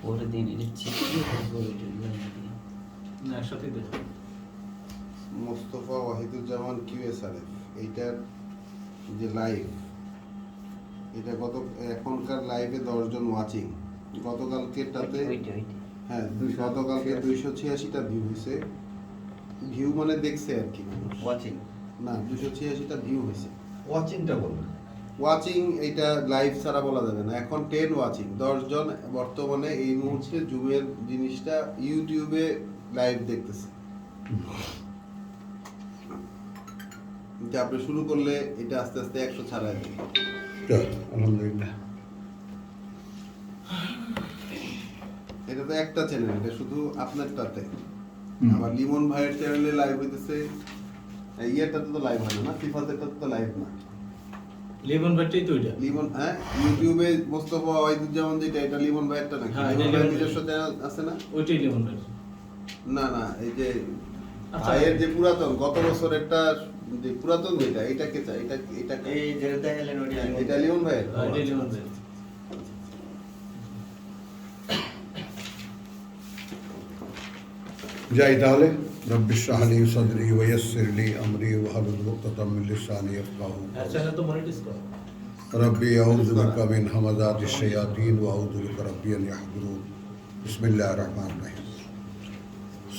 পরে দিন একসাথে দেখো। মোস্তফা ওয়াহিদুজ্জামান QSRF এইটার যে লাইভ, এটা এখনকার লাইভে 10 জন ওয়াচিং। গতকালকেরটাতে হ্যাঁ গতকালকে 286টা ভিউ হয়েছে। ভিউ মানে দেখছে আর কি মানুষ, ওয়াচিং না 286টা ভিউ হয়েছে। ওয়াচিংটা বলুন। ওয়াচিং এটা লাইভ ছাড়া বলা যাবে না। এখন 10 ওয়াচিং, 10 জন বর্তমানে এই মুহূর্তে যুগের জিনিসটা ইউটিউবে লাইভ দেখতেছে। এটা আপনি শুরু করলে এটা আস্তে আস্তে 100 ছাড়াই দেবে। আলহামদুলিল্লাহ। এটা তো একটা চ্যানেল, এটা শুধু আপনারটাতে। আবার লিমন ভাইয়ের চ্যানেলে লাইভ হইতেছে। ইয়েটাতে তো লাইভ হয় না, ফিফাতেটাতে তো লাইভ না। লিমন ব্যাটারি তো এটা। লিমন হ্যাঁ ইউটিউবে মোস্তফা ওয়াহিদুজ্জামান যেটা, এটা লিমন ভাইয়েরটা নাকি? হ্যাঁ, লিমন এটা ভাইয়ের লিমন নিজস্ব চ্যানেল আছে না? ওইটাই লিমন ব্যাটারি। না না, এই যে আচ্ছা। ভাইয়ের যে পুরাতন গত বছরেরটা, যে পুরাতন যেটা, এটা কে চাই? এটা এই যেটা দেখালেন ওইটা এটা লিমন ভাইয়ের। হ্যাঁ, এটাই লিমন ব্যাটারি। যাই তাহলে, রব্বি ইশরাহ লি সাদরি ওয়া ইয়াসসির লি আমরি ওয়াহলুল উকদাতাম মিন লিসানি ইয়াফকাহু আর চ্যানেল তো মনিটাইজ করো। রব্বি আউযু বিকা মিন হামাযাতিশ শায়াতিন ওয়া আউযু বিকা রাব্বি আন ইয়াহদুরুন। বিসমিল্লাহির রহমানির রহিম।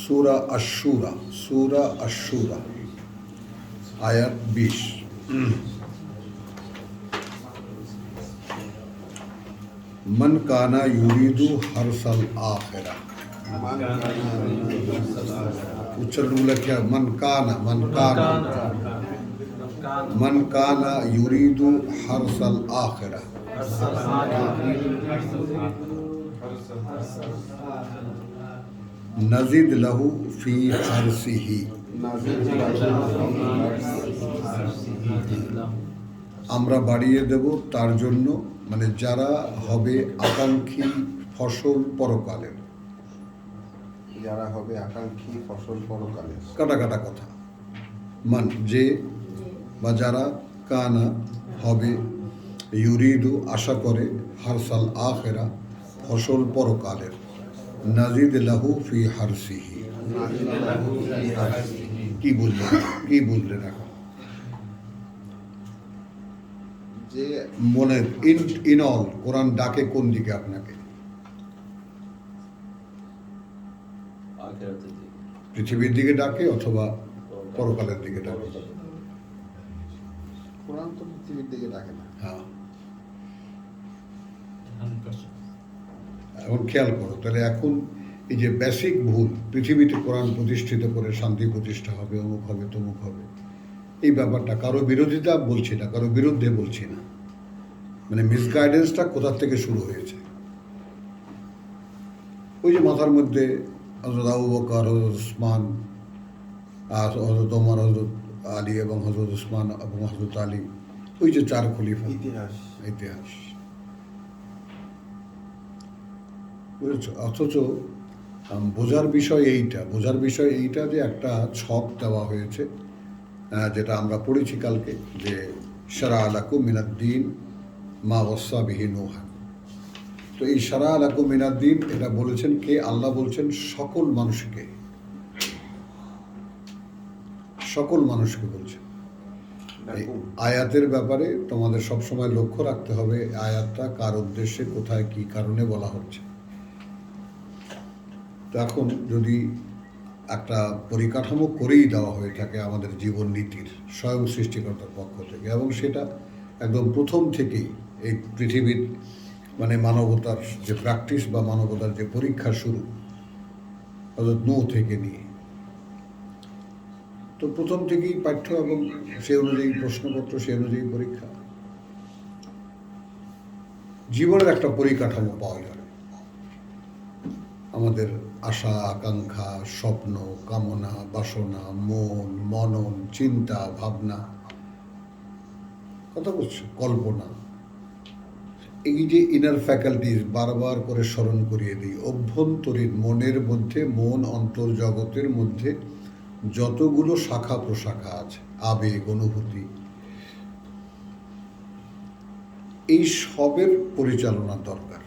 সূরা আশ-শূরা, সূরা আশ-শূরা আয়াত 20। মান কানা ইউরিদু হারসাল আখিরা। উচ্চারণগুলো কি? মান কানা, মান কানা, মান কানা ইউরিদু হারসাল আখিরা নাজিদ লাহু ফি হারসিহি। আমরা বাড়িয়ে দেব তার জন্য, মানে যারা হবে আকাঙ্ক্ষী ফসল পরকালের। যারা হবে আকাঙ্ক্ষী ফসল পরকালের। কাটা কাটা কথা। মান যে বা যারা, কানা হবে, ইউরিদু আশা করে, হারসাল আখিরা ফসল পরকালের, নাজিদ লাহু ফি হারসিহি। কি বুঝলেন? কি বুঝলেন এখন? যে মনে ইন অল কোরআন ডাকে কোন দিকে আপনাকে? পৃথিবীর দিকে ডাকে অথবা পরকালের দিকে ডাকে? কোরআন তো পৃথিবীর দিকে ডাকে না। হ্যাঁ। 100%। এখন খেয়াল করো, তাহলে এখন এই যে বেসিক ভুল, পৃথিবীতে কোরআন প্রতিষ্ঠিত করে শান্তি প্রতিষ্ঠা হবে, অমুক হবে, তমুক হবে, এই ব্যাপারটা কারো বিরোধিতা বলছি না, কারো বিরুদ্ধে বলছি না, মানে মিসগাইডেন্সটা কোথা থেকে শুরু হয়েছে? ওই যে মাথার মধ্যে হযরত আবু বকর, হযরত উসমান, আর হযরত ওমর, হযরত আলী এবং হযরত উসমান এবং হযরত আলী, ওই যে 4 খলিফা, ইতিহাস বুঝেছ? অথচ বোঝার বিষয় এইটা যে একটা ছক দেওয়া হয়েছে, যেটা আমরা পড়েছি কালকে, যে শারা লাকুম মিনাদ-দীন মা ওয়াসা বিহি নূহান। তো এই শারা লাকুম মিনাদ-দীন এটা বলেছেন কে? আল্লাহ বলছেন সকল মানুষকে, সকল মানুষকে বলছেন। এই আয়াতের ব্যাপারে তোমাদের সবসময় লক্ষ্য রাখতে হবে, আয়াতটা কার উদ্দেশ্যে, কোথায়, কি কারণে বলা হচ্ছে। তো এখন যদি একটা পরিকাঠামো করেই দেওয়া হয়ে থাকে আমাদের জীবন নীতির স্বয়ং সৃষ্টিকর্তার পক্ষ থেকে, এবং সেটা একদম প্রথম থেকেই এই পৃথিবীর, মানে মানবতার যে প্র্যাকটিস বা মানবতার যে পরীক্ষা শুরু, অর্থাৎ নূহ থেকে নিয়ে, তো প্রথম থেকেই পাঠ্য এবং সে অনুযায়ী প্রশ্নপত্র, সে অনুযায়ী পরীক্ষা। জীবনের একটা পরিকাঠামো পাওয়া যাবে। আমাদের আশা, আকাঙ্ক্ষা, স্বপ্ন, কামনা, বাসনা, মন, মনন, চিন্তা, ভাবনা, কথা বলছে, কল্পনা, এই যে ইনার ফ্যাকাল্টিজ বারবার করে স্মরণ করিয়ে দিই, অভ্যন্তরীণ মনের মধ্যে, মন অন্তর্জগতের মধ্যে যতগুলো শাখা প্রশাখা আছে, আবেগ, অনুভূতি, এই সবের পরিচালনা দরকার।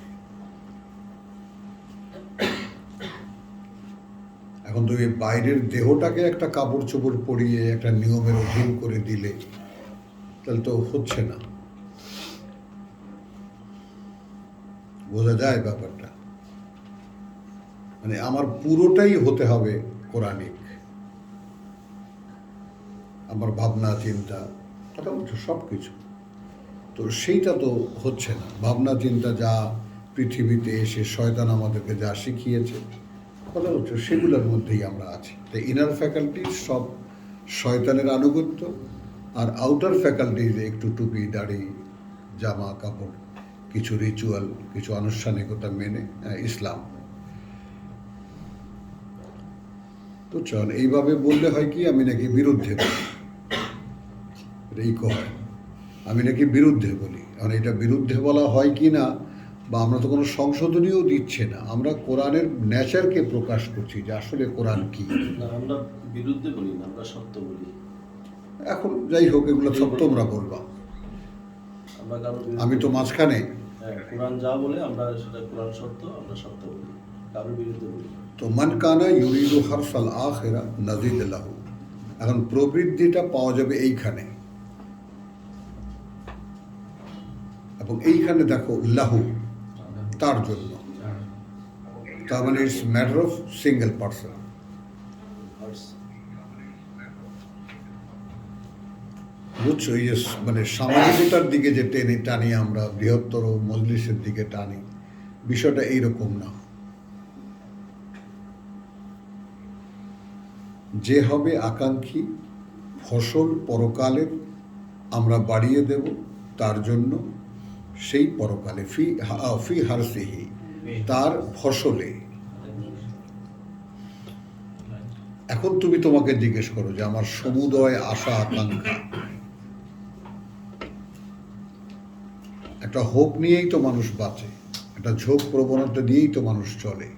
এখন তুমি বাইরের দেহটাকে একটা কাপড় চোপড় পরিয়ে একটা নিয়মের অধীন করে দিলে তাহলে তো হচ্ছে না। বোঝা যায় ব্যাপারটা? মানে আমার পুরোটাই হতে হবে কোরআনিক, আমার ভাবনা চিন্তা, কথা বলছো, সব কিছু। তো সেইটা তো হচ্ছে না। ভাবনা চিন্তা যা পৃথিবীতে এসে শয়তান আমাদেরকে যা শিখিয়েছে, কথা বলছো, সেগুলোর মধ্যেই আমরা আছি। তাই ইনার ফ্যাকাল্টিজ সব শয়তানের আনুগত্য, আর আউটার ফ্যাকাল্টিজ একটু টুপি দাড়ি জামা কাপড়, কিছু রিচুয়াল, কিছু আনুষ্ঠানিকতা মেনে ইসলাম। তো চল, এইভাবে বললে হয় কি আমি নাকি বিরুদ্ধে বলি, এই হয় আমি নাকি বিরুদ্ধে বলি। আর এটা বিরুদ্ধে বলা হয় কি না, বা আমরা তো কোনো সংশোধনীও দিচ্ছে না, আমরা কোরআনের নেচারকে প্রকাশ করছি যে আসলে কোরআন কি। না, আমরা বিরুদ্ধে বলি না, আমরা সত্য বলি। এখন যাই হোক, এগুলো সব তোমরা বলবা, আমরা কারো বিরুদ্ধে- আমি তো মাঝখানে। হ্যাঁ, কোরআন যা বলে আমরা সেটা কোরআন সত্য, আমরা সত্য বলি, কারোর বিরুদ্ধে বলি না। তো মান কানা ইউরিদু হারসাল আখিরা নাজিদ লাহু। এখন প্রবৃদ্ধিটা পাওয়া যাবে এইখানে, এবং এইখানে দেখো লাহু, তার জন্য, তার মানে it's matter of single person. বুঝছো, এই যে মানে সামাজিকতার দিকে যে টানি আমরা, বৃহত্তর মজলিসের দিকে টানি, বিষয়টা এইরকম না। যে হবে আকাঙ্ক্ষী, ফসল পরকালের আমরা বাড়িয়ে দেব তার জন্য, সেই পরকালে ফি হারসিহি, তার ফসলে। এখন তুমি তোমাকে জিজ্ঞেস করো যে আমার সমুদয় আশা আকাঙ্ক্ষা, একটা হোপ নিয়েই তো মানুষ বাঁচে, একটা ঝোঁক প্রবণতা দিয়েই তো মানুষ চলে।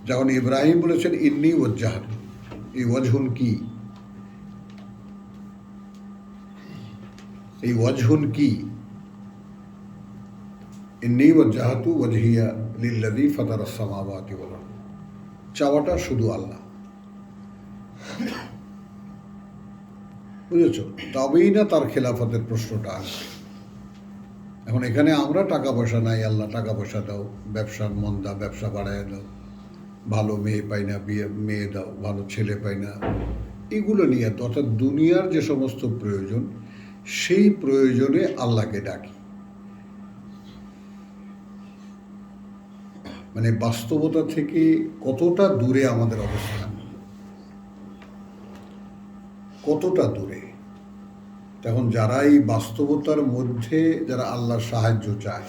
যখন ইব্রাহিম বলেছেন ইন্নী ওয়াজ্জাহতু, এই ওয়াজহুন কি, এই ওয়াজহুন কি, ইন্নী ওয়াজ্জাহতু ওয়াজহিয়া লিল্লাযী ফাতারাস সামাওয়াতি ওয়াল আরদ, চাওয়াটা শুধু আল্লাহ, বুঝেছ? তবেই না তার খেলাফতের প্রশ্নটা আসবে। এখন এখানে আমরা টাকা পয়সা নাই, আল্লাহ টাকা পয়সা দাও, ব্যবসার মন্দা, ব্যবসা বাড়ায় দাও, ভালো মেয়ে পাই না, মেয়ে দাও, ভালো ছেলে পাই না, এগুলো নিয়ে, অর্থাৎ দুনিয়ার যে সমস্ত প্রয়োজন, সেই প্রয়োজনে আল্লাহকে ডাকি। মানে বাস্তবতা থেকে কতটা দূরে আমাদের অবস্থান, কতটা দূরে। তখন যারা এই বাস্তবতার মধ্যে, যারা আল্লাহর সাহায্য চায়,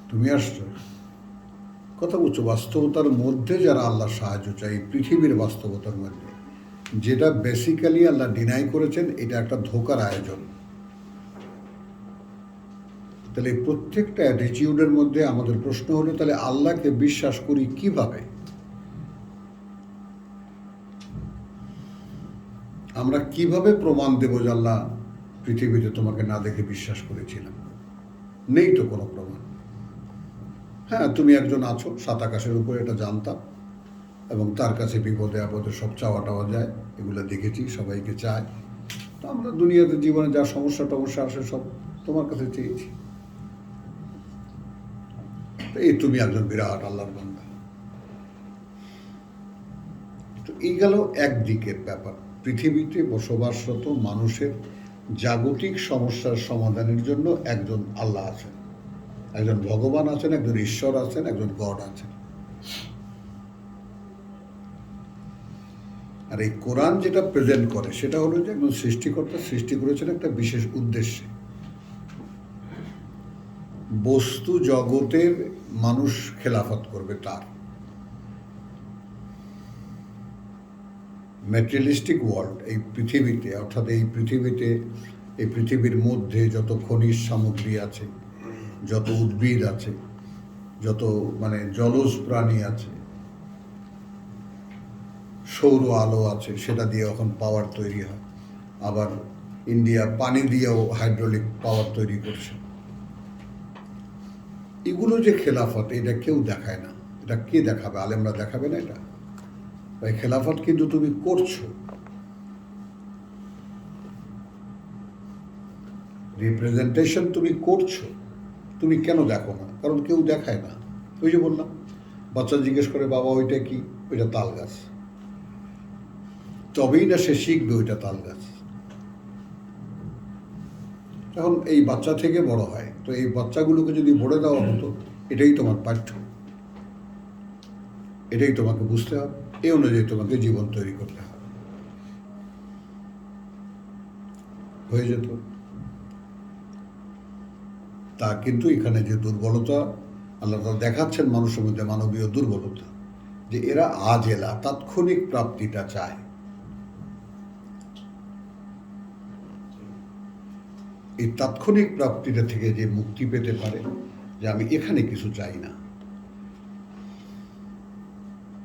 তুমি আসছো, কথা বলছো, বাস্তবতার মধ্যে যারা আল্লাহর সাহায্য চায়, এই পৃথিবীর বাস্তবতার মধ্যে, যেটা বেসিক্যালি আল্লাহ ডিনাই করেছেন, এটা একটা ধোঁকার আয়োজন। তাহলে প্রত্যেকটা অ্যাটিটিউডের মধ্যে আমাদের প্রশ্ন হলো, তাহলে আল্লাহকে বিশ্বাস করি কিভাবে? আমরা কিভাবে প্রমাণ দেব যে আল্লাহ পৃথিবীতে তোমাকে না দেখে বিশ্বাস করেছিলাম? নেই তো কোনো প্রমাণ। হ্যাঁ, তুমি একজন আছো সাত আকাশের উপরে, এটা জানতাম, এবং তার কাছে বিপদে আপদে সব চাওয়া টাওয়া যায়, এগুলো দেখেছি, সবাইকে চায়। তো আমরা দুনিয়াতে জীবনে যা সমস্যা টমস্যা আসে সব তোমার কাছে চেয়েছি। এই তুমি একজন বিরাট আল্লাহর বান্দা। তো এই গেল একদিকের ব্যাপার, পৃথিবীতে বসবাসরত মানুষের জাগতিক সমস্যার সমাধানের জন্য একজন আল্লাহ আছেন, একজন ভগবান আছেন, একজন ঈশ্বর আছেন, একজন গড আছেন। আর এই কোরআন যেটা প্রেজেন্ট করে সেটা হলো যে একজন সৃষ্টিকর্তা সৃষ্টি করেছেন একটা বিশেষ উদ্দেশ্যে। বস্তু জগতের মানুষ খেলাফত করবে তার। ম্যাটেরিয়ালিস্টিক ওয়ার্ল্ড, এই পৃথিবীতে, অর্থাৎ এই পৃথিবীর মধ্যে যত খনিজ সামগ্রী আছে, যত উদ্ভিদ আছে, যত মানে জলজ প্রাণী আছে, সৌর আলো আছে, সেটা দিয়ে এখন পাওয়ার তৈরি হয়। আবার ইন্ডিয়া পানি দিয়েও হাইড্রোলিক পাওয়ার তৈরি করছে। এগুলো যে খেলাফত, এটা কেউ দেখায় না। এটা কে দেখাবে? আলেমরা দেখাবে না এটা? এই খেলাফত কিন্তু তুমি করছো, রিপ্রেজেন্টেশন তুমি করছো, তুমি কেন দেখো না? কারণ কেউ দেখায় না। ওই যে বললাম, বাচ্চা জিজ্ঞেস করে বাবা ওইটা কি? ওইটা তাল গাছ। তবেই না সে শিখবে ওইটা তাল গাছ। এখন এই বাচ্চা থেকে বড় হয়, তো এই বাচ্চাগুলোকে যদি বলে দেওয়া হতো এটাই তোমার পাঠ্য, এটাই তোমাকে বুঝতে হবে, এই অনুযায়ী তোমাকে জীবন তৈরি করতে হবে, হয়ে যেত। তা কিন্তু এখানে যে দুর্বলতা আল্লাহ তাআলা দেখাচ্ছেন মানুষের মধ্যে, মানবীয় দুর্বলতা, যে এরা আজেলা, তাৎক্ষণিক প্রাপ্তিটা চায়। এই তাৎক্ষণিক প্রাপ্তিটা থেকে যে মুক্তি পেতে পারে, যে আমি এখানে কিছু চাই না,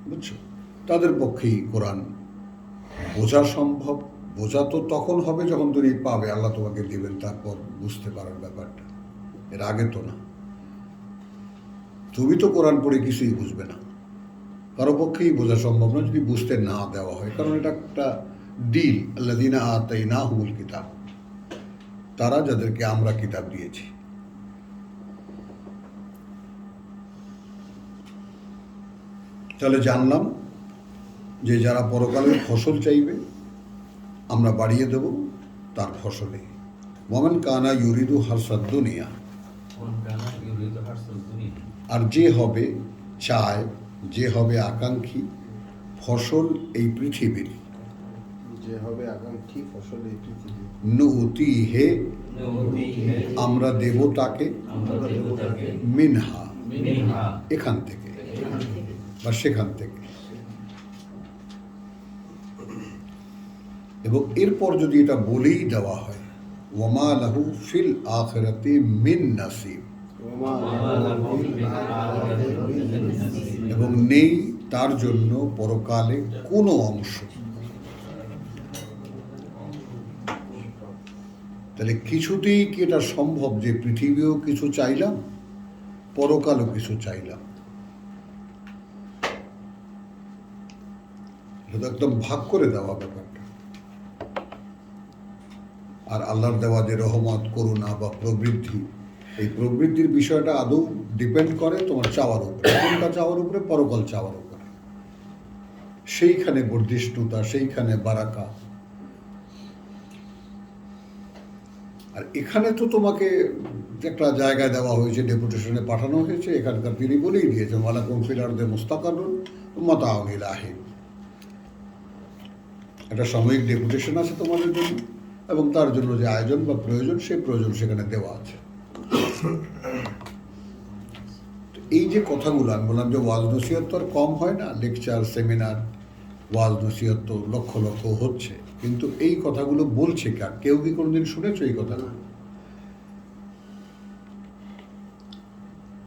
বুঝছো, তাদের পক্ষেই কোরআন বোঝা সম্ভব। বোঝা তো তখন হবে যখন তুমি পাবে, আল্লাহ তোমাকে দিবেন, তারপর বুঝতে পারার ব্যাপারটা, এর আগে তো না। তুমি তো কোরআন পড়ে কিছুই বুঝবে না, কারো পক্ষেই বোঝা সম্ভব না যদি বুঝতে না দেওয়া হয়। কারণ এটা একটা ডিল, আল্লাযীনা আতাইনাহুমুল কিতাব, তারা যাদেরকে আমরা কিতাব দিয়েছি। তাহলে জানলাম যে যারা পরকালের ফসল চাইবে আমরা বাড়িয়ে দেব তার ফসলে। ওয়ামান কানা ইউরিদু হারসাদ দুনিয়া, আর যে হবে চায়, যে হবে আকাঙ্ক্ষী ফসল এই পৃথিবীর, যে হবে আকাঙ্ক্ষী ফসল এই পৃথিবী, নুতি হে আমরা দেব তাকে, মিনহা এখান থেকে বা সেখান থেকে। এবং এরপর যদি এটা বলেই দেওয়া হয়, ওয়ামা লাহু ফিল আখিরাতি মিন নাসিব, এবং নেই তার জন্য পরকালে কোনো অংশ। তাহলে কিছুতেই কি এটা সম্ভব যে পৃথিবীও কিছু চাইলাম, পরকালও কিছু চাইলাম? এটা তো একদম ভাগ করে দেওয়া ব্যাপারটা। আর আল্লাহর দেওয়া যে রহমত, করুণা বা প্রবৃদ্ধি, এই প্রবৃদ্ধির বিষয়টা আদৌ ডিপেন্ড করে তোমার চাওয়ার উপরে। কোনটা চাওয়ার উপরে? পরকাল চাওয়ার উপরে। সেইখানে বর্ধিষ্ণুতা, সেইখানে বারাকা। আর এখানে তো তোমাকে একটা জায়গায় দেওয়া হয়েছে, ডেপুটেশনে পাঠানো হয়েছে, এখানকার তিনি বলেই দিয়েছেন ওয়ালাকুম ফিল আরদি মুস্তাকারুন মাতাউন ইলা হিন। একটা সাময়িক ডেপুটেশন আছে তোমাদের জন্য, এবং তার জন্য যে আয়োজন বা প্রয়োজন, সেই প্রয়োজন সেখানে দেওয়া আছে। এই যে কথাগুলো আমি বললাম যে ওয়াজ নসিহত তো আর কম হয় না, লেকচার, সেমিনার, ওয়াজ নসিহত তো লক্ষ লক্ষ হচ্ছে, কিন্তু এই কথাগুলো বলছে কার? কেউ কি কোনোদিন শুনেছো এই কথাটা?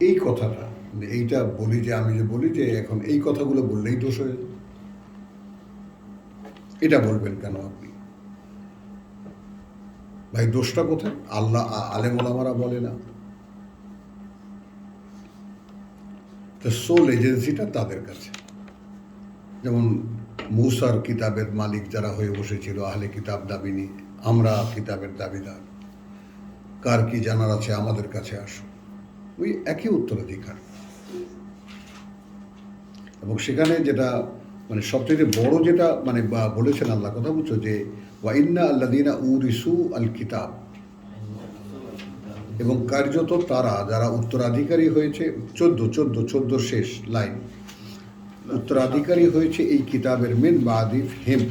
এই কথাটা, এইটা বলি যে আমি যে বলি যে এখন এই কথাগুলো বললেই দোষ হয়ে যায়, এটা বলবেন কেন আপনি? ভাই দোষটা কোথায়? আল্লাহ, আলেম ওলামারা বলে না, তো সোল এজেন্সিটা তাদের কাছে। যেমন মুসার কিতাবের মালিক যারা হয়ে বসেছিল, আহলে কিতাব দাবি নিয়ে, আমরা কিতাবের দাবিদার, কার কি জানার আছে আমাদের কাছে আসো, ওই একই উত্তরাধিকার। এবং সেখানে যেটা মানে সবচেয়ে বড় যেটা মানে বলেছেন আল্লাহ, কথা বুঝছো, যে ওয়াইন্না আল্লাযীনা উরিসু আল কিতাব, এবং কার্যত তারা যারা উত্তরাধিকারী হয়েছে, 14 শেষ লাইন, উত্তরাধিকারী হয়েছে এই কিতাবের মিন বাদি হিম।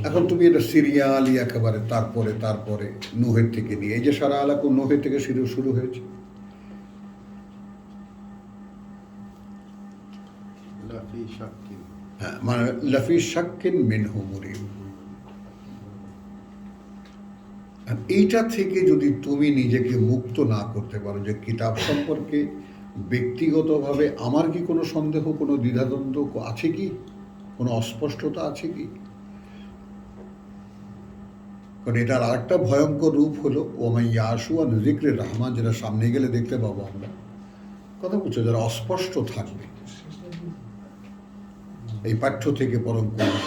এখন তুমি এটা সিরিয়ালি একেবারে তারপরে তারপরে নূহের থেকে নিয়ে, এই যে সারা আলাকু নূহের থেকে শুরু হয়েছে। হ্যাঁ, মানে লাফি শাক্কিন মিনহু মুরিব। আর এইটা থেকে যদি তুমি নিজেকে মুক্ত না করতে পারো, যে কিতাব সম্পর্কে ব্যক্তিগতভাবে আমার কি কোনো সন্দেহ, কোনো দ্বিধাদ্বন্দ্ব আছে কি, কোনো অস্পষ্টতা আছে কি? কারণ এটার আরেকটা ভয়ঙ্কর রূপ হলো ওমাই ইয়াসু আর যিকরে রহমান, যেটা সামনে গেলে দেখতে পাবো আমরা, কথা বুঝছো, যারা অস্পষ্ট থাকবে, এই পাঠ্য থেকে বরং করুন।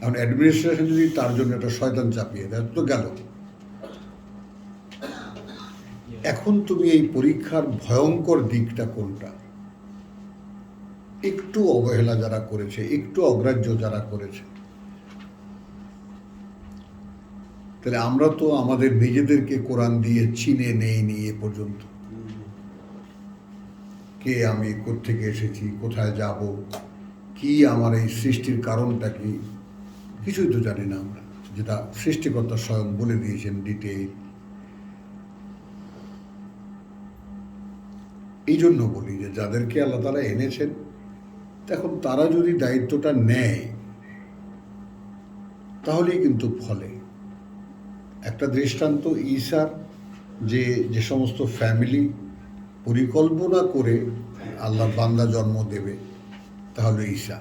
এখন অ্যাডমিনিস্ট্রেশন যদি তার জন্য একটা শয়তান চাপিয়ে দেয় তো গেল। এখন তুমি এই পরীক্ষার ভয়ঙ্কর দিকটা কোনটা? একটু অবহেলা যারা করেছে, একটু অগ্রাহ্য যারা করেছে, তাহলে আমরা তো আমাদের নিজেদেরকে কোরআন দিয়ে চিনে নেইনি এ পর্যন্ত। কে আমি, কোত্থেকে এসেছি, কোথায় যাব, কি আমার এই সৃষ্টির কারণটা কি, কিছুই তো জানি না আমরা, যেটা সৃষ্টিকর্তা স্বয়ং বলে দিয়েছেন ডিটেইল। এই জন্য বলি যে যাদেরকে আল্লাহ তাআলা এনেছেন, এখন তারা যদি দায়িত্বটা নেয় তাহলেই কিন্তু ফলে। একটা দৃষ্টান্ত ঈসার, যে সমস্ত ফ্যামিলি পরিকল্পনা করে আল্লাহর বান্দা জন্ম দেবে, তাহলে ঈসা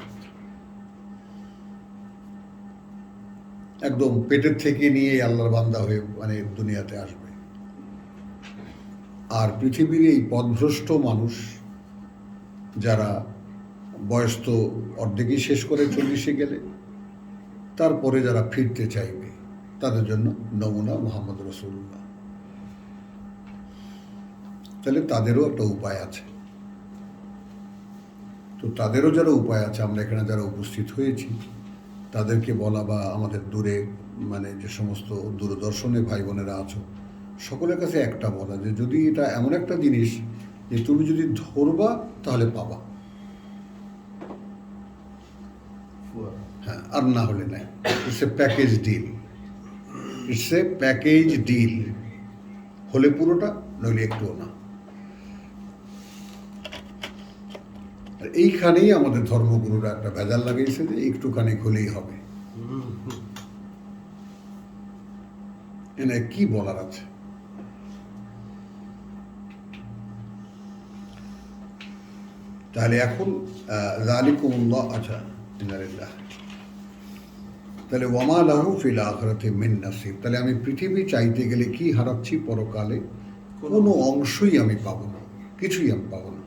একদম পেটের থেকে নিয়ে আল্লাহর বান্দা হয়ে মানে দুনিয়াতে আসবে। আর পৃথিবীর এই পথভ্রষ্ট মানুষ যারা বয়স তো অর্ধেকই শেষ করে 40-এ গেলে, তারপরে যারা ফিরতে চাইবে তাদের জন্য নমুনা মুহাম্মদ রাসূলুল্লাহ। তাহলে তাদেরও একটা উপায় আছে। তো তাদেরও যারা উপায় আছে, আমরা এখানে যারা উপস্থিত হয়েছি তাদেরকে বলা, বা আমাদের দূরে মানে যে সমস্ত দূরদর্শনে ভাই বোনেরা আছো, সকলের কাছে একটা বলা যে যদি এটা এমন একটা জিনিস যে তুমি যদি ধরবা তাহলে পাবা, হ্যাঁ, আর না হলে নাই। It's a package deal, it's a package deal. হলে পুরোটা, নইলে একটুও না। আর এইখানেই আমাদের ধর্মগুরুরা একটা ভেজাল লাগিয়েছে যে একটুখানি হলেই হবে। এনে কি বলার আছে? তাহলে এখন যালিকুমুল্লাহ, আচ্ছা, ইন্নালিল্লাহ। তাহলে ওয়ামা লাহু ফিল আখিরাতি মিন নাসিব। তাহলে আমি পৃথিবী চাইতে গেলে কি হারাচ্ছি? পরকালে কোনো অংশই আমি পাবো না, কিছুই আমি পাবো না।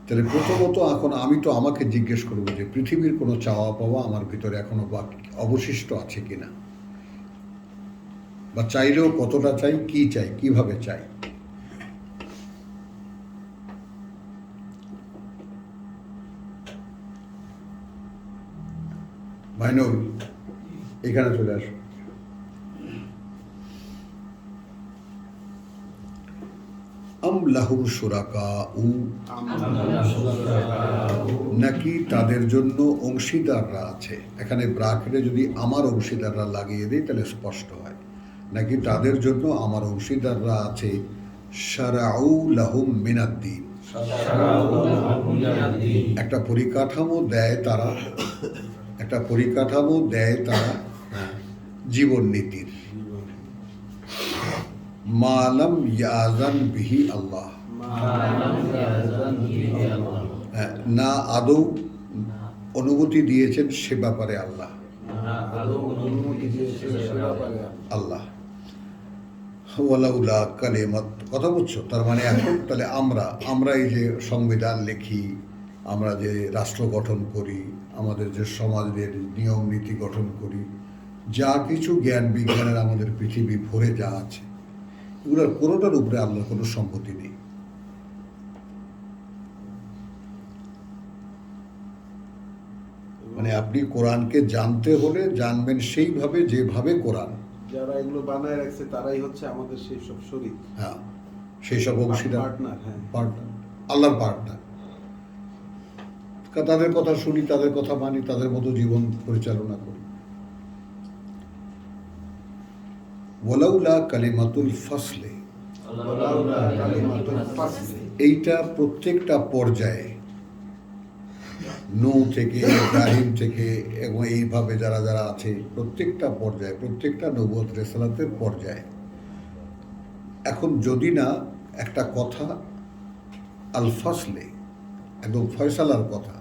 তাহলে প্রথমত এখন আমি তো আমাকে জিজ্ঞেস করবো যে পৃথিবীর কোনো চাওয়া পাওয়া আমার ভিতরে এখনো বাকি অবশিষ্ট আছে কিনা, বা চাইলেও কতটা চাই, কি চাই, কিভাবে চাই। মাইনুল, এখানে চলে আসো। আম লাহুম শুরাকাউ, নাকি তাদের জন্য অংশীদাররা আছে। এখানে ব্রাকেটে যদি আমার অংশীদাররা লাগিয়ে দিই তাহলে স্পষ্ট হয়। নাকি তাদের জন্য আমার অংশীদাররা আছে। শারাউ লাহুম মিনাদ্দিন, একটা পরিকাঠামো দেয় তারা, একটা পরিকাঠামো দেয় তারা জীবন নীতির। মালাম ইয়াজান বিহি আল্লাহ, না আদৌ অনুমতি দিয়েছেন সে ব্যাপারে আল্লাহ। আল্লাহ ওয়ালাউলা কালিমাত, কথা বুঝছো? তার মানে এখন তাহলে আমরা এই যে সংবিধান লিখি, আমরা যে রাষ্ট্র গঠন করি, আমাদের যে সমাজের নিয়ম নীতি গঠন করি, যা কিছু জ্ঞান বিজ্ঞানের আমাদের পৃথিবী ভরে যা আছে, এগুলোর কোনোটার উপরে আল্লাহর কোনো সম্পত্তি নেই। মানে আপনি কোরআনকে জানতে হলে জানবেন সেইভাবে যেভাবে কোরআন, যারা এগুলো বানায় রাখছে তারাই হচ্ছে আমাদের সেই সব শরীক, হ্যাঁ, সেই সব অংশীদার, পার্টনার, হ্যাঁ, পার্টনার, আল্লাহর পার্টনার। তাদের কথা শুনি, তাদের কথা মানি, তাদের মতো জীবন পরিচালনা করি। ওয়ালাউলা কালিমাতুল ফাসলে, এইটা প্রত্যেকটা পর্যায়ে, নূহ থেকে, ইব্রাহিম থেকে, এবং এইভাবে যারা যারা আছে প্রত্যেকটা পর্যায়ে, প্রত্যেকটা নবুয়ত রিসালাতের পর্যায়ে। এখন যদি না একটা কথা আল ফাসলে, একদম ফয়সালার কথা,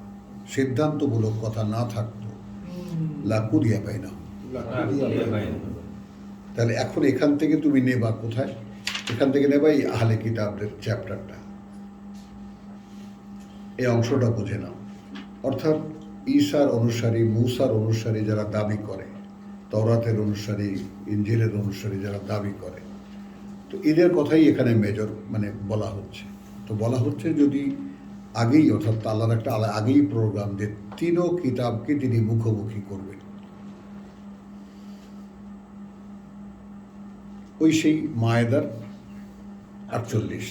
সিদ্ধান্তমূলক কথা না থাকতো, লাকুদিয়া পাই না। তাহলে এখন এখান থেকে তুমি নেবা কোথায়? এখান থেকে নেবা এই আহলে কিতাবদের চ্যাপ্টারটা। এই অংশটা বুঝে নাও। অর্থাৎ ঈসার অনুসারী, মূসার অনুসারী যারা দাবি করে, তওরাতের অনুসারী, ইনজিলের অনুসারী যারা দাবি করে, তো এদের কথাই এখানে মেজর বলা হচ্ছে। তো বলা হচ্ছে যদি আগেই, অর্থাৎ আল্লাহর একটা আগেই প্রোগ্রাম যে তিনও কিতাবকে তিনি মুখোমুখি করবেন, ওই সেই মায়েদার 48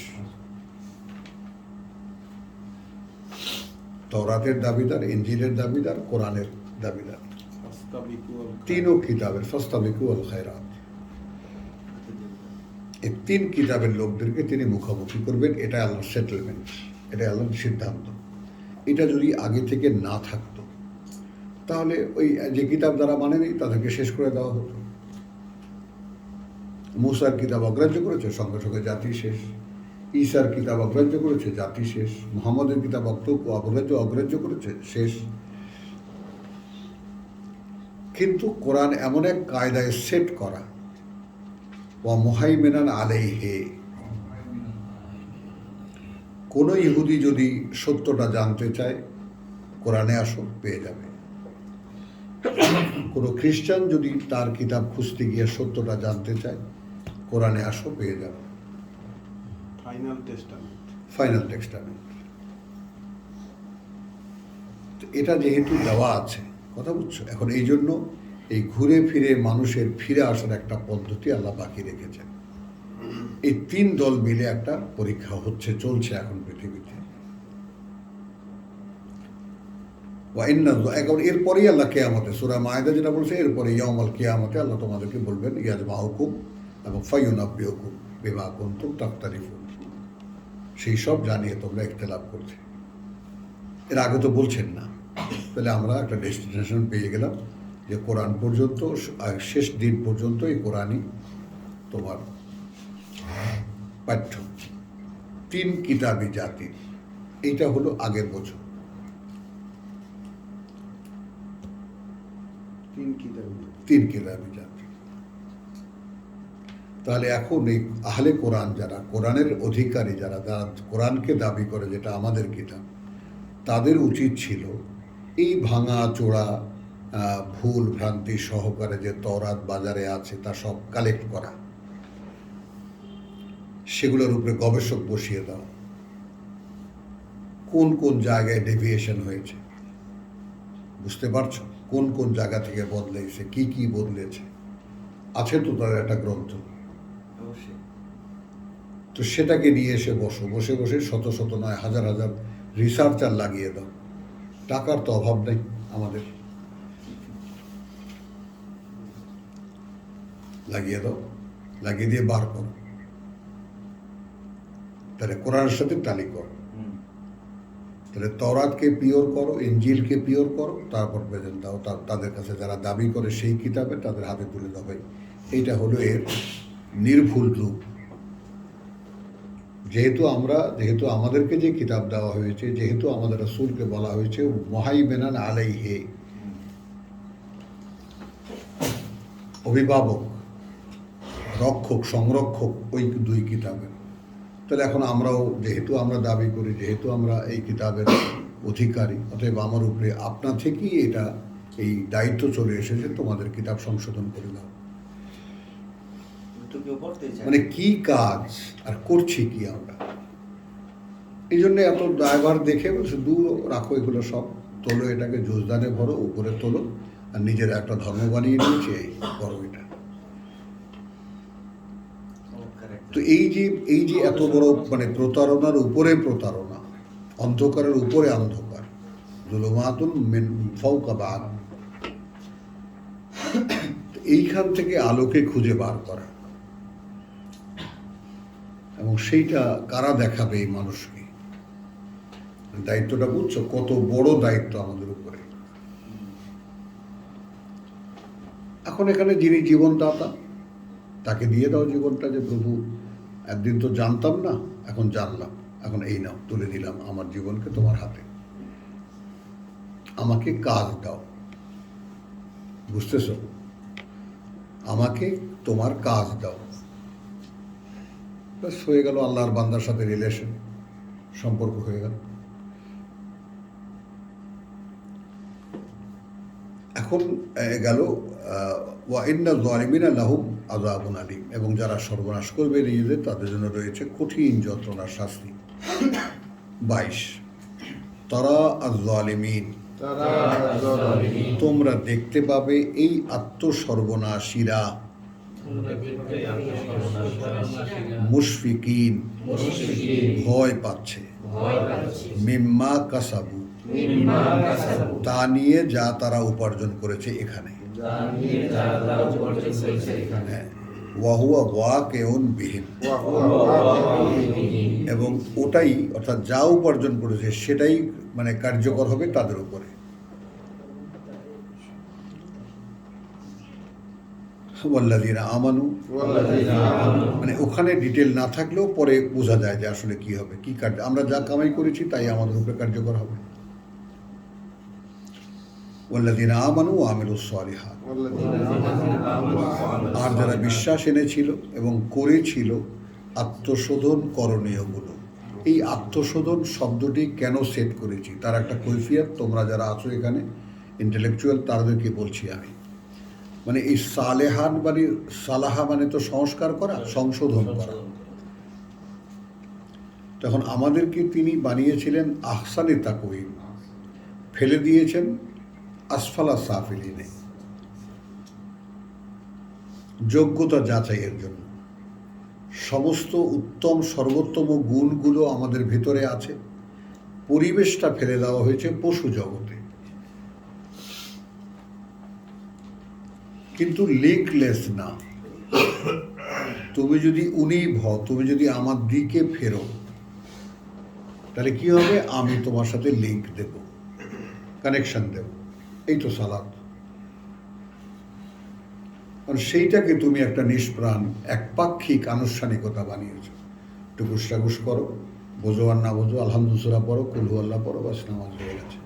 তওরাতের দাবিদার, ইনজিলের দাবিদার, কোরআনের দাবিদার, তিনও কিতাবের ফাস্তাবিকু আল খায়রাত, এই তিন কিতাবের লোকদেরকে তিনি মুখোমুখি করবেন। এটা আল্লাহর সেটেলমেন্ট, এটা আল্লাহর সিদ্ধান্ত। এটা যদি আগে থেকে না থাকতো তাহলে ওই যে কিতাব যারা মানেনি তাদেরকে শেষ করে দেওয়া হতো। মূসার কিতাব অগ্রাহ্য করেছে, সঙ্গে সঙ্গে জাতি শেষ। ঈসার কিতাব অগ্রাহ্য করেছে, জাতি শেষ। মুহাম্মদের কিতাব অগ্রাহ্য করেছে, শেষ। কিন্তু কোরআন এমন এক কায়দায় সেট করা, ওয়া মুহাইমিনান আলাইহি, কোনো ইহুদি যদি সত্যটা জানতে চায় কোরআনে আসো, পেয়ে যাবে। কোনো খ্রিস্টান যদি তার কিতাব খুঁজতে গিয়ে সত্যটা জানতে চায় কোরআনে আসো, পেয়ে যাবে। Final testament. এটা যেহেতু দেওয়া আছে, কথা বুঝছো? এখন এই জন্য এই ঘুরে ফিরে মানুষের ফিরে আসার একটা পদ্ধতি আল্লাহ বাকি রেখেছেন। এই তিন দল মিলে একটা পরীক্ষা চলছে এখন পৃথিবীতে। এখন এরপরেই আল্লাহ কিয়ামতে, সূরা মায়েদা যেটা বলছে, এরপরে ইয়াউমাল কিয়ামতে আল্লাহ তোমাদেরকে বলবেন ইয়াজমাউকুম এবং ফায়ুনাব্বিউকুম বিমা কুনতুম তাখতালিফুন, সেই সব জানিয়ে তোমরা ইখতিলাফ করছে। এর আগে তো বলছেন না। তাহলে আমরা একটা ডেস্টিনেশন পেয়ে গেলাম যে কোরআন পর্যন্ত, শেষ দিন পর্যন্ত এই কোরআনই তোমার পাঠ্য। তিন কিতাবি জাতি, এইটা হলো আগের বছর। তিন কিতাবি জাতি। তাহলে এখন এই আহলে কোরআন যারা, কোরআনের অধিকারী যারা কোরআনকে দাবি করে যেটা আমাদের কিতাব, তাদের উচিত ছিল এই ভাঙা চোরা ভুল ভ্রান্তি সহকারে যে তওরাত বাজারে আছে তা সব কালেক্ট করা, সেগুলোর উপরে গবেষক বসিয়ে দাও, কোন কোন জায়গায় ডেভিয়েশন হয়েছে, বুঝতে পারছো? কোন কোন জায়গা থেকে বদলেছে, কি কি বদলেছে, আছে তো তার একটা গ্রন্থ। তো সেটাকে নিয়ে এসে বসে বসে শত শত নয় হাজার হাজার রিসার্চার লাগিয়ে দাও। টাকার তো অভাব নেই আমাদের, লাগিয়ে দাও, লাগিয়ে দিয়ে বার করো। তাহলে কোরআনের সাথে টালি করো, তাহলে তওরাতকে পিওর করো, ইনজিলকে পিওর করো, তারপর প্রেজেন্ট দাও তাদের কাছে, যারা দাবি করে সেই কিতাবে তাদের হাতে তুলে দাও। এইটা হলো এর নির্ভুল রূপ। যেহেতু আমাদেরকে যে কিতাব দেওয়া হয়েছে, যেহেতু আমাদের রাসূলকে বলা হয়েছে মুহাইমিনান আলাইহি, অভিভাবক, রক্ষক, সংরক্ষক ওই দুই কিতাবের, তাহলে এখন আমরাও যেহেতু আমরা দাবি করি, যেহেতু আমরা এই কিতাবের অধিকারী, অতএব আমার উপরে আপনা থেকেই এটা এই দায়িত্ব চলে এসেছে, তোমাদের কিতাব সংশোধন করে দাও। কি কাজ আর করছি কি আমরা, এই জন্য এত দায়ভার দেখে বলছে দূর রাখো, এগুলো সব তোলো, এটাকে জোজদানে ভরো, উপরে তোলো, আর নিজের একটা ধর্ম বানিয়ে নিয়েছে, এই করো এটা। তো এই যে এত বড় প্রতারণার উপরে প্রতারণা, অন্ধকারের উপরে অন্ধকার, যুলুমাতুন মিন ফাওকা বাদ, এইখান থেকে আলোকে খুঁজে বার করা, এবং সেইটা কারা দেখাবে এই মানুষকে, দায়িত্বটা বুঝছো? কত বড় দায়িত্ব আমাদের উপরে। এখন এখানে যিনি জীবনদাতা, তাকে দিয়ে দাও জীবনটা, যে প্রভু একদিন তো জানতাম না, এখন জানলাম, এখন এই নাও তুলে দিলাম আমার জীবনকে তোমার হাতে, আমাকে কাজ দাও, বুঝতেছ? আমাকে তোমার কাজ দাও। ব্যাস হয়ে গেল, আল্লাহর বান্দার সাথে রিলেশন, সম্পর্ক হয়ে গেল। এখন গেল ওয়া ইন্না যালিমিনা লাহুম আযাবুন আলীম, এবং যারা সর্বনাশ করবে নিজেদের তাদের জন্য রয়েছে কঠিন যন্ত্রণার শাস্তি। 22 তারা আয-যালিমিন, তোমরা দেখতে পাবে এই আত্মসর্বনাশীরা মুশফিকিন, ভয় পাচ্ছে, মিম্মা কাসাবু, তা নিয়ে যা তারা উপার্জন করেছে এখানে, হ্যাঁ, ওয়াহুয়া ওয়াকিউন বিহিম, এবং ওটাই অর্থাৎ যা উপার্জন করেছে সেটাই মানে কার্যকর হবে তাদের উপরে। ওয়াল্লাযীনা আমানু, মানে ওখানে ডিটেল না থাকলেও পরে বোঝা যায় যে আসলে কি হবে, কি কার্য, আমরা যা কামাই করেছি তাই আমাদের উপরে কার্যকর হবে। ওয়াল্লাযীনা আমানু ওয়া আমিলুস সালিহাত, আর যারা বিশ্বাস এনেছিল এবং করেছিল আত্মশোধন করণীয়গুলো। এই আত্মশোধন শব্দটি কেন সেট করেছি তার একটা কৈফিয়ত তোমরা যারা আছো এখানে ইন্টেলেকচুয়াল তাদেরকে বলছি আমি। মানে এই সালেহান মানে সালাহা মানে তো সংস্কার করা, সংশোধন করা। তখন আমাদেরকে তিনি বানিয়েছিলেন আহসানে তাকওয়িম, ফেলে দিয়েছেন আসফালা সাফিলিনে, যোগ্যতা যাচাইয়ের জন্য। সমস্ত উত্তম সর্বোত্তম গুণগুলো আমাদের ভিতরে আছে, পরিবেশটা ফেলে দেওয়া হয়েছে পশু জগতে। কিন্তু লিঙ্কলেস না, তুমি যদি উনিভ হও, তুমি যদি আমার দিকে ফেরো, তাহলে কি হবে, আমি তোমার সাথে লিঙ্ক দেব, কানেকশন দেব। এই তো সালাত। কারণ সেইটাকে তুমি একটা নিষ্প্রাণ একপাক্ষিক আনুষ্ঠানিকতা বানিয়েছ। টুকুস টাকুস করো, বোঝো আর না বোঝো, আলহামদুলিল্লাহ পড়ো, কুলহু আল্লাহ পড়ো, বাস নামাজ হয়ে গেছে।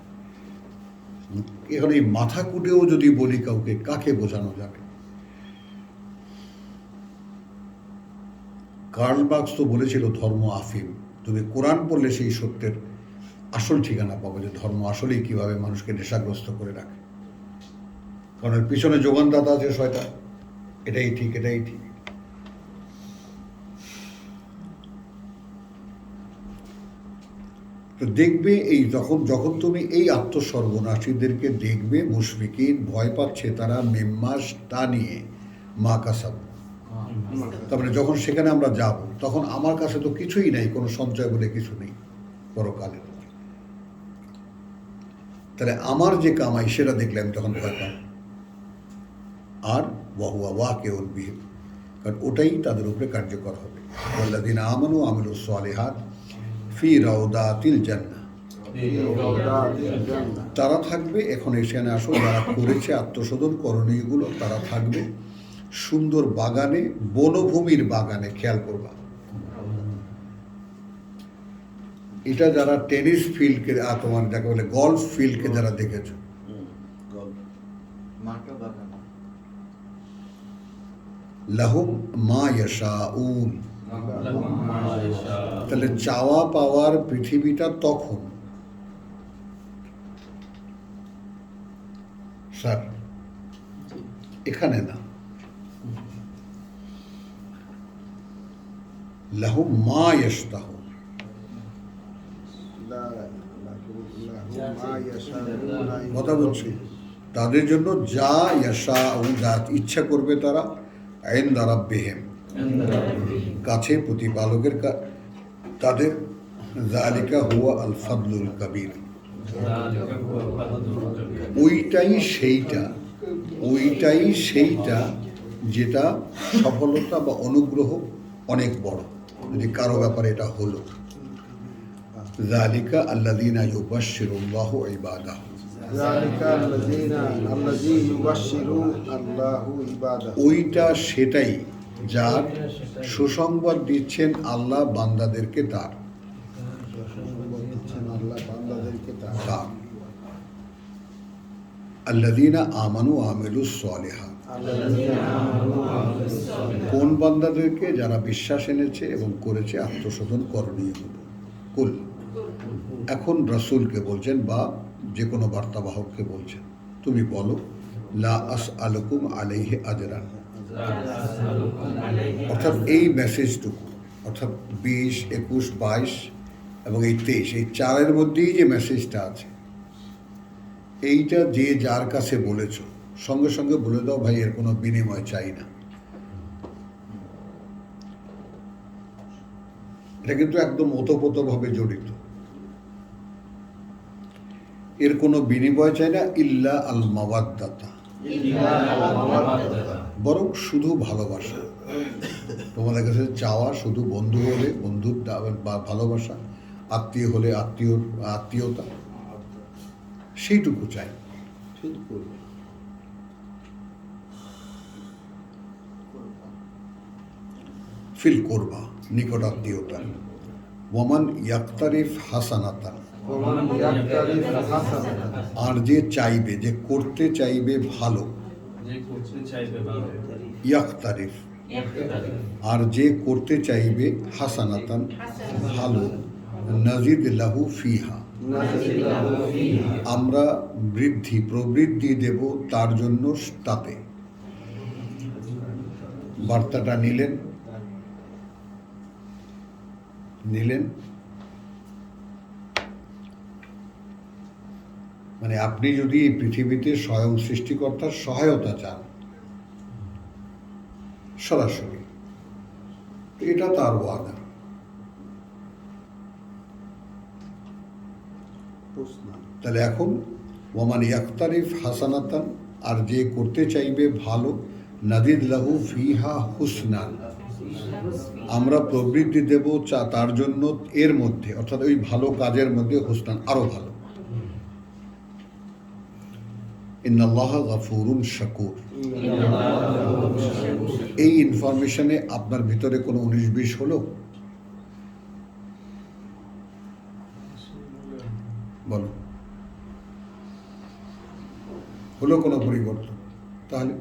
এখন এই মাথা কুটেও যদি বলি কাউকে, কাকে বোঝানো যাবে? কার্ল মার্কস তো বলেছিল ধর্ম আফিম। তুমি কোরআন পড়লে সেই সত্যের আসল ঠিকানা পাবো যে ধর্ম আসলেই কিভাবে মানুষকে নেশাগ্রস্ত করে রাখে। কারণ এর পিছনে যোগানদাতা আছে শয়তান, এটাই ঠিক, এটাই ঠিক। তো দেখবে এই যখন তুমি এই আত্মসর্বনাশীদেরকে দেখবে, মুশফিকিন, ভয় পাচ্ছে তারা, মিম্মাস তা নিয়ে, মা কাসাব, তার মানে যখন সেখানে আমরা যাব তখন আমার কাছে তো কিছুই নাই, কোনো সঞ্চয় বলে কিছু নেই পরকালের। তাহলে আমার যে কামাই সেটা দেখলে আমি তখন ভয় পাই। আর ওয়াহুয়া ওয়াকিউন বিহিম, কারণ ওটাই তাদের উপরে কার্যকর হবে। ওয়াল্লাযীনা আমানু ওয়া আমিলুস সালিহাত ফি রাউদাতিল জান্নাহ, তারা থাকবে, এখন এখানে আসো, যারা করেছে আত্মশোধন করণীয়গুলো তারা থাকবে সুন্দর বাগানে, বনভূমির বাগানে। খেয়াল করবা, এটা যারা টেনিস ফিল্ডকে, তোমার যাকে বলে গলফ ফিল্ডকে যারা দেখেছো, লাহুম মা ইয়াশাউন, তাহলে চাওয়া পাওয়ার পৃথিবীটা তখন। স্যার এখানে না, লাহুম মা ইয়াশতাহুন, কথা বলছি তাদের জন্য যা ইয়াশাউন, যা ইচ্ছা করবে তারা, ইনদা রাব্বিহিম, কাছে প্রতিপালকের তাদের, যালিকা হুয়া আল ফাদলুল কাবীর, ওইটাই সেইটা যেটা সফলতা বা অনুগ্রহ অনেক বড়, যদি কারো ব্যাপারে এটা হলো। যালিকা আল্লাযীনা ইউবাশশিরুল্লাহু ইবাদাহু, ওইটা সেটাই যার সুসংবাদ দিচ্ছেন আল্লাহ বান্দাদেরকে তার। আল্লাযীনা আমানু ওয়া আমিলুস সালিহাত, কোন বান্দাদেরকে? যারা বিশ্বাস এনেছে এবং করেছে আত্মশোধন করণীয়গুলো। কুল, এখন রাসূলকে বলছেন বা যে কোনো বার্তাবাহককে বলছেন, তুমি বলো লা আসআলুকুম আলাইহি আজরান। অর্থাৎ এই মেসেজটুকু, অর্থাৎ 20, 21, 22 এবং এই 23, এই 4-এর মধ্যেই যে মেসেজটা আছে, এইটা যে যার কাছে বলেছ সঙ্গে সঙ্গে বলে দাও, ভাই এর কোনো বিনিময় চাই না। এটা কিন্তু একদম ওতপ্রোতভাবে জড়িত। এর কোনো বিনিময় চাই না, ইল্লা আল মাওয়াদ্দাতা, বরং শুধু ভালোবাসা। তোমাদের কাছে চাওয়া শুধু বন্ধু হলে বন্ধুর বা ভালোবাসা, আত্মীয় হলে আত্মীয়তা, সেইটুকু চাই। শুধু করবে। ফিল করবা, নিকট আত্মীয়তা। ওয়ামান ইয়াক্তারিফ হাসানাতান, আর যে চাইবে, যে করতে চাইবে ভালো, ইয়াক্তারিফ, আর যে করতে চাইবে হাসানাতান, ভালো, নাজিদ লাহু ফিহা, আমরা প্রবৃদ্ধি দেব তার জন্য তাতে। বার্তাটা নিলেন মানে আপনি যদি এই পৃথিবীতে স্বয়ং সৃষ্টিকর্তার সহায়তা চান সরাসরি, এটা তার ওয়াদা। তাহলে এখন ওয়ামান ইয়াক্তারিফ হাসানাতান, আর যে করতে চাইবে ভালো, নাজিদ লাহু ফিহা হুসনান, আমরা প্রবৃদ্ধি দেব তার জন্য এর মধ্যে, অর্থাৎ ওই ভালো কাজের মধ্যে হুসনান, আরো ভালো। ইন্নাল্লাহ গাফুরুন শাকুর। এই ইনফরমেশনে আপনার ভিতরে কোনো 19-20 হলো? বলো, হলো কোনো পরিবর্তন? তাহলে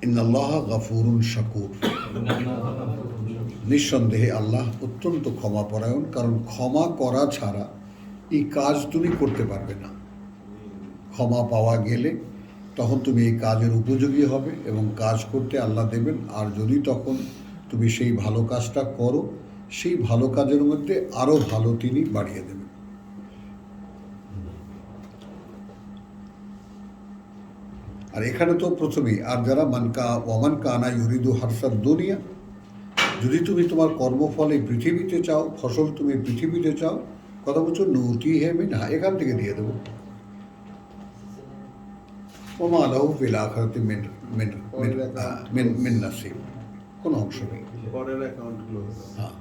ইন্নাল্লাহ গাফুরুন শাকুর, নিঃসন্দেহে আল্লাহ অত্যন্ত ক্ষমাপরায়ণ। কারণ ক্ষমা করা ছাড়া এই কাজ তুমি করতে পারবে না। ক্ষমা পাওয়া গেলে তখন তুমি এই কাজের উপযোগী হবে এবং কাজ করতে আল্লাহ দেবেন। আর যদি তখন তুমি সেই ভালো কাজটা করো, সেই ভালো কাজের মধ্যে আরো ভালো তিনি বাড়িয়ে দেবেন। আর এখানে তো প্রথমেই, আর যারা ওয়ামান কানা ইউরিদু হারসাদ দুনিয়া, যদি তুমি তোমার কর্মফল এই পৃথিবীতে চাও, ফসল তুমি পৃথিবীতে চাও, কথা বলছো নতি হে মিনহা, এখান থেকে দিয়ে দেবো। ওমা আলাহু ফিল আখিরাতি মিন নাসিব, কোনো অংশ নেই। পরের অ্যাকাউন্টগুলো হ্যাঁ,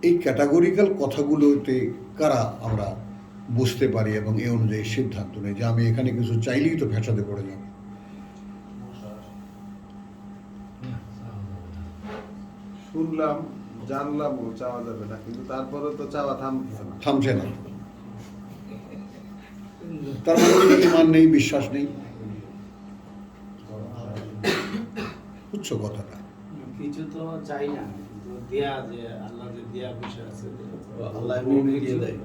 এই ক্যাটাগরিক্যাল কথাগুলোতে কারা আমরা বুঝতে পারি এবং এই অনুযায়ী সিদ্ধান্ত নেই যে আমি এখানে কিছু চাইলেই তো ফ্যাসাদে পড়ে যাব। শুনলাম, জানলাম চাওয়া যাবে না, কিন্তু তারপরে তো চাওয়া থামছে না। তার মানে ইমান নেই, বিশ্বাস নেই। বুঝছো কথাটা? কিছু তো চাই না, কিন্তু দেয়া, যে আল্লাহ যে দেয়া বসে আছে, আল্লাহ এমনি দিয়ে দেয়।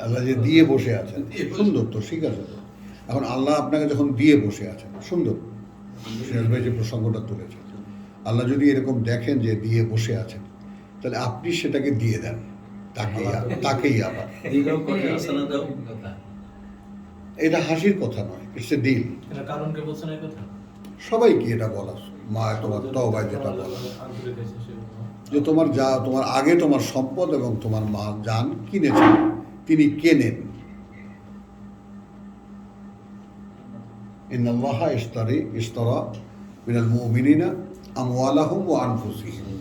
আল্লাহ যে দিয়ে বসে আছেন, সুন্দর তো, ঠিক আছে তো। এখন আল্লাহ আপনাকে যখন দিয়ে বসে আছেন, সুন্দর, সিরাজ ভাই যে প্রসঙ্গটা তুলেছেন, আল্লাহ যদি এরকম দেখেন যে দিয়ে বসে আছেন, তাহলে আপনি সেটাকে দিয়ে দেন তাকেই আবার। দিলেও কথা আছে না, দাও। এটা হাসির কথা নয়, ইটস এ ডিল। এটা কারণকে বলছে না এই কথা, সবাইকে এটা বলা, মা তোমার তওবায় যেটা বলা, যে তোমার আগে তোমার সম্পদ এবং তোমার মা জান কিনেছেন, তিনি কেনেন। ইন্নাল্লাহা ইশতারা মিনাল মুমিনিনা আমওয়ালাহুম ওয়া আনফুসাহুম।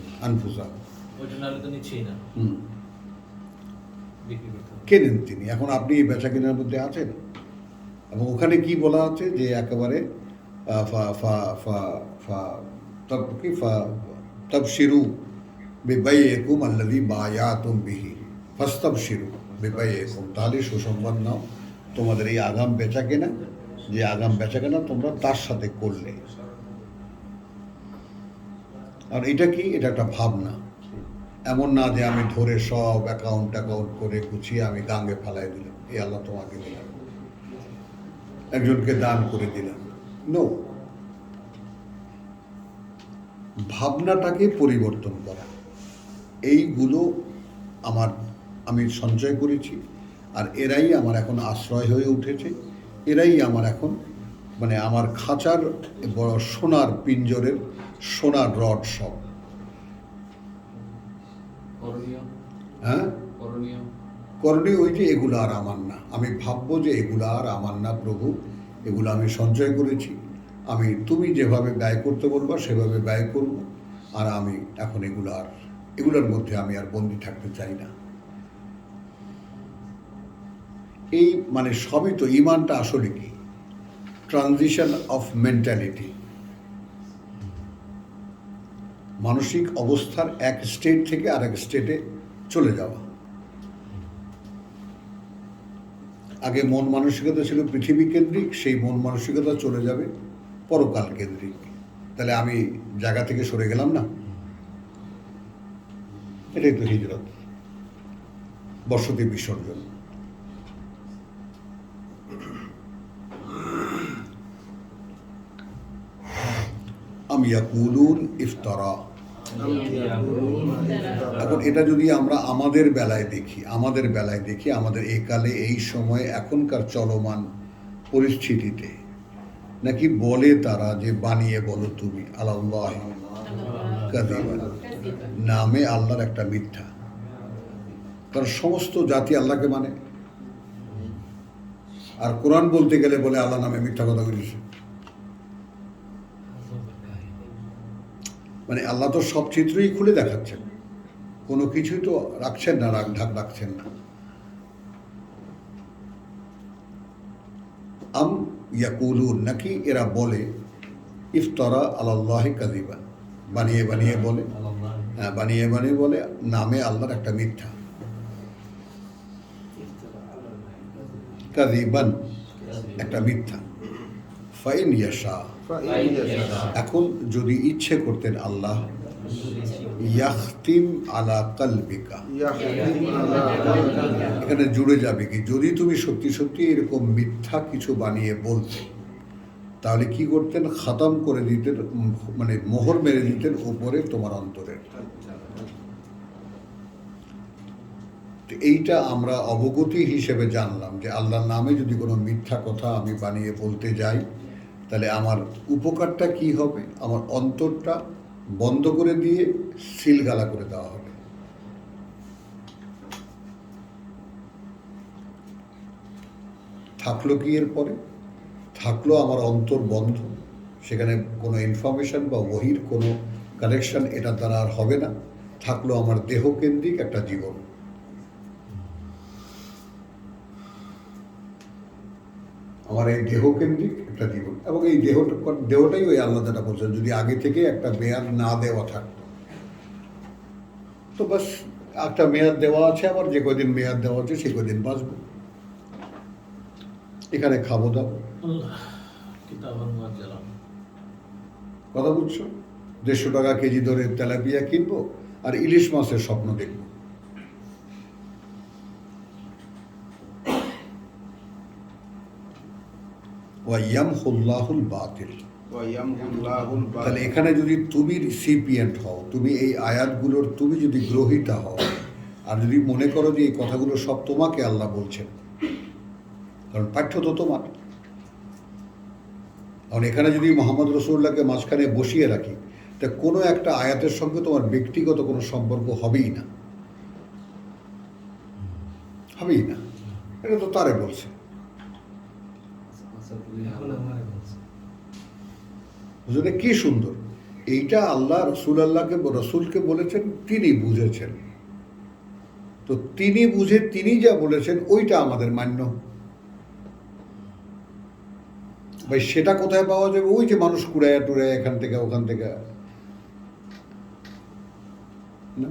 ওইটা নাহলে তো নিচ্ছেই না, বিক্রি করতে হবে। কেনেন তিনি। এখন আপনি এই বেচা কেনার মধ্যে আছেন, এবং ওখানে কি বলা আছে যে একেবারে তাবশিরু বিবাইয়িকুম আল্লাযী বায়াতুম বিহি ফাস্তাবশিরু বিবাইয়িকুম, তাহলে সুসংবাদ নাও তোমাদের এই আগাম বেচাকেনা, যে আগাম বেচাকেনা তোমরা তার সাথে করলে। আর এটা কি? এটা একটা ভাবনা, এমন না যে আমি ধরে সব অ্যাকাউন্ট করে গুছিয়ে আমি গাঙ্গে ফেলাই দিলাম, এই আল্লাহ তোমাকে দিলাম, একজনকে দান করে দিলাম। নো, ভাবনাটাকে পরিবর্তন করা, এইগুলো আমি সঞ্চয় করেছি, আর এরাই আমার এখন আশ্রয় হয়ে উঠেছে, এরাই আমার এখন মানে আমার খাঁচার বড় সোনার পিঞ্জরের সোনার রড সব। হ্যাঁ, করণীয় ওই যে এগুলো আর আমার না, আমি ভাববো যে এগুলো আর আমার না প্রভু, এগুলো আমি সঞ্চয় করেছি, তুমি যেভাবে ব্যয় করতে বলবা সেভাবে ব্যয় করব, আর আমি এখন এগুলোর মধ্যে আমি আর বন্দী থাকতে চাই না। এই মানে সবই তো, ঈমানটা আসলে কি? ট্রানজিশন অফ মেন্টালিটি, মানসিক অবস্থার এক স্টেট থেকে আরেক স্টেটে চলে যাওয়া। আগে মন মানসিকতা ছিল পৃথিবী কেন্দ্রিক, সেই মন মানসিকতা চলে যাবে পরকাল কেন্দ্রিক। তাহলে আমি জায়গা থেকে সরে গেলাম না? এটাই তো হিজরত, বসতি বিসর্জন। আম ইয়াকুলুন ইফতারা। এখন এটা যদি আমরা আমাদের বেলায় দেখি, আমাদের একালে এই সময়ে এখনকার চলমান পরিস্থিতিতে, নাকি বলে তারা যে বানিয়ে বলো তুমি আল্লাহ কাযিবান, নামে আল্লাহর একটা মিথ্যা। কারণ সমস্ত জাতি আল্লাহকে মানে, আর কোরআন বলতে গেলে বলে আল্লাহ নামে মিথ্যা কথা বলেছে। মানে আল্লাহ তো সব চিত্রই খুলে দেখাচ্ছেন, কোনো কিছুই তো রাখছেন না, ঢাক রাখছেন না। আম ইয়াকুলুন, নাকি এরা বলে ইফতারা আলাল্লাহি কাযিবান, বানিয়ে বলে, হ্যাঁ বানিয়ে বলে নামে আল্লাহর একটা মিথ্যা। কাযিবান, একটা মিথ্যা। ফাইন ইয়াশা, এখন যদি ইচ্ছে করতেন আল্লাহ, ইয়াখতিম আলা কলবিকা, এখানে জুড়ে যাবে কি, যদি তুমি সত্যি এরকম মিথ্যা কিছু বানিয়ে বলতে, তাহলে কি করতেন? খতম করে দিতেন, মানে মোহর মেরে দিতেন উপরে তোমার অন্তরের। এইটা আমরা অবগতি হিসেবে জানলাম যে আল্লাহর নামে যদি কোনো মিথ্যা কথা আমি বানিয়ে বলতে যাই, তাহলে আমার উপকারটা কি হবে? আমার অন্তরটা বন্ধ করে দিয়ে সিলগালা করে দেওয়া হবে। থাকলো কি এরপরে? থাকলো আমার অন্তর বন্ধ, সেখানে কোনো ইনফরমেশন বা ওহির কোনো কানেকশন এটা দ্বারা আর হবে না। থাকলো আমার দেহকেন্দ্রিক একটা জীবন। আমার এই দেহকেন্দ্রিক একটা জীবন, এবং এই দেহটাই ওই আল্লাহ যেটা বলছেন, যদি আগে থেকে একটা মেয়াদ না দেওয়া থাকতো, তো বাস একটা মেয়াদ দেওয়া আছে, আবার যে কদিন মেয়াদ দেওয়া আছে সে কদিন বাঁচবো, এখানে খাবো দাবো। কথা বুঝছো? 150 টাকা কেজি ধরে তেলাপিয়া কিনবো আর ইলিশ মাছের স্বপ্ন দেখবো। ওয়াইয়ামহুল্লাহুল বাতিল, তাহলে এখানে যদি তুমি রিসিপিয়েন্ট হও, তুমি এই আয়াতগুলোর তুমি যদি গ্রহীতা হও, আর যদি মনে করো যে এই কথাগুলো সব তোমাকে আল্লাহ বলছেন, কারণ পাঠ্য তো তোমার। কারণ এখানে যদি মোহাম্মদ রসুল্লাহকে মাঝখানে বসিয়ে রাখি, তা কোনো একটা আয়াতের সঙ্গে তোমার ব্যক্তিগত কোনো সম্পর্ক হবেই না, এটা তো তারে বলছে। বুঝলে কি সুন্দর, এইটা আল্লাহ রসুলকে বলেছেন, তিনি বুঝেছেন। তো তিনি বুঝে তিনি যা বলেছেন ওইটা আমাদের মান্য। ভাই সেটা কোথায় পাওয়া যাবে? ওই যে মানুষ কুড়াইয়া টুড়াইয়া এখান থেকে ওখান থেকে, না,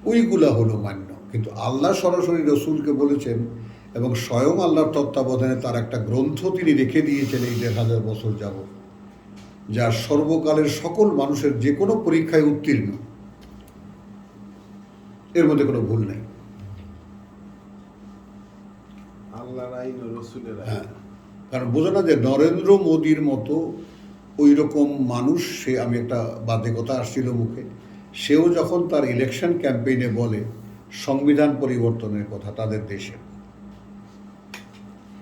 ওইগুলা হলো মান্য। কিন্তু আল্লাহ সরাসরি রসুলকে বলেছেন, এবং স্বয়ং আল্লাহর তত্ত্বাবধানে তার একটা গ্রন্থ তিনি রেখে দিয়েছেন এই 1000 বছর যাবত, যা সর্বকালের সকল মানুষের যে কোনো পরীক্ষায় উত্তীর্ণ। এর মধ্যে কোনো ভুল নেই। আল্লাহর আইন ও রসুলের আইন। হ্যাঁ, কারণ বোঝো না যে নরেন্দ্র মোদীর মতো ওই রকম মানুষ, সে, আমি একটা বাজে কথা আসছিল মুখে, সেও যখন তার ইলেকশন ক্যাম্পেইনে বলে সংবিধান পরিবর্তনের কথা তাদের দেশে,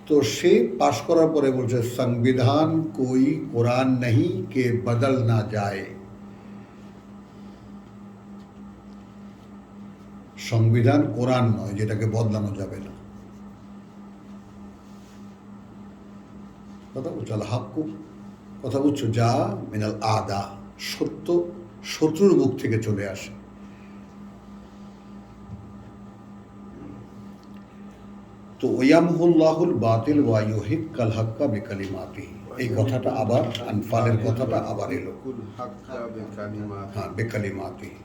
তো সে পাশ করার পরে বলছে সংবিধান কোই কোরআন নেই কে বদল না যায়। সংবিধান কোরআন নয় যেটাকে বদলানো যাবে না। কথা বুঝছো? আল হাক্কু, কথা বুঝছো? যা মিনাল আদা, সত্য শত্রুর মুখ থেকে চলে আসে। তো ওয়ায়ামহুল্লাহুল বাতিল ওয়া ইউহিক্কাল হাক্কা বিকালিমাতিহি, এই কথাটা আবার আনফালের কথাটা আবার এলো। কুল হাক্কা বিকালিমাত। হ্যাঁ, বেকালিমাতিহি।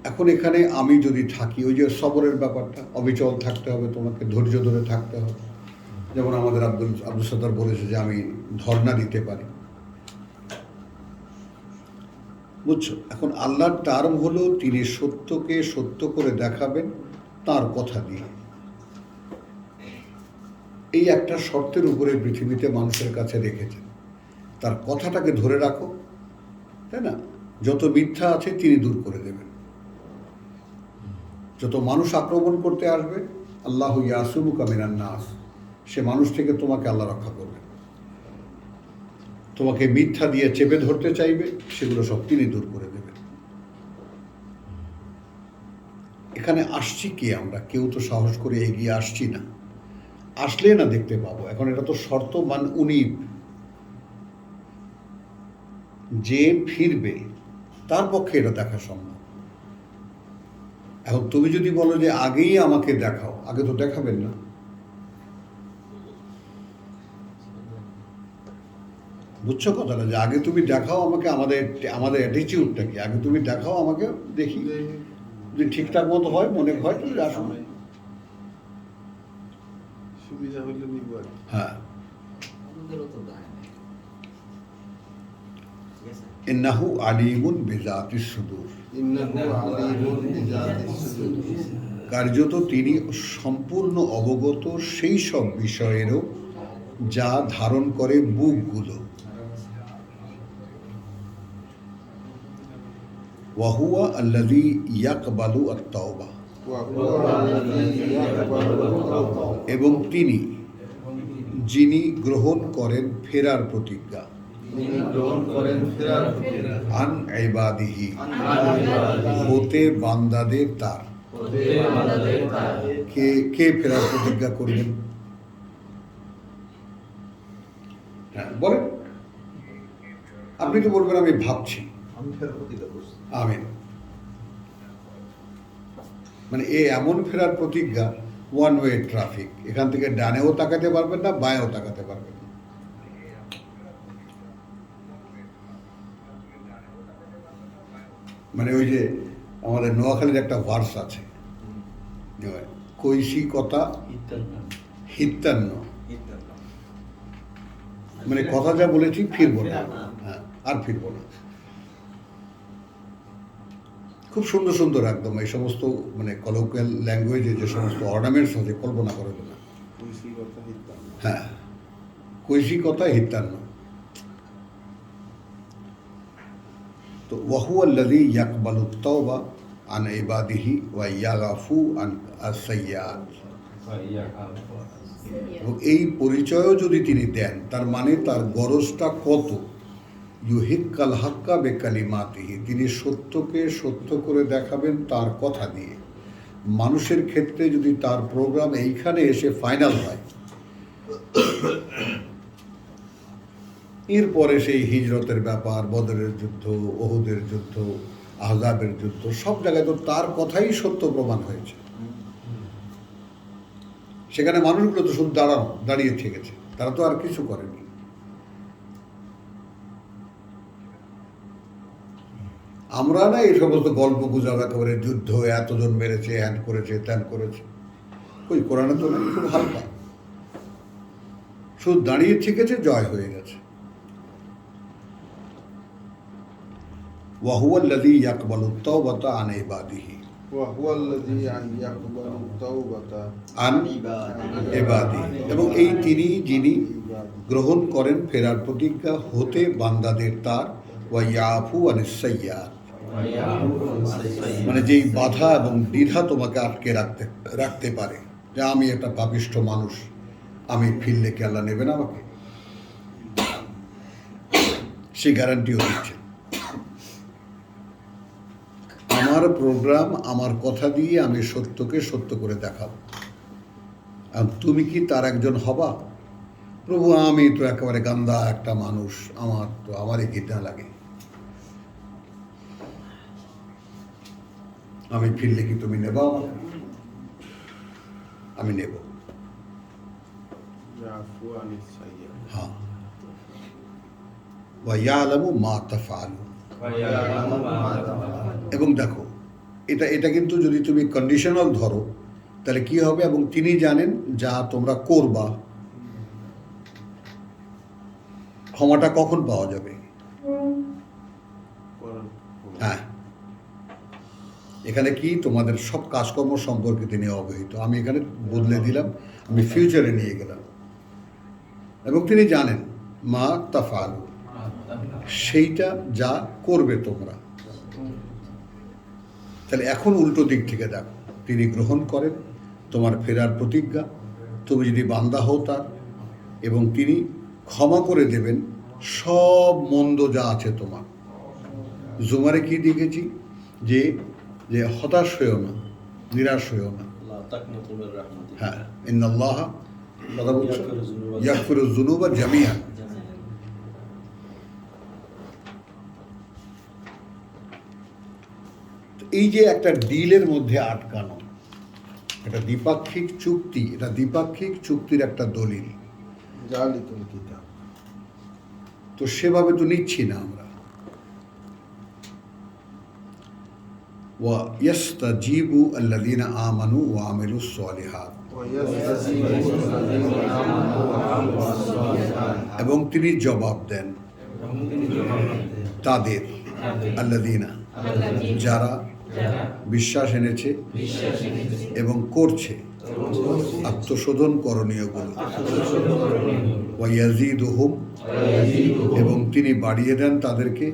এখন এখানে আমি যদি থাকি, ওই যে সবরের ব্যাপারটা, অবিচল থাকতে হবে, তোমাকে ধৈর্য ধরে থাকতে হবে। যেমন আমাদের আব্দুল সত্তার বলেছে যে আমি ধর্ণা দিতে পারি, বুঝছো? এখন আল্লাহর টার্ম হলো তিনি সত্যকে সত্য করে দেখাবেন তার কথা দিয়ে। এই একটা শর্তের উপরে পৃথিবীতে মানুষের কাছে রেখেছেন, তার কথাটাকে ধরে রাখো, তাই না? যত মিথ্যা আছে তিনি দূর করে দেবেন। যত মানুষ আক্রমণ করতে আসবে, আল্লাহু ইয়াসুমুকা মিনান নাস, সে মানুষ থেকে তোমাকে আল্লাহ রক্ষা করবে। তোমাকে মিথ্যা দিয়ে চেপে ধরতে চাইবে, সেগুলো সব তিনি দূর করে দেবেন। এখানে আসছি কি আমরা? কেউ তো সাহস করে এগিয়ে আসছি না। আসলে না দেখতে পাবো। এখন এটা তো শর্ত মান উনি, যে ফিরবে তার পক্ষে এটা দেখা সম্ভব। এখন তুমি যদি বলো যে আগেই আমাকে দেখাও, আগে তো দেখাবেন না। বুঝছো কথাটা? যে আগে তুমি দেখাও আমাকে, আমাদের অ্যাটিটিউডটা কি, আগে তুমি দেখাও আমাকে, দেখি যদি ঠিকঠাক মতো হয়, মনে হয় তাহলে আসুন। সুবিধা হলে নিব আর কি। হ্যাঁ, আমাদেরও তো দায় নেই। ইন্নাহু আলিমুন বিজাতিস সুদূর, ইন্নাহু আলিমুন বিজাতিস সুদূর। কার্যত তিনি সম্পূর্ণ অবগত সেই সব বিষয়েরও যা ধারণ করে বুকগুলো। ওয়াহুয়া আল্লাযী ইয়াকবালু আত-তাওবা, ওয়া হুয়া আল্লাযী ইয়াকবালু আত-তাওবা। এবং তিনি যিনি গ্রহণ করেন ফেরার প্রতিজ্ঞা। তিনি গ্রহণ করেন ফেরার প্রতিজ্ঞা। আন ইবাদিহি, আন ইবাদিহি। হতে বান্দাদের তার। হতে বান্দাদের তার। কে ফেরার প্রতিজ্ঞা করবেন? হ্যাঁ, বলেন। আপনি তো বলবেন আমি ভাবছি। আমি ফের প্রতিজ্ঞা করছি। আমিন। মানে এমন ফেরার প্রতিজ্ঞা, ওয়ান ওয়ে ট্রাফিক, এখান থেকে ডানেও তাকাতে পারবেন না, বাঁয়েও তাকাতে পারবেন না। মানে ওই যে আমাদের নোয়াখালীর একটা ভার্স আছে, কৈশি কথা হিত্তান্ন, মানে কথা যা বলেছি ফিরবো না। হ্যাঁ, আর ফিরবো না। খুব সুন্দর সুন্দর একদম এই সমস্ত মানে কলোকিয়াল ল্যাঙ্গুয়েজে যে সমস্ত অর্নামেন্টস আছে, কল্পনা করে না। কৈশি কথা হিত্তান্ন। হ্যাঁ, কৈশি কথা হিত্তান্ন। তো ওয়াহু আল্লাযী ইয়াকবালু আত-তাওবা আন ইবাদিহি ওয়া ইয়াগাফু আন আস-সাইয়্যাত। এবং এই পরিচয়ও যদি তিনি দেন, তার মানে তার গরজটা কত। ইউহিক্কাল হাক্কা বিকালিমাতিহি, তিনি সত্যকে সত্য করে দেখাবেন তার কথা দিয়ে। মানুষের ক্ষেত্রে যদি তার প্রোগ্রাম এইখানে এসে ফাইনাল হয়, এরপরে সেই হিজরতের ব্যাপার, বদরের যুদ্ধ, ওহুদের যুদ্ধ, আহজাবের যুদ্ধ, সব জায়গায় তো তার কথাই সত্য প্রমাণ হয়েছে। সেখানে মানুষগুলো তো শুধু দাঁড়িয়ে থেকেছে, তারা তো আর কিছু করেনি। আমরা না এই সমস্ত গল্প গুজব একেবারে যুদ্ধ এতজন মেরেছে, হ্যান করেছে, ত্যান করেছে, ওই কোরআনে তো নেই। খুব হালকা, শুধু দাঁড়িয়ে থেকেছে, জয় হয়ে গেছে। ওয়াহুয়াল্লাযী ইয়াকবালুত তাওবাতা আন ইবাদিহি وهو الذي يقبل التوبة আন ইবাদিহি, এবং এই তিনি যিনি গ্রহণ করেন ফেরার প্রতিজ্ঞা হতে বান্দাদের তার, ওয়া ইয়াফু আনিস সাইয়্যাত, মানে যেই বাধা এবং দ্বিধা তোমাকে আটকে রাখতে পারে, যে আমি একটা পাপিষ্ঠ মানুষ, আমি ফিরলে কি আল্লাহ নেবে না আমাকে, সেই গ্যারান্টিও দিচ্ছে। আমার প্রোগ্রাম, আমার কথা দিয়ে আমি সত্যকে সত্য করে দেখাবো। আর তুমি কি তার একজন হবা? প্রভু, আমি তো একেবারে গান্দা একটা মানুষ, আমারই ঘৃণা লাগে, আমি ফিরলে কি তুমি নেবা আমাকে? আমি নেব। يعفو عن السيئات হ্যাঁ, ওয়া ইয়ালামু মা তাফআলুন। এবং দেখো, এটা কিন্তু যদি তুমি কন্ডিশনাল ধরো তাহলে কি হবে, এবং তিনি জানেন যা তোমরা করবা। ক্ষমাটা কখন পাওয়া যাবে? হ্যাঁ, এখানে কি তোমাদের সব কাজকর্ম সম্পর্কে তিনি অবহিত। আমি এখানে বদলে দিলাম, আমি ফিউচারে নিয়ে গেলাম, এবং তিনি জানেন মা তাফআলুন, সেইটা যা করবে তোমরা। তাহলে এখন উল্টো দিক থেকে দেখো, তিনি গ্রহণ করেন তোমার ফেরার প্রতিজ্ঞা, তুমি যদি বান্দা হও তার, এবং তিনি ক্ষমা করে দেবেন সব মন্দ যা আছে তোমার। জুমারে কি দেখেছি, যে যে হতাশ হয়েও না, নিরাশ হয়েও না। লা তাকনাতু মির রাহমাতিল্লাহ। হ্যাঁ, ইন্নাল্লাহা কথা বলছো, ইয়াগফিরুয যুনুবা জামিআন। এই যে একটা ডিলের মধ্যে আটকানো, এটা দ্বিপাক্ষিক চুক্তি, এটা দ্বিপাক্ষিক চুক্তির একটা দলিল। জালিকুল কিতাব। তো সেভাবে তো নিচ্ছি না আমরা। ওয়া ইয়াস্তাজিবু আল্লাযীনা আমানু ওয়া আমিলুস সালিহাত, এবং তিনি জবাব দেন তাদের, আল্লাযীনা যারা বিশ্বাস এনেছে এবং করছে আত্মশোধন করণীয়গুলো, ওয়া ইয়াজিদুহুম, এবং তিনি বাড়িয়ে দেন তাদেরকে,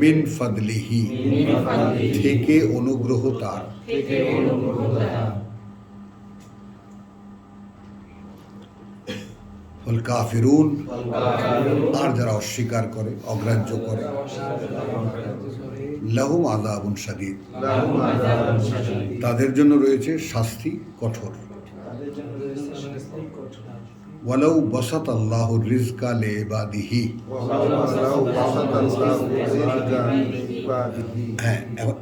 মিন ফাদলিহি, থেকে অনুগ্রহ তার। ওয়াল কাফিরুন, আর যারা অস্বীকার করে, অগ্রাহ্য করে, লাহুম আযাবুন শাদীদ, তাদের জন্য রয়েছে শাস্তি কঠোর। ওয়ালাউ বাসাতাল্লাহু রিজকা লিইবাদিহি, হ্যাঁ, এখন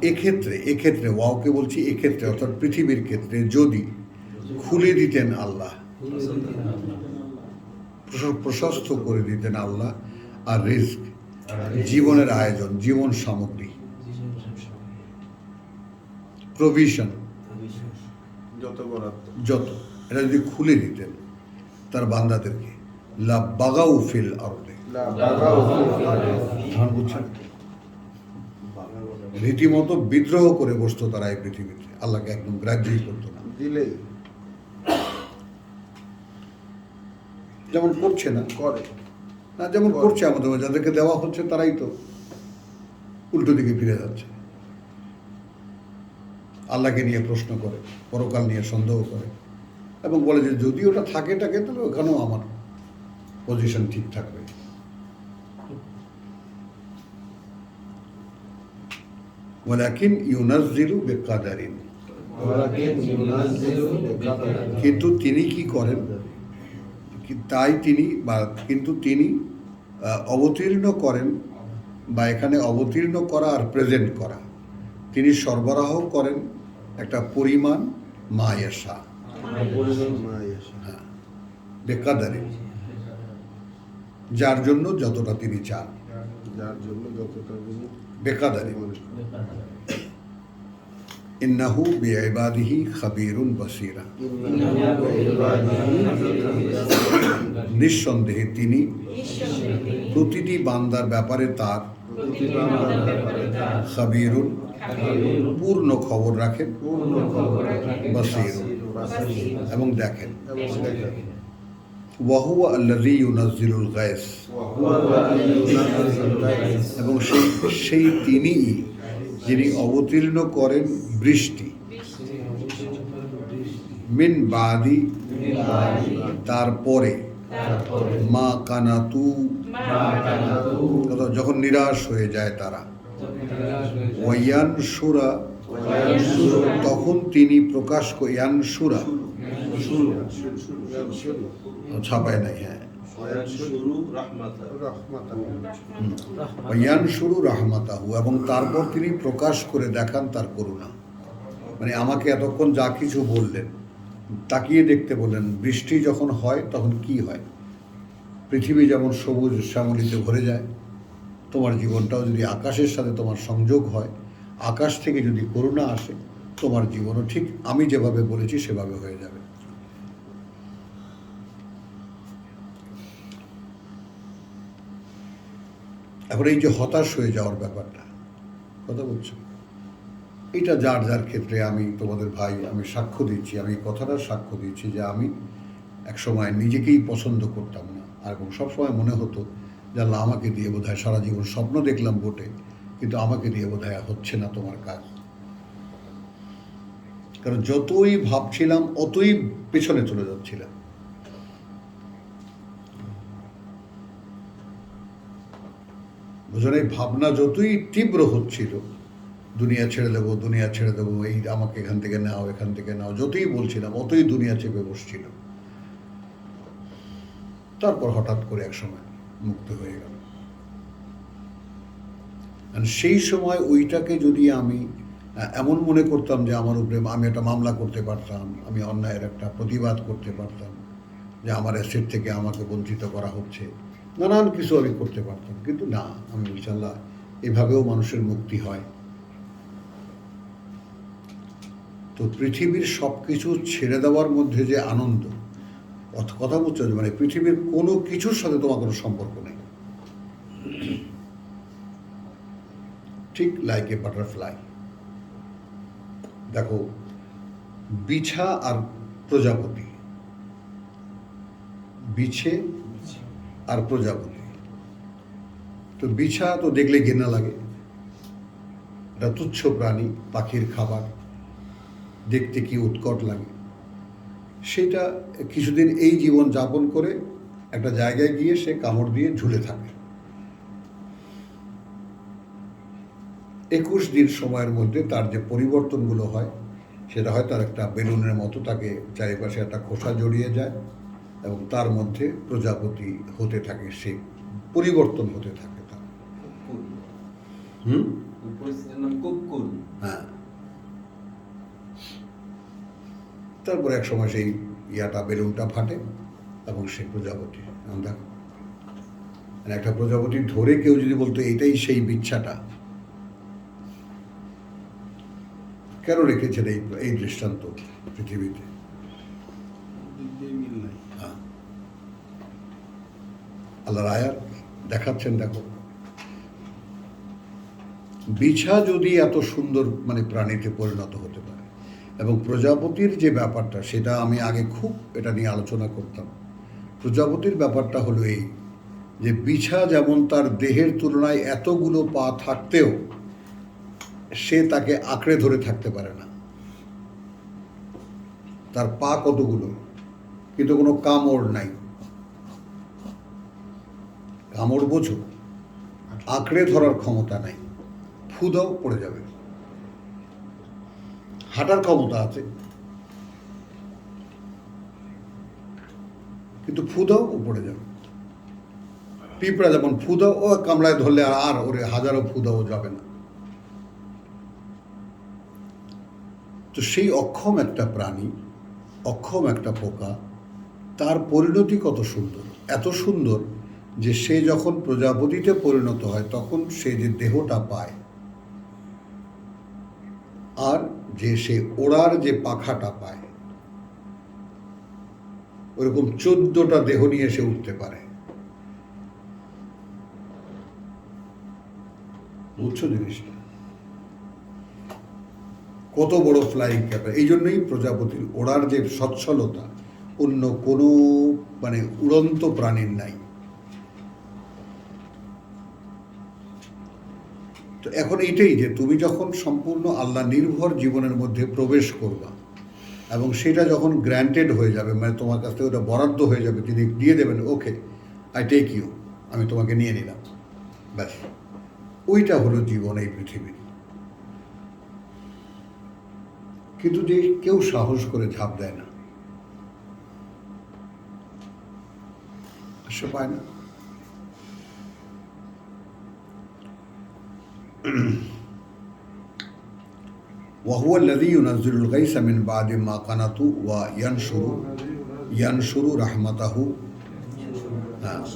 এক্ষেত্রে ওয়াওকে বলছি, এক্ষেত্রে অর্থাৎ পৃথিবীর ক্ষেত্রে যদি খুলে দিতেন আল্লাহ, প্রশস্ত করে দিতেন আল্লাহ, আর রিজক জীবনের আয়োজন, জীবন সামগ্রী, প্রভিশন, যত এটা যদি খুলে দিতেন তার বান্দাদেরকে, লা বাগাউ ফিল আরদে, রীতিমতো বিদ্রোহ করে বসতো তারা এই পৃথিবীতে, আল্লাহকে একদম গ্রাহ্যই করতো না। যেমন করছে না, যেমন করছে আমাদের, যাদেরকে দেওয়া হচ্ছে তারাই তো উল্টো দিকে ফিরে যাচ্ছে, আল্লাহকে নিয়ে প্রশ্ন করে, পরকাল নিয়ে সন্দেহ করে, এবং বলে যে যদি ওটা থাকে তাহলে ওখানেও আমার পজিশন ঠিক থাকবে। ওয়ালাকিন ইউনাজ্জিলু বিকাদারিন, কিন্তু তিনি কি করেন, তাই তিনি কিন্তু তিনি অবতীর্ণ করেন, বা এখানে অবতীর্ণ করা আর প্রেজেন্ট করা, তিনি সরবরাহ করেন একটা পরিমাণ মায়াশা, হ্যাঁ, বেকাদারি, যার জন্য যতটা তিনি চান, বেকাদারি। ইন্নাহু বিইবাদিহি খাবীরুন বাসীরা, নিঃসন্দেহে তিনি প্রতিটি বান্দার ব্যাপারে তার খাবীরুন পূর্ণ খবর রাখেন, বাসীরুন এবং দেখেন। ওয়াহুয়া আল্লাযী ইউনাজ্জিলুল গায়স এবং সেই তিনিই যিনি অবতীর্ণ করেন বৃষ্টি, মিন বাদি তারপরে, মা কানাতু যখন নিরাশ হয়ে যায় তারা, ওয়ায়ানসুরা তখন তিনি প্রকাশ করে, ইয়ানসুরা ছাপায় নাই, হ্যাঁ, ওয়ায়ানসুরু রাহমাতাহু এবং তারপর তিনি প্রকাশ করে দেখান তার করুণা। মানে আমাকে এতক্ষণ যা কিছু বললেন তাকিয়ে দেখতে বললেন, বৃষ্টি যখন হয় তখন কি হয়, পৃথিবী যেমন সবুজ শ্যামলিতে ভরে যায়, তোমার জীবনটাও যদি আকাশের সাথে তোমার সংযোগ হয়, আকাশ থেকে যদি করুণা আসে, তোমার জীবনও ঠিক আমি যেভাবে বলেছি সেভাবে হয়ে যাবে। এখন এই যে হতাশ হয়ে যাওয়ার ব্যাপারটা, কথা বলছো, এটা যার যার ক্ষেত্রে, আমি তোমাদের ভাই, আমি সাক্ষ্য দিচ্ছি, আমি কথাটা সাক্ষ্য দিচ্ছি যে আমি একসময় নিজেকেই পছন্দ করতাম না, আর এবং সবসময় মনে হতো যে আল্লাহ আমাকে দিয়ে বোধহয় সারা জীবন স্বপ্ন দেখলাম বটে, কিন্তু আমাকে দিয়ে বোধহয় হচ্ছে না তোমার কাজ। কারণ যতই ভাবছিলাম অতই পেছনে চলে যাচ্ছিলাম। বুঝলেন, এই ভাবনা যতই তীব্র হচ্ছিল, দুনিয়া ছেড়ে দেবো, দুনিয়া ছেড়ে দেবো, এই আমাকে এখান থেকে নাও, এখান থেকে নাও, যতই বলছিলাম অতই দুনিয়া চেপে বসছিল। তারপর হঠাৎ করে এক সময় মুক্ত হয়ে গেল। সেই সময় ওইটাকে যদি আমি এমন মনে করতাম যে আমার উপরে আমি একটা মামলা করতে পারতাম, আমি অন্যায়ের একটা প্রতিবাদ করতে পারতাম, যে আমার অ্যাসেট থেকে আমাকে বঞ্চিত করা হচ্ছে, নানান কিছু আমি করতে পারতাম, কিন্তু না, আমি ইনশাল্লাহ এভাবেও মানুষের মুক্তি হয়। তো পৃথিবীর সব কিছু ছেড়ে দেওয়ার মধ্যে যে আনন্দ, কথা বলছো, মানে পৃথিবীর কোনো কিছুর সাথে তোমার কোনো সম্পর্ক নেই, ঠিক লাইক এ বাটারফ্লাই। দেখো, বিছা আর প্রজাপতি, বিছে আর প্রজাপতি, তো বিছা তো দেখলে ঘেন্না লাগে, এটা তুচ্ছ প্রাণী, পাখির খাবার, দেখতে কি উৎকট লাগে। সেটা কিছুদিন এই জীবন যাপন করে একটা জায়গায় গিয়ে সে কামড় দিয়ে ঝুলে থাকে। 21 দিন সময়ের মধ্যে তার যে পরিবর্তনগুলো হয়, সেটা হয় তার একটা বেলুনের মতো, তাকে চারিপাশে একটা খোসা জড়িয়ে যায় এবং তার মধ্যে প্রজাপতি হতে থাকে, সে পরিবর্তন হতে থাকে তার। হ্যাঁ, তারপরে এক সময় সেই বেলুনটা ফাটে এবং সে প্রজাপতি। দেখো, একটা প্রজাপতি ধরে কেউ যদি বলতো এইটাই সেই বিচ্ছাটা, কেন রেখেছেন এই দৃষ্টান্ত পৃথিবীতে? হ্যাঁ, আল্লাহর আয়াত দেখাচ্ছেন। দেখো, বিছা যদি এত সুন্দর মানে প্রাণীতে পরিণত হতে পারে, এবং প্রজাপতির যে ব্যাপারটা, সেটা আমি আগে খুব এটা নিয়ে আলোচনা করতাম। প্রজাপতির ব্যাপারটা হলো এই যে বিছা যেমন তার দেহের তুলনায় এতগুলো পা থাকতেও সে তাকে আঁকড়ে ধরে থাকতে পারে না। তার পা কতগুলো, কিন্তু কোনো কামড় নাই। কামড় বোঝো, আঁকড়ে ধরার ক্ষমতা নাই, ফু দাও পড়ে যাবে। হাঁটার ক্ষমতা আছে, কিন্তু ফু দাও ও পড়ে যাবে। পিঁপড়া যেমন ফু দাও, ও কামড়ায় ধরলে আর ওরে হাজারো ফু দাও যাবে না। তো সেই অক্ষম একটা প্রাণী, অক্ষম একটা পোকা, তার পরিণতি কত সুন্দর, এত সুন্দর যে সে যখন প্রজাপতিতে পরিণত হয় তখন সে যে দেহটা পায়, আর যে সে ওড়ার যে পাখাটা পায়, ওরকম 14টা দেহ নিয়ে সে উঠতে পারে। বুঝছো জিনিসটা? কত বড় ফ্লাইং ক্যাপার! এই জন্যই প্রজাপতির ওড়ার যে সচ্ছলতা অন্য কোনো মানে উড়ন্ত প্রাণীর নাই। তো এখন এইটাই যে তুমি যখন সম্পূর্ণ আল্লাহ নির্ভর জীবনের মধ্যে প্রবেশ করবা এবং সেটা যখন গ্র্যান্টেড হয়ে যাবে, মানে তোমার কাছ থেকে ওটা বরাদ্দ হয়ে যাবে, তিনি দিয়ে দেবেন, ওকে আই টেক ইউ, আমি তোমাকে নিয়ে নিলাম, ব্যাস, ওইটা হলো জীবন এই পৃথিবীর। কিন্তু যে কেউ সাহস করে ঝাঁপ দেয় না, সে পায় না। وهو الذي ينزل الغيث من بعد ما قنطوا وينشر رحمته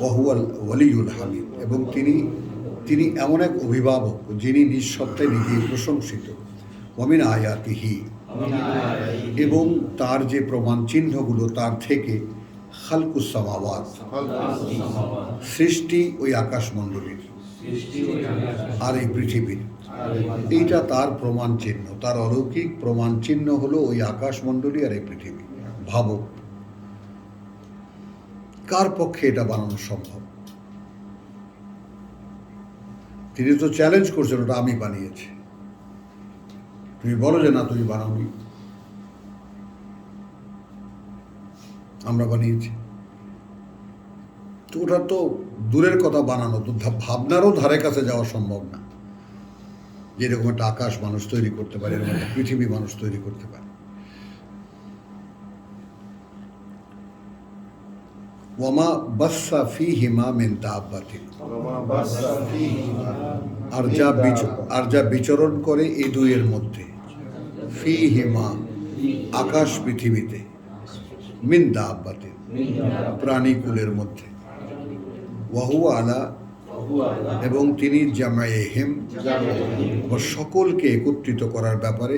وهو الولي الحميد। এবং তিনি এমন এক অভিভাবক যিনি নিঃসত্ত্বে নিজেই প্রশংসিত। ওয়ামিন আয়াতিহি, এবং তার যে প্রমাণ চিহ্নগুলো তার থেকে খালকুস সামাওয়াত, সৃষ্টি ওই আকাশমণ্ডলীর আর এই পৃথিবীর, এইটা তার প্রমাণ চিহ্ন, তার অলৌকিক প্রমাণ চিহ্ন হলো ওই আকাশমণ্ডলী আর এই পৃথিবী। ভাবো কার পক্ষে এটা বানানো সম্ভব? তিনি তো চ্যালেঞ্জ করছেন, ওটা আমি বানিয়েছি, তুমি বলো যে না তুমি বানাওনি, আমরা বানিয়েছি। তো ওটা তো দূরের কথা, বানানো তো ভাবনারও ধারে কাছে যাওয়া সম্ভব না, যেরকম একটা আকাশ মানুষ তৈরি করতে পারে, এরকম একটা পৃথিবী মানুষ তৈরি করতে পারে। ওয়ামা বাসসা ফীহিমা মিন দাব্বাতিন, আর যা বিচরণ করে এই দুইয়ের মধ্যে, ফীহিমা আকাশ পৃথিবীতে, মিন দাব্বাতিন প্রাণীকুলের মধ্যে, ওয়াহুয়া আলা, এবং তিনি জামাইহিম সকলকে একত্রিত করার ব্যাপারে,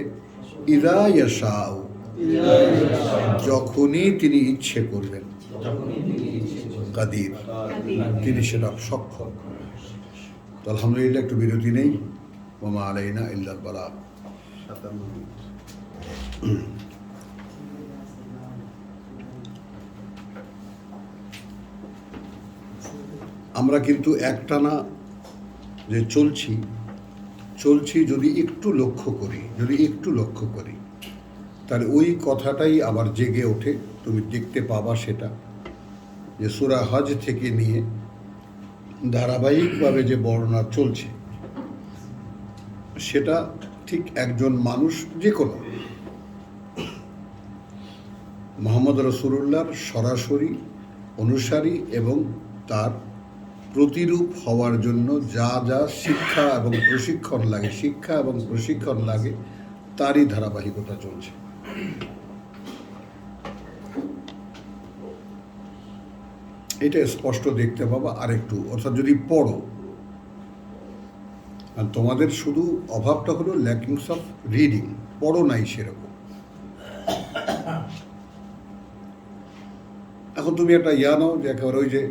ইযা ইয়াশাউ যখনই তিনি ইচ্ছে করবেন, কাদির তিনি সেটা সক্ষম। তো আলহামদুলিল্লাহ, একটু বিরতি নেই। ওমা আলাইনা ইল্লাল বালাগ। 57 মিনিট। আমরা কিন্তু একটানা যে চলছি যদি একটু লক্ষ্য করি তাহলে ওই কথাটাই আবার জেগে ওঠে। তুমি দেখতে পাবা সেটা যে সূরা হজ থেকে নিয়ে ধারাবাহিকভাবে যে বর্ণনা চলছে, সেটা ঠিক একজন মানুষ, যে কোনো মুহাম্মদ রাসূলুল্লাহর সরাসরি অনুসারী এবং তার প্রতিরূপ হওয়ার জন্য যা যা শিক্ষা এবং প্রশিক্ষণ লাগে তারই ধারাবাহিকতা চলছে। এটা স্পষ্ট দেখতে পাবা। আরেকটু, অর্থাৎ যদি পড়ো, আর তোমাদের শুধু অভাবটা হলো ল্যাকিংস অফ রিডিং, পড়ো নাই সেরকম। এখন তুমি একটা নাও যে একেবারে ওই যে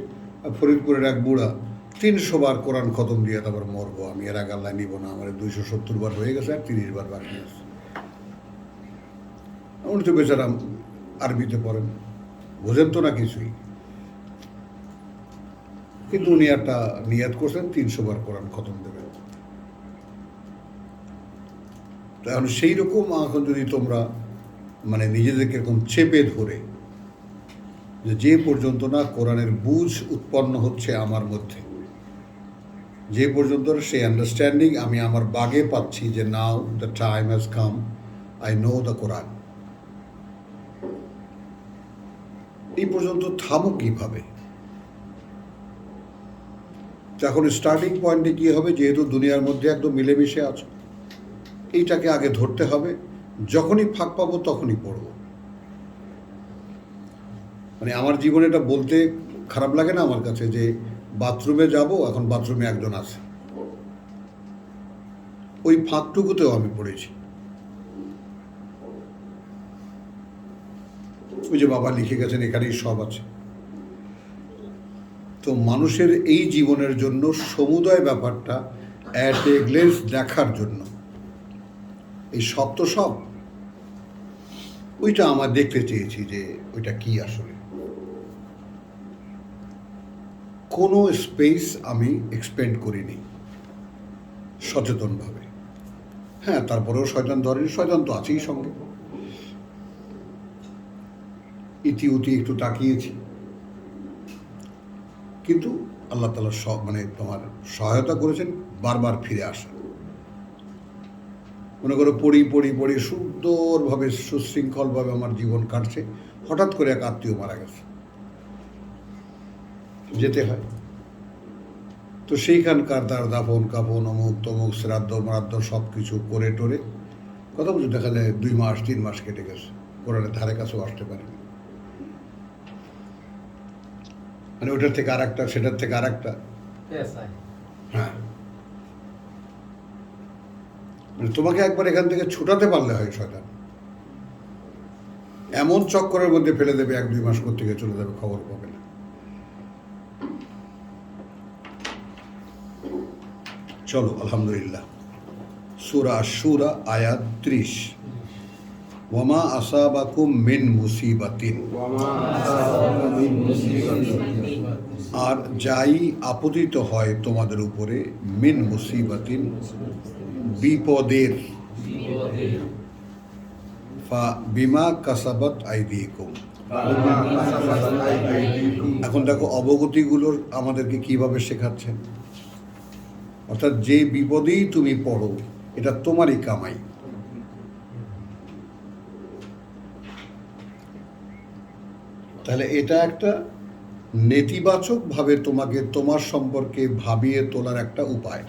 ফরিদপুরের এক বুড়া 300 বার কোরআন খতম দিয়ে তারপর মরবো, আমি এর আগে আল্লাহ নিব না, আমার 270 বার হয়ে গেছে আর 30 বার বাকি আছে। উনি তো বেচারা আরবিতে পড়েন, বোঝেন তো না কিছুই, কিন্তু উনি একটা নিয়াত করছেন 300 বার কোরআন খতম দেবেন। তো এখন সেই রকম এখন যদি তোমরা মানে নিজেদেরকে এরকম চেপে ধরে যে পর্যন্ত না কোরআনের বুঝ উৎপন্ন হচ্ছে আমার মধ্যে, যে পর্যন্ত সেই আন্ডারস্ট্যান্ডিং আমি আমার বাগে পাচ্ছি যে now the time has come, I know the Quran, এই পর্যন্ত থামো কিভাবে? এখন স্টার্টিং পয়েন্টে কী হবে, যেহেতু দুনিয়ার মধ্যে একদম মিলেমিশে আছো, এইটাকে আগে ধরতে হবে। যখনই ফাঁক পাবো তখনই পড়বো। মানে আমার জীবনে এটা বলতে খারাপ লাগে না আমার কাছে, যে বাথরুমে যাব, এখন বাথরুমে একজন আছে, ওই ফাঁকটুকুতেও আমি পড়েছি। ওই যে বাবা লিখে গেছেন এখানেই সব আছে। তো মানুষের এই জীবনের জন্য সমুদয় ব্যাপারটা অ্যাট এ গ্লেন্স দেখার জন্য, এই সব তো সব, ওইটা আমার দেখতে চেয়েছি যে ওইটা কি আসলে। কোনো স্পেস আমি এক্সপেন্ড করিনি সচেতনভাবে। হ্যাঁ, তারপরেও শয়তান ধরেনি, শয়তান তো আছেই সঙ্গে, ইতি উতি একটু তাকিয়েছি, কিন্তু আল্লাহ তাআলা সব মানে তোমার সহায়তা করেছেন বারবার ফিরে আসা। মনে করো পড়ি পড়ি পড়ি সুন্দরভাবে সুশৃঙ্খলভাবে আমার জীবন কাটছে, হঠাৎ করে এক আত্মীয় মারা গেছে, যেতে হয়, তো সেইখানকার তার দাফন কাফন অমুক তমুক শ্রাদ্ধ মারাদ্ধ সব কিছু করে টোরে কথা বলছে, দেখা যায় 2 মাস 3 মাস কেটে গেছে, কোরআনের ধারে কাছেও আসতে পারেনি। মানে ওটার থেকে আর একটা, সেটার থেকে আর একটা, হ্যাঁ, মানে তোমাকে একবার এখান থেকে ছুটাতে পারলে হয় শয়তান, এমন চক্করের মধ্যে ফেলে দেবে, 1-2 মাস থেকে চলে যাবে, খবর পাবে না। চলো আলহামদুলিল্লাহ, সূরা শুরা আয়াত 30। ওয়ামা আসাবাকুম মিন মুসিবাতিন, আর যাই আপতিত হয় তোমাদের উপরে, মিন মুসিবাতিন বিপদের, ফা বিমা কাসাবাত আইদিকুম। এখন দেখো অবগতিগুলোর আমাদেরকে কিভাবে শেখাচ্ছেন, অর্থাৎ যে বিপদেই তুমি পড়ো এটা তোমারই কামাই। তাহলে এটা একটা নেতিবাচকভাবে তোমাকে তোমার সম্পর্কে ভাবিয়ে তোলার একটা উপায়।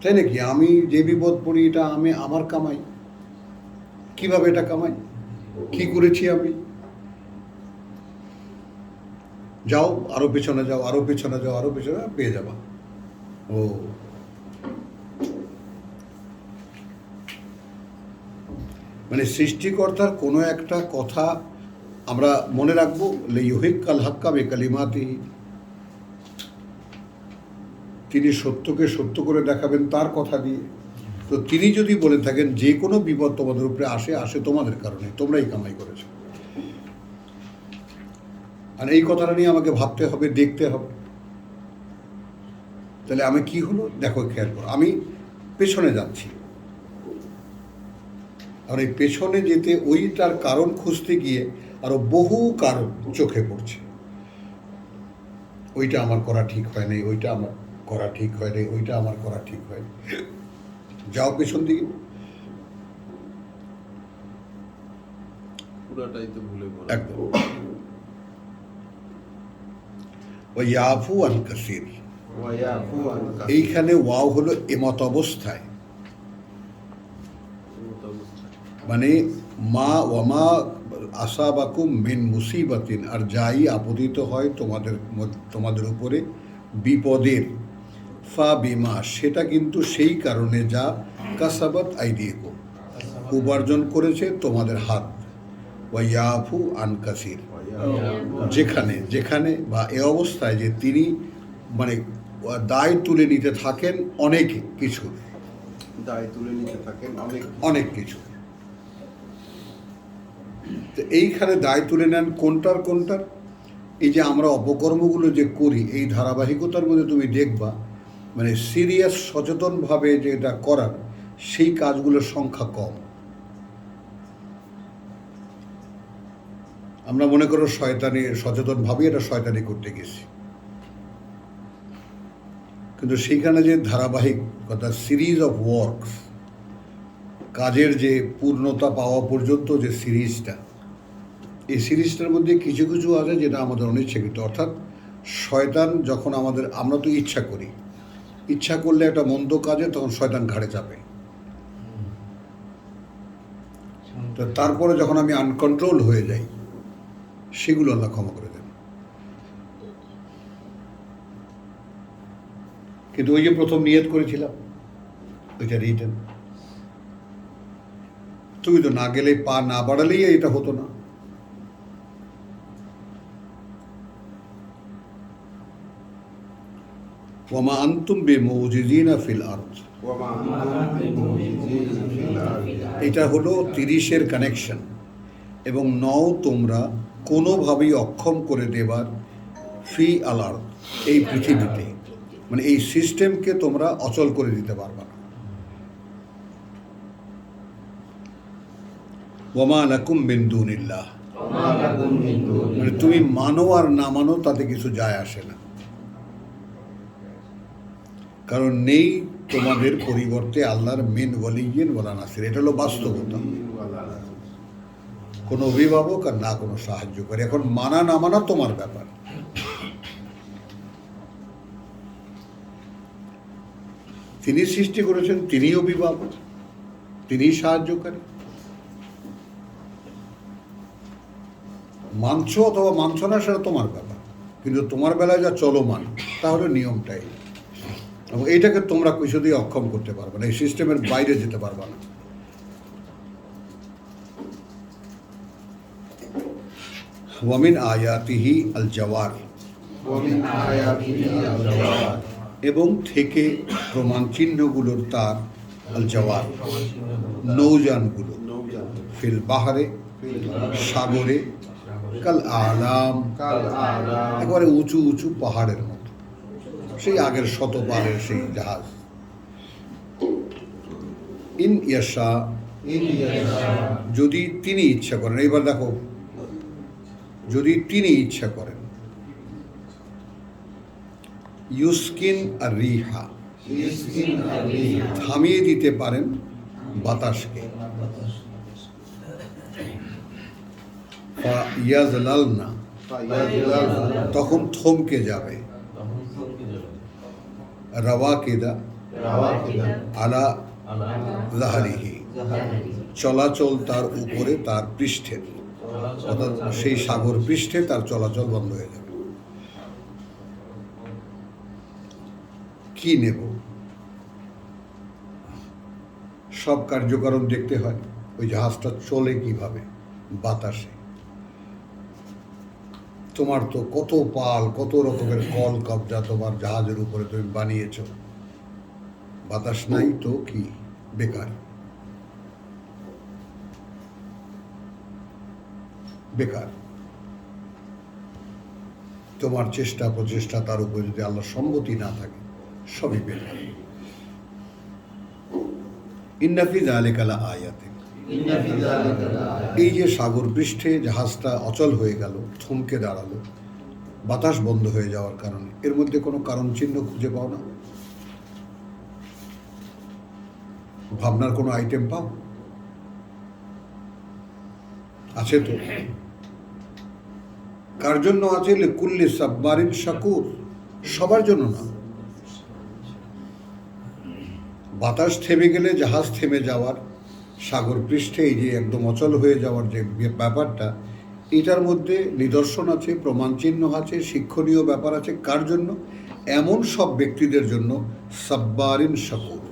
তাই নাকি? আমি যে বিপদ পড়ি এটা আমি আমার কামাই, কিভাবে এটা কামাই, কি করেছি আমি? যাও আরো পেছনে যাও, আরো পেছনে যাও, আরো পেছনে, পেয়ে যাবা। ও মানে সৃষ্টিকর্তার কোনো একটা কথা আমরা মনে রাখবো, লিইহিক্কাল হাক্কা বিকালিমাতিহি, তিনি সত্যকে সত্য করে দেখাবেন তার কথা দিয়ে। তো তিনি যদি বলে থাকেন যে কোনো বিপদ তোমাদের উপরে আসে, আসে তোমাদের কারণে, তোমরাই কামাই করেছো, আর এই কথাটা নিয়ে আমাকে ভাবতে হবে, দেখতে হবে। তাহলে আমি কি হলো দেখো, খেয়াল করো, আমি পেছনে যাচ্ছি, আর এই পেছনে যেতে ওইটার কারণ খুঁজতে গিয়ে আরো বহু কারণ চোখে পড়ছে। ওইটা আমার করা ঠিক হয় নাই, ওইটা আমার করা ঠিক হয় নাই, ওইটা আমার করা ঠিক হয়। যাও পেছন দিকে, পুরাটাই তো ভুলে পড়া। একদম। ওই ইয়াফু আন কাসির, ওয়ায়াফু আন কাসির। এইখানে ওয়াও হলো এমত অবস্থায়, মানে মা ওয়ামা আসাবাকুম মিন মুসিবাতিন, আর যাই আপতিত হয় তোমাদের উপরে বিপদের, ফা বিমা, সেটা কিন্তু সেই কারণে যা কাসাবাত আইদিকুম, উপার্জন করেছে তোমাদের হাত, ওয়ায়াফু আন কাসির, যেখানে যেখানে বা এ অবস্থায় যে তিনি মানে দায় তুলে নিতে থাকেন অনেক কিছু, দায় তুলে নিতে থাকেন অনেক কিছু। তো এইখানে দায় তুলে নেন কোনটার কোনটার, এই যে আমরা অপকর্মগুলো যে করি, এই ধারাবাহিকতার মধ্যে তুমি দেখবা মানে সিরিয়াস সচেতনভাবে যে এটা করার, সেই কাজগুলোর সংখ্যা কম। আমরা মনে করো শয়তানি, সচেতনভাবে এটা শয়তানি করতে গেছি, কিন্তু সেইখানে যে ধারাবাহিকতা, সিরিজ অফ ওয়ার্কস, কাজের যে পূর্ণতা পাওয়া পর্যন্ত যে সিরিজটা, এই সিরিজটার মধ্যে কিছু কিছু আছে যেটা আমাদের অনিচ্ছাকৃত। অর্থাৎ শয়তান যখন আমরা তো ইচ্ছা করি, ইচ্ছা করলে একটা মন্দ কাজে তখন শয়তান ঘাড়ে চাপে, তো তারপরে যখন আমি আনকন্ট্রোল হয়ে যাই, সেগুলো আল্লাহ ক্ষমা করে দেন। কিন্তু ওই যে প্রথম নিয়ত করেছিলাম, ওইটা রিটার্ন, তুমি তো না গেলে, পা না বাড়ালেই এটা হতো না। ওয়ামা আনতুম বিমুজিজিনা ফিল আরদ। ওয়ামা আনতুম বিমুজিজিনা ফিল আরদ। এটা হলো 30-এর কানেকশন। এবং নও তোমরা কোনোভাবেই অক্ষম করে দেবার ফি আল আরদ, এই পৃথিবীতে, মানে এই সিস্টেমকে তোমরা অচল করে দিতে পারবে না। ওয়ামা লাকুম মিন দুনিল্লাহ, মানে তুমি মানো আর না মানো তাতে কিছু যায় আসে না, কারণ নেই তোমাদের পরিবর্তে আল্লাহর মিন ওয়ালিয়্যিন ওয়ালা নাসির। এটা হলো বাস্তবতা। কোনো অভিভাবক আর না কোনো সাহায্যকারী। এখন মানা না মানা তোমার ব্যাপার। তিনি সৃষ্টি করেছেন, তিনি অভিভাবক, তিনি সাহায্যকারী। মানছো অথবা মানছো না সেটা তোমার ব্যাপার, কিন্তু তোমার বেলায় যা চলমান তাহলে নিয়মটাই। এবং এইটাকে তোমরা কিছু দিয়ে অক্ষম করতে পারবে না, এই সিস্টেমের বাইরে যেতে পারবে না। ওয়ামিন আয়াতিহি আল জাওয়ার, ওয়ামিন আয়াতিহি আল জাওয়ার, এবং থেকে প্রমাণ চিহ্নগুলোর তার আল জাওয়ার, নৌযানগুলো, নৌযান, ফিল বাহারে, সাগরে, কাল আলাম, কাল আলাম, একেবারে উঁচু উঁচু পাহাড়ের মতো, সেই আগের শতপালের সেই জাহাজ। ইন ইয়াশা, ইন ইয়াশা, যদি তিনি ইচ্ছা করেন। এবার দেখো, যদি তিনি ইচ্ছা করেন। ইউস্কিন আর রিহা, ইসকিন আলিহা, থামিয়ে দিতে পারেন বাতাসকে। ইয়াজলালনা, ফায়াজলালনা, তখন থমকে যাবে। রাওয়াকিদা রাওয়াকিদা, আলা জাহারিহি, চলাচল তার উপরে, তার পৃষ্ঠে, অর্থাৎ সেই সাগর পৃষ্ঠে তার চলাচল বন্ধ হয়ে যাবে। কি নেব? সব কার্যকারণ দেখতে হয়। ওই জাহাজটা চলে কিভাবে? বাতাসে। তোমার তো কত পাল, কত রকমের কল কবজা তোমার জাহাজের উপরে তুমি বানিয়েছ, বাতাস নাই তো কি, বেকার, বেকার। তোমার চেষ্টা প্রচেষ্টা তার উপরে যদি আল্লাহর সম্মতি না থাকে, সবই বেকার। ইন্না ফি যালিকা লাআয়াতিন, ইন্না ফি যালিকা লাআয়াত, এই যে সাগর পৃষ্ঠে জাহাজটা অচল হয়ে গেল, থমকে দাঁড়ালো বাতাস বন্ধ হয়ে যাওয়ার কারণে, এর মধ্যে কোনো কারণ চিহ্ন খুঁজে পাও না? ভাবনার কোনো আইটেম পাও? আছে তো। কার জন্য আছে? লিকুল্লি সাব্বারিন শাকুর, সবার জন্য না। বাতাস থেমে গেলে জাহাজ থেমে যাওয়ার, সাগর পৃষ্ঠে এই যে একদম অচল হয়ে যাওয়ার যে ব্যাপারটা, এটার মধ্যে নিদর্শন আছে, প্রমাণ চিহ্ন আছে, শিক্ষণীয় ব্যাপার আছে। কার জন্য? এমন সব ব্যক্তিদের জন্য, সাব্বারিন শাকুর,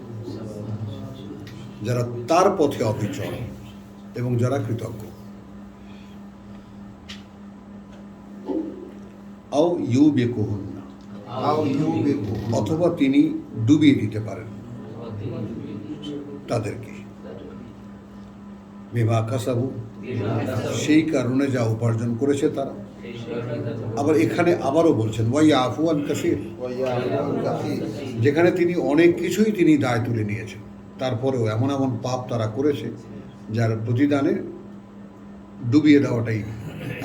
যারা তার পথে অবিচল এবং যারা কৃতজ্ঞ। আও ইউবিকুহুন্না, আও ইউবিকু, অথবা তিনি ডুবিয়ে দিতে পারেন তাদেরকে। বিমা কাসাবু, সেই কারণে যা উপার্জন করেছে তারা। আবার এখানে আবারও বলছেন ওয়াইয়া আফুয়ান কাসির, ওয়া ইয়াফুন কাসীর, যেখানে তিনি অনেক কিছুই তিনি দায় তুলে নিয়েছেন, তারপরেও এমন এমন পাপ তারা করেছে যার প্রতিদানে ডুবিয়ে দেওয়াটাই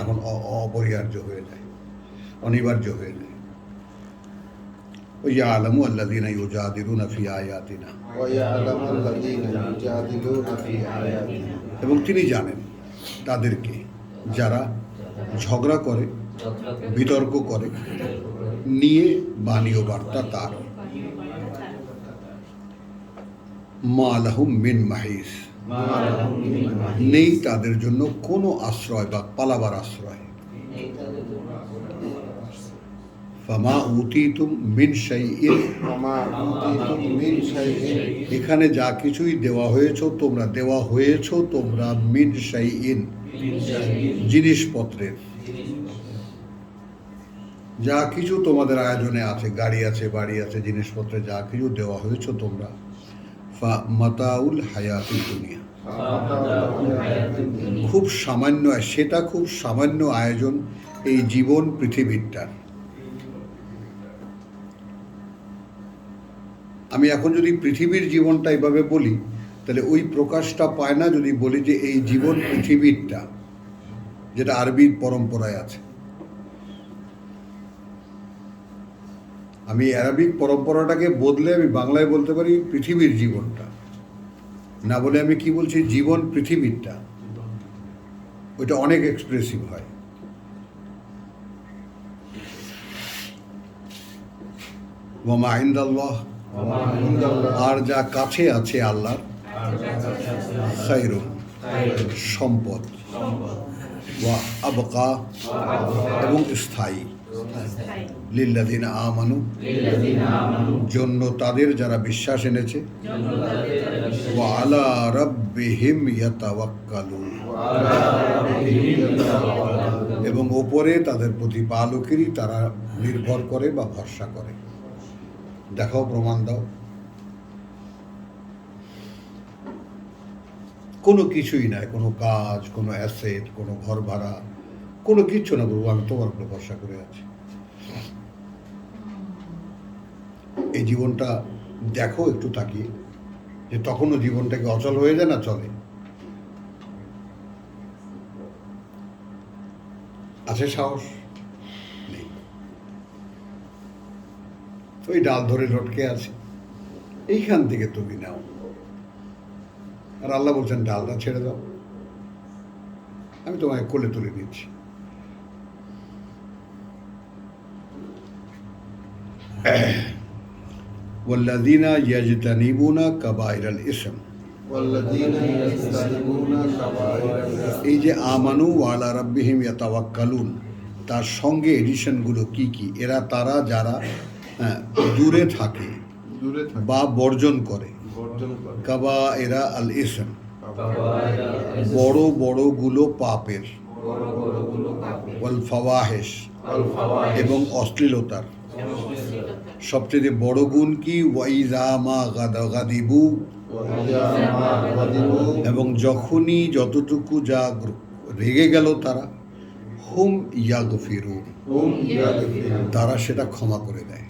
এখন অপরিহার্য হয়ে যায়, অনিবার্য হয়ে যায়। ওয়াইয়ালামু আল্লাযীনা ইউজাদিলুনা ফি আয়াতিনা, ওয়া ইয়ালামুল লাযীনা ইউজাদিলুনা ফি আয়াতিনা, এবং তিনি জানেন তাদেরকে যারা ঝগড়া করে, বিতর্ক করে, নিয়ে বাণীয় বার্তা তার। মা লাহুম মিন মাহিস, মা লাহুম মিন মাহিস, নেই তাদের জন্য কোনো আশ্রয় বা পালাবার আশ্রয়। ফামা উতিতুম মিন শাইইন, ওয়া মা উতীতুম মিন শাইইন, এখানে যা কিছুই দেওয়া হয়েছ তোমরা মিন শাইইন, জিনিসপত্রের। যা কিছু তোমাদের আয়োজনে আছে, গাড়ি আছে, বাড়ি আছে, জিনিসপত্রে যা কিছু দেওয়া হয়েছে তোমরা, মাতাউল হায়াতুল দুনিয়া, খুব সামান্য, সেটা খুব সামান্য আয়োজন এই জীবন পৃথিবীরটার। আমি এখন যদি পৃথিবীর জীবনটা এইভাবে বলি, তাহলে ওই প্রকাশটা পায় না যদি বলি যে এই জীবন পৃথিবীরটা, যেটা আরবির পরম্পরায় আছে। আমি আরবিক পরম্পরাটাকে বদলে আমি বাংলায় বলতে পারি পৃথিবীর জীবনটা, না বলে আমি কি বলছি, জীবন পৃথিবীরটা। ওইটা অনেক এক্সপ্রেসিভ হয়। ওয়ামা ইনদাল্লাহ, আর যা কাছে আছে আল্লাহর, খায়রুন, সম্পদ, ওয়া আবকা, এবং স্থায়ী, লিল্লাযিনা আমানু, জন্য তাদের যারা বিশ্বাস এনেছে, ওয়া আলা রাব্বিহিম ইয়াতাওয়াক্কালুন, এবং ওপরে তাদের প্রতিপালকেরই তারা নির্ভর করে বা ভরসা করে। দেখাও, প্রমাণ দাও। কোনো কিছুই নাই, কোনো কাজ, কোনো অ্যাসেট, কোনো ঘর ভাড়া, কোনো কিচ্ছু না বলবো, আমি তোমার উপরে ভরসা করে আছি। এই জীবনটা দেখো একটু তাকিয়ে, যে তখনও জীবনটাকে অচল হয়ে যায় না চলে। আছে সাহস? নেই। ওই ডাল ধরে লটকে আছে, এইখান থেকে তুমি নাও। আর আল্লাহ বলছেন ডালটা ছেড়ে দাও, আমি তোমায় কোলে তুলে নিচ্ছি। ওয়াল্লাযীনা ইয়াজতানিবুনা কাবাইরাল ইসম, এই যে আমানু ওয়া আলা রাব্বিহিম ইয়াতাওয়াক্কালুন, তার সঙ্গে এডিশনগুলো কি কি? এরা তারা যারা দূরে থাকে বা বর্জন করে, কাবাইরা আল ইসম, বড় বড়গুলো পাপের, ওয়াল ফাওয়াহিশ, এবং অশ্লীলতার। সবচেয়ে বড় গুণ কি? ওয়াইযা মা গাদিবু, এবং যখনই যতটুকু যা রেগে গেল তারা, হুম ইয়াগফিরুন, তারা সেটা ক্ষমা করে দেয়।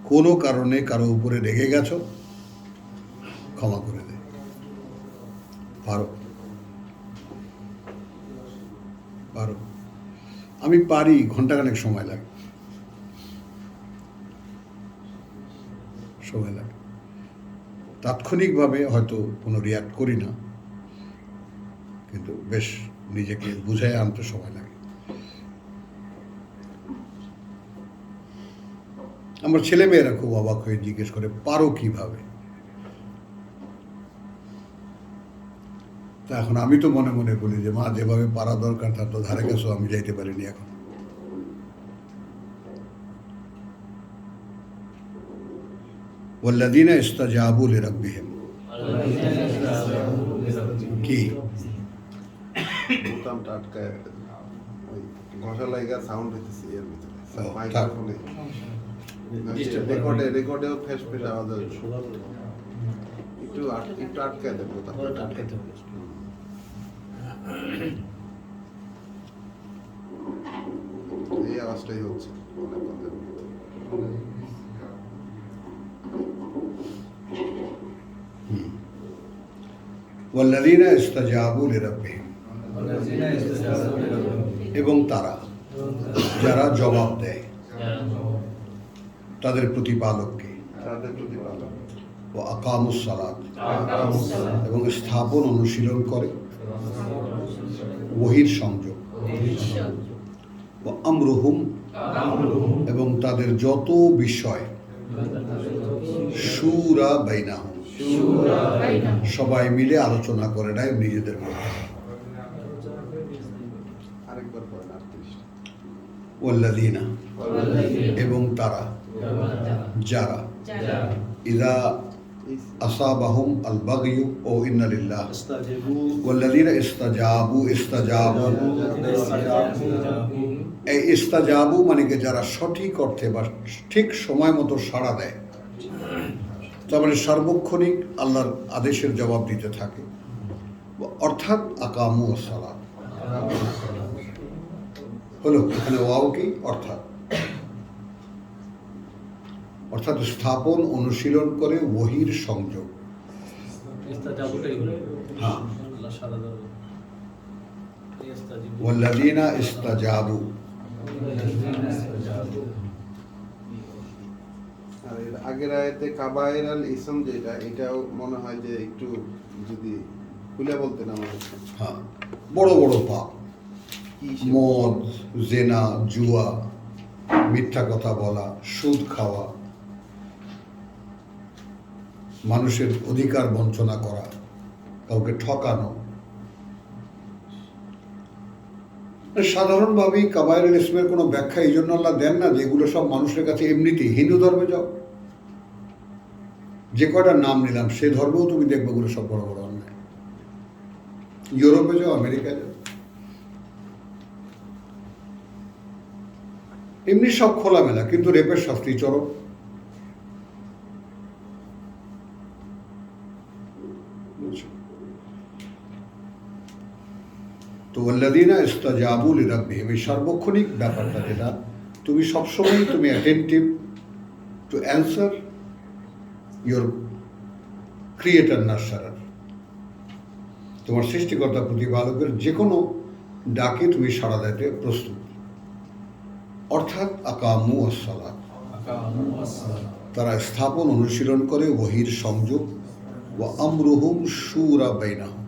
কোনো কারণে কারো উপরে রেগে গেছো, ক্ষমা করে দেয়। পারো? পারো? আমি পারি, ঘন্টাখানেক সময় লাগে, তাৎক্ষণিকভাবে হয়তো কোনো রিয়াক্ট করি না, কিন্তু বেশ নিজেকে বুঝাই আনতে সময় লাগে। আমার ছেলেমেয়েরা খুব অবাক হয়ে জিজ্ঞেস করে, পারো কিভাবে? তা এখন আমি তো মনে মনে বলি যে মা, যেভাবে পারা দরকার তার তো ধারে কাছেও আমি যাইতে পারিনি এখন। ওয়াল্লাযীনা ইসতাজাবু লিরাব্বিহিম, কি বোতামটা আটকায়, ওই ঘষা লাগা সাউন্ড হইতেছে এর ভিতরে, ও, মাইক্রোফোনে রেকর্ডেও ফেস ফেস আওয়াজ আসবে। একটু আটকায় দেয় বোতামটা। আটকাইতে হবে। এই আওয়াজটাই হচ্ছে অনেক কথা। ওয়াল্লাযীনা ইসতাজাবু লিরাব্বিহিম, এবং তারা যারা জবাব দেয় তাদের প্রতিপালককে, ও আকামুস সালাত, এবং স্থাপন অনুশীলন করে, ওহীর সংযোগ, ও আমরুহুম, এবং তাদের যত বিষয়, শুরা বাইনাহুম, সবাই মিলে আলোচনা করে নেয় নিজেদের মধ্যে। আরেকবার পড়েন 38টা। ওয়াল্লাযীনা, এবং তারা যারা, ইযা আসাবাহুম আল বাগয়ু ও ইন্না লিল্লাহ ইস্তাজিবু ওয়াল্লাযীনা ইস্তাজাবু এই ইস্তাজাবু মানে কি যারা সঠিক অর্থে বা ঠিক সময় মতো সাড়া দেয়, তার মানে সার্বক্ষণিক আল্লাহর আদেশের জবাব দিতে থাকে, অর্থাৎ আকামু সালাত হলো এখানে ওয়াও কি অর্থাৎ স্থাপন অনুশীলন করে ওহির সংযোগ। ইস্তাজাবুটাই হলো হ্যাঁ, আল্লাহ সারা দাও ইস্তাজিবু ওয়াল্লাযীনা ইস্তাজাবু। আর এর আগের আয়াতে কাবায়েরাল ইসম যেটা, এটাও মনে হয় যে একটু যদি খুলে বলতেন আমাদের। হ্যাঁ, বড় বড় পাপ, কি সে- মদ, জেনা, জুয়া, মিথ্যা কথা বলা, সুদ খাওয়া, মানুষের অধিকার বঞ্চনা করা, কাউকে ঠকানো। সাধারণভাবেই কাবায়েরুল ইসমের কোনো ব্যাখ্যা এই জন্য আল্লাহ দেন না যে এগুলো সব মানুষের কাছে এমনিতেই। হিন্দু ধর্মে যাও, যে কয়টা নাম নিলাম সে ধর্মেও তুমি দেখবে ওগুলো সব বড় বড় অন্যায়। ইউরোপে যাও, আমেরিকায় যাও, এমনি সব খোলামেলা, কিন্তু রেপের শাস্তি চরম। তো ওয়াল্লাযীনা ইস্তাজাবু লিরাব্বিহিম, এই সার্বক্ষণিক ব্যাপারটা যেটা তুমি সবসময় তুমি attentive to answer your creator nurturer, তোমার সৃষ্টিকর্তা প্রতিপালকের যে কোনো ডাকে তুমি সাড়া দিতে প্রস্তুত। অর্থাৎ আকামু আসসালাত, তারা স্থাপন অনুশীলন করে ওহির সংযোগ। ওয়া আমরুহুম শুরা বাইনাহুম,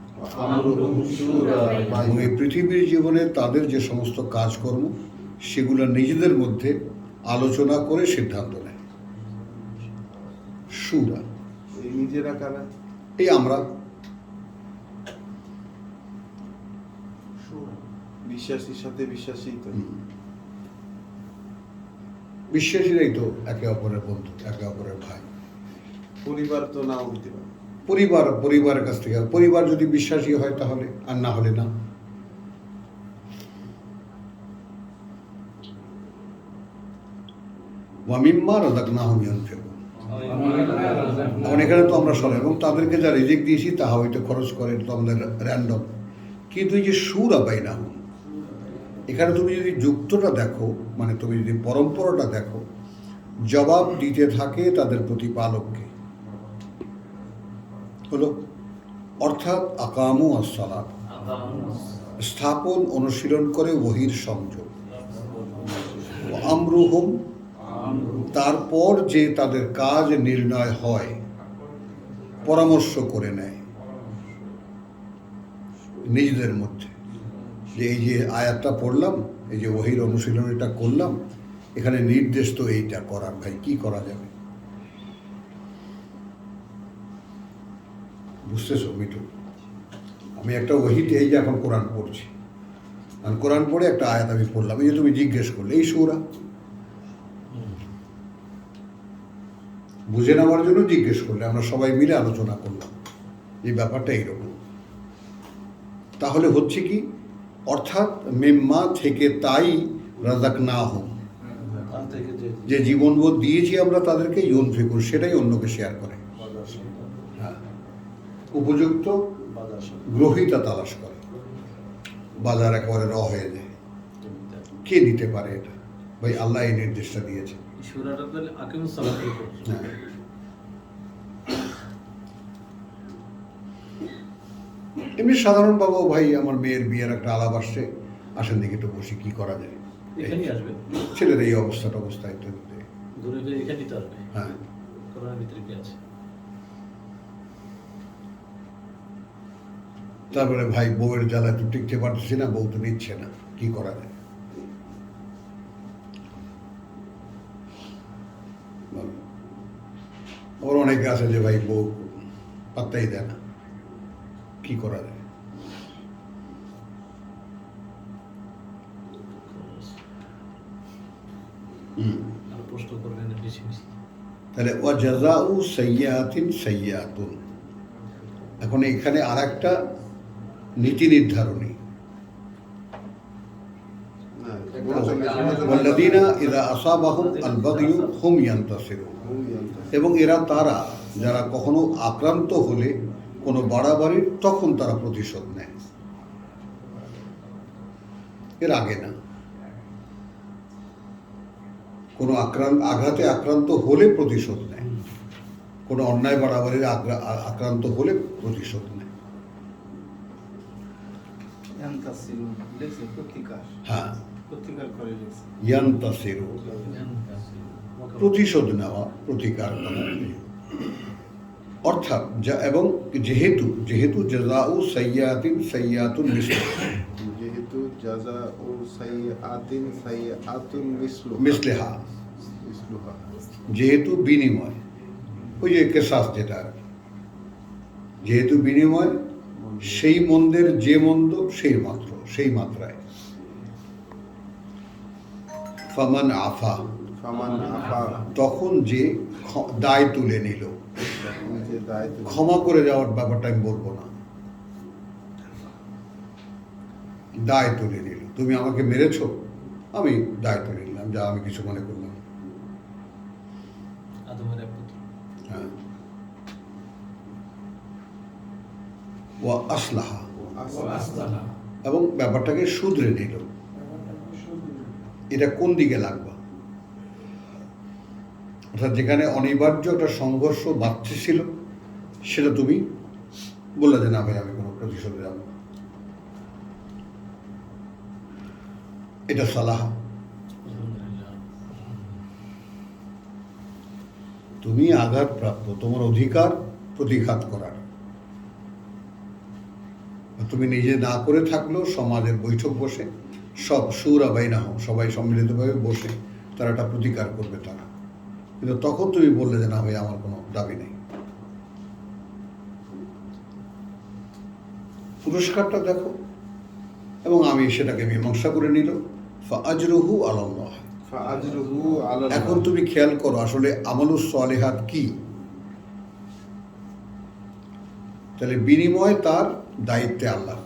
আমরুহুম শুরা এবং এই পৃথিবীর জীবনে তাদের যে সমস্ত কাজকর্ম সেগুলো নিজেদের মধ্যে আলোচনা করে সিদ্ধান্ত নেয়। শুরা, এই নিজেরা কারা? এই আমরা বিশ্বাসীর সাথে বিশ্বাসী তো। বিশ্বাসীরাই তো একে অপরের বন্ধু, একে অপরের ভাই। পরিবার তো নাও দিতে পারে। পরিবারের কাছ থেকে, পরিবার যদি বিশ্বাসী হয় তাহলে, আর না হলে না। ওয়া মিম্মা রাযাকনাহুম ইউনফিকুন, এখন এখানে তো আমরা সবাই, এবং তাদেরকে যা রিজিক দিয়েছি তাহা হয়তো খরচ করে, তো আমাদের র্যান্ডম। কিন্তু এই যে শুরা বাইনাহুম, এখানে তুমি যদি যুক্তটা দেখো, মানে তুমি যদি পরম্পরাটা দেখো, জবাব দিতে থাকে তাদের প্রতিপালককে। হলো অর্থাৎ আকামু আসসালাত, স্থাপন অনুশীলন করে ওহির সংযোগ। আমরুহুম, তারপর যে তাদের কাজ নির্ণয় হয়, পরামর্শ করে নেয় নিজেদের মধ্যে, যে এই যে আয়াতটা পড়লাম, এই যে ওহির অনুশীলন এটা করলাম, এখানে নির্দেশ তো এইটা করার, ভাই কি করা যাবে। বুঝতেছো মিঠু? আমি একটা ওহিতে, এই যে এখন কোরআন পড়ছি, আর কোরআন পড়ে একটা আয়াত আমি পড়লাম, এই যে তুমি জিজ্ঞেস করলে, এই সূরা বুঝে নেওয়ার জন্য জিজ্ঞেস করলে, আমরা সবাই মিলে আলোচনা করলাম এই ব্যাপারটা এইরকম। তাহলে হচ্ছে কি, অর্থাৎ মেম্মা থেকে তাই রাযাকনাহুম, তার থেকে যে জীবনবোধ দিয়েছি আমরা তাদেরকে, ইউনফিকুন, সেটাই অন্যকে শেয়ার করে। হ্যাঁ, উপযুক্ত গ্রহিতা তালাশ করে, বাজার একেবারে হয়ে যায়। কে দিতে পারে এটা? ভাই আল্লাহ এই নির্দেশটা দিয়েছে। সুরাটা তাহলে আকিমুস সালাতের উপর। হ্যাঁ, এমনি সাধারণভাবে ভাই আমার মেয়ের বিয়ের একটা আলাপ আসছে, আসেন দেখি একটু বসি, কি করা যায়। এখানেই আসবে, ছেলের এই অবস্থায় তো ঘুরে ফিরে এখানেই তো আসবে। হ্যাঁ, কোরআনের ভিতরে কি আছে? তারপরে ভাই বউয়ের জ্বালায় তো টিকতে পারতেছি না, বউ তো নিচ্ছে না, কি করা যায় বলো। আবার অনেকে আছে যে ভাই বউ পাত্তাই দেয় না, কি করা যায়। আর প্রশ্ন করবেন বেশি বেশি। তাহলে ওয়া জাযাউ সাইয়্যাতিন সাইয়্যাতুন। এখন এখানে আর একটা নীতি নির্ধারণী, ওয়াল্লাযীনা ইযা আসাবাহুম আল বাগয়ু হুম ইয়ান্তাসিরুন। এবং এরা তারা যারা কখনো আক্রান্ত হলে কোনো বাড়াবাড়ির, তখন তারা প্রতিশোধ নেয়, এর আগে না। কোনো আঘাতে আক্রান্ত হলে প্রতিশোধ নেয়, কোনো অন্যায় বাড়াবাড়ির আক্রান্ত হলে প্রতিশোধ নেয়। হ্যাঁ, ইয়ান্তাসিরু, প্রতিশোধ নেওয়া, প্রতিকার করা। অর্থাৎ এবং যেহেতু জাযাউ সাইয়্যাতিন সাইয়্যাতুন মিসলুহা, যেহেতু জাযাউ সাইয়্যাতিন সাইয়্যাতুন মিসলুহা, মিসলুহা, যেহেতু বিনিময়, ওই যে কেসাস যেটা আর কি, যেহেতু বিনিময়, সেই মন্দের যে মন্দ সেই মাত্রায়। ফামান আফা, ফামান আফা, তখন যে দায় তুলে নিল। যে দায়িত্ব, ক্ষমা করে যাওয়ার ব্যাপারটা আমি বলবো না, দায় তুলে নিল। তুমি আমাকে মেরেছো, আমি দায় তুলে নিলাম, যা আমি কিছু মনে করলাম। হ্যাঁ, ওয়া আসলাহা, এবং ব্যাপারটাকে শুধরে নিল। এটা কোন দিকে লাগবে? অর্থাৎ যেখানে অনিবার্য একটা সংঘর্ষ বাড়তেছিল, সেটা তুমি বললে যে না ভাই, আমি কোনো প্রতিশোধে যাব না। এটা সালাহ। তুমি আঘাতপ্রাপ্ত, তোমার অধিকার প্রতিঘাত করার। তুমি নিজে না করে থাকলেও সমাজের বৈঠক বসে সব সুরা বাইনা হোক, সবাই সম্মিলিতভাবে বসে তারা একটা প্রতিকার করবে তারা। কিন্তু তখন তুমি বললে যে না ভাই, আমার কোনো দাবি নেই। পুরস্কারটা দেখো, এবং আমি সেটাকে মীমাংসা করে নিল। ফাআজরুহু আলাল্লাহ। ফাআজরুহু আলাল্লাহ। এখন তুমি খেয়াল করো আসলে আমালুস সালিহাত কি। তাহলে বিনিময় তার দায়িত্বে আল্লাহ।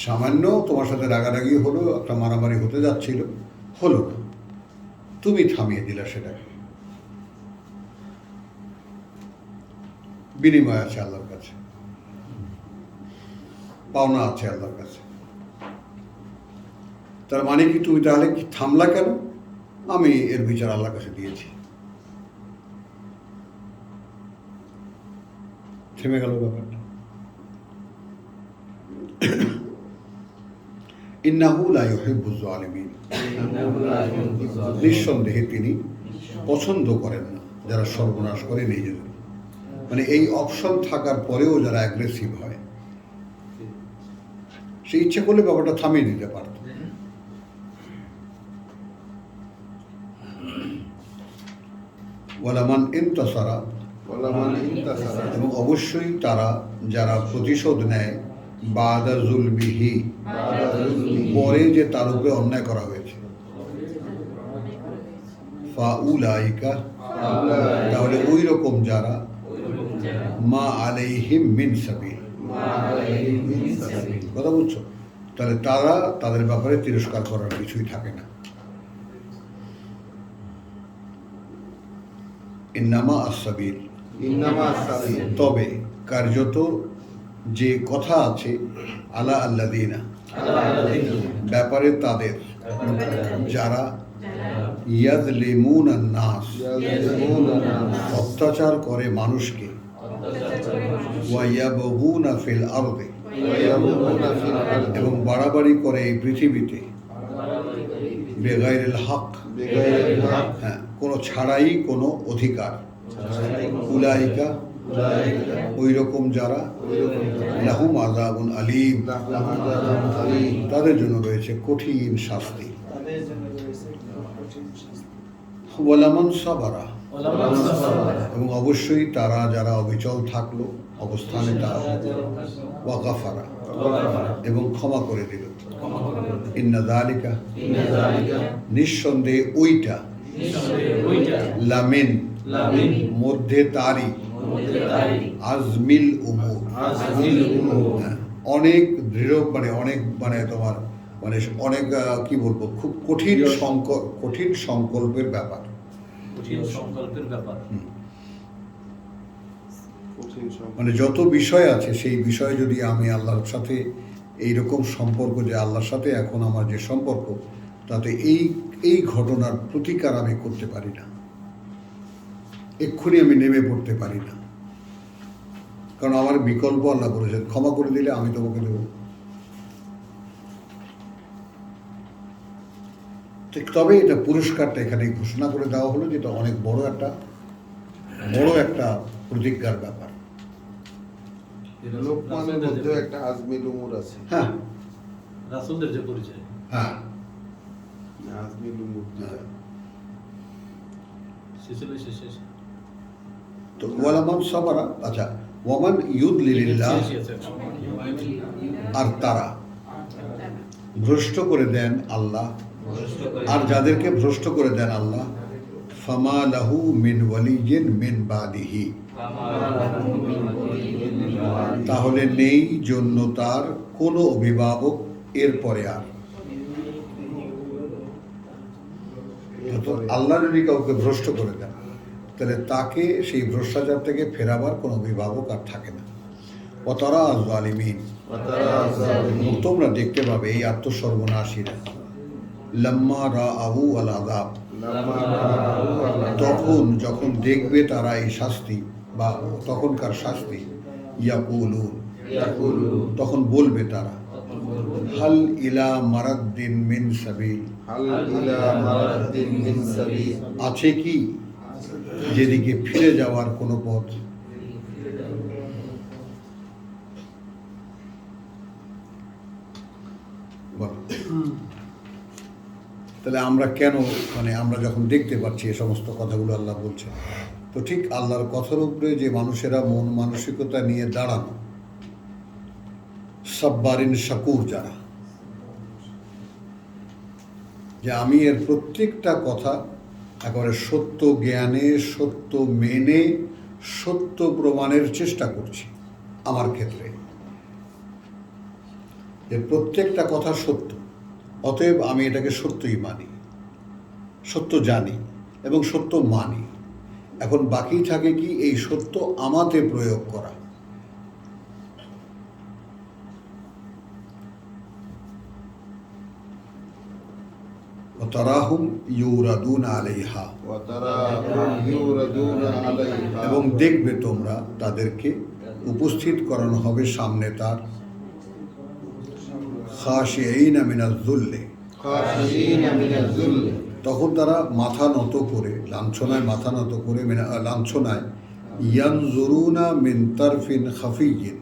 সামান্য তোমার সাথে রাগারাগি হলো, একটা মারামারি হতে যাচ্ছিল, হলো না, তুমি থামিয়ে দিলা সেটাকে। বিনিময় আছে আল্লাহর কাছে, পাওনা আছে আল্লাহর কাছে। তার মানে কি তুমি তাহলে কি থামলা কেন? আমি এর বিচার আল্লাহর কাছে দিয়েছি, থেমে গেল ব্যাপারটা। ইন্নাহু লা ইউহিব্বুজ জালিমিন, নিঃসন্দেহে তিনি পছন্দ করেন না যারা সর্বনাশ করে নিজেদের। মানে এই অপশন থাকার পরেও যারা অ্যাগ্রেসিভ হয়, সে ইচ্ছে করলে ব্যাপারটা থামিয়ে দিতে পারত। ওয়ালামান ইনতাসারা, এবং অবশ্যই তারা যারা প্রতিশোধ নেয় বাদা যুলমিহি, পরে যে তার উপরে অন্যায় করা হয়েছে, ফাউলাইকা, তাহলে ওই রকম যারা মা আলাইহিম মিন সাবিল, কথা বুঝছো? তাহলে তারা তাদের ব্যাপারে তিরস্কার করার কিছুই থাকে না। ইন্নামা আস-সাবিল, তবে কার্যত যে কথা আছে আলা আল্লাযীনা, ব্যাপারে তাদের যারা ইয়াযলিমুনান নাস, অত্যাচার করে মানুষকে, ওয়া ইয়াবগুনা ফিল আরদি, এবং বাড়াবাড়ি করে এই পৃথিবীতে, বেগাইরিল হক, হ্যাঁ, কোনো ছাড়াই কোনো অধিকার, উলাইকা, ওই রকম যারা, লাহুম আযাবুন আলীম, তাদের জন্য রয়েছে কঠিন শাস্তি। ওয়ালামান সাবারা, এবং অবশ্যই তারা যারা অবিচল থাকলো অবস্থানে, তারা ওয়া গাফারা, এবং ক্ষমা করে দিল। ইন্না যালিকা নিঃসন্দেহে ওইটা লামিন মধ্যে তারি আজমিল উমুর হ্যাঁ, অনেক দৃঢ় মানে তোমার মানে অনেক কি বলবো খুব কঠিন সংকল্পের ব্যাপার। কঠিন সংকল্পের ব্যাপার। কঠিন সব। মানে যত বিষয় আছে সেই বিষয়ে যদি আমি আল্লাহর সাথে এইরকম সম্পর্ক, যে আল্লাহর সাথে এখন আমার যে সম্পর্ক, তাতে এই ঘটনার প্রতিকার আমি করতে পারি না, এক্ষুনি আমি নেমে পড়তে পারি না, কারণ আমার বিকল্প আল্লাহ বলেছেন ক্ষমা করে দিলে আমি তোমাকে দেব। ঠিক, তবে এটা পুরস্কারটা এখানে ঘোষণা করে দেওয়া হলো, যেটা অনেক বড় একটা প্রতিজ্ঞার ব্যাপার। লোকমানের মধ্যে একটা আজমিল উমর আছে। হ্যাঁ রাসূলদের যে পরিচয়। হ্যাঁ আজমিল উমর যেটা। শেষে শেষে তো ওয়ালামান সাবারা, আচ্ছা, ওয়ামান ইউদলিলিল্লাহ, আর তারা ভ্রষ্ট করে দেন আল্লাহ, আর যাদেরকে ভ্রষ্ট করে দেন আল্লাহ, ফামা লাহু মিন ওয়ালিয়্যিন মিন বাদিহি, তাহলে নেই জন্য তার কোনো অভিভাবক এরপরে আর। তো আল্লাহ যদি কাউকে ভ্রষ্ট করে দেন, তাহলে তাকে সেই ভ্রষ্টাচার থেকে ফেরাবার কোনো অভিভাবক আর থাকে না। ওয়াতারা আয-যালিমিন, তোমরা দেখতে পাবে এই আত্মসর্বনাশীরা, লাম্মা রাআউ আল আযাব, যখন দেখবে তারা এই শাস্তি বা তখনকার শাস্তি, ইয়াকুলুন, তখন বলবে তারা, হাল ইলা মারাদ্দিন মিন সাবিল, আছে কি যেদিকে ফিরে যাওয়ার কোনো পথ? বলো। তাহলে আমরা কেন, মানে আমরা যখন দেখতে পাচ্ছি এই সমস্ত কথাগুলো আল্লাহ বলছেন, তো ঠিক আল্লাহর কথার উপরে যে মানুষেরা মন মানসিকতা নিয়ে দাঁড়ানো, সাব্বারিন শাকুর, যারা, যে আমি এর প্রত্যেকটা কথা একেবারে সত্য জ্ঞানে, সত্য মেনে, সত্য প্রমাণের চেষ্টা করছি আমার ক্ষেত্রে, যে প্রত্যেকটা কথা সত্য, অতএব আমি এটাকে সত্যই মানি, সত্য জানি এবং সত্য মানি। এখন বাকি থাকে কি এই সত্য আমাতে প্রয়োগ করা। ওয়াতারাহুম ইউরাদুনা আলাইহা, এবং দেখবে তোমরা তাদেরকে উপস্থিত করানো হবে সামনে তার, খাশিঈনা মিনাজ-যুল্লি, তখন তারা মাথা নত করে, লাঞ্ছনায় ইয়ানজুরুনা মিন তারফিন খাফিয়্যিন,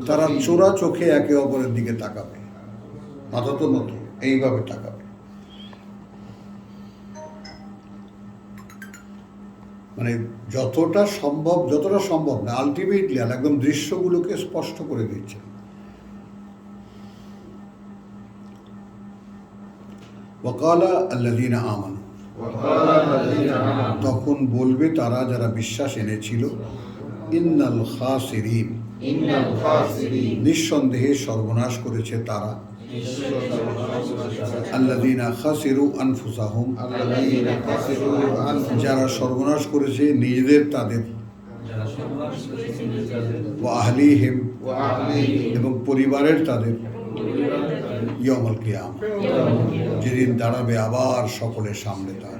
তারা চোরা চোখে একে অপরের দিকে তাকাবে, মাথা তো নত, এইভাবে তাকাবে। মানে যতটা সম্ভব না, আলটিমেটলি একদম দৃশ্যগুলোকে স্পষ্ট করে দিচ্ছে। ওয়াকালা আল্লাযীনা আমানু, তখন বলবে তারা যারা বিশ্বাস এনেছিল, ইন্নাল খাসিরিন, নিঃসন্দেহে সর্বনাশ করেছে তারা, আল্লাযীনা খাসিরু আনফুসাহুম, যারা সর্বনাশ করেছে নিজেদের, তাদের, ওয়া আহলিহিম, এবং পরিবারের তাদের, ইয়াউমুল কিয়ামা, যেদিন দাঁড়াবে আবার সকলের সামনে তার।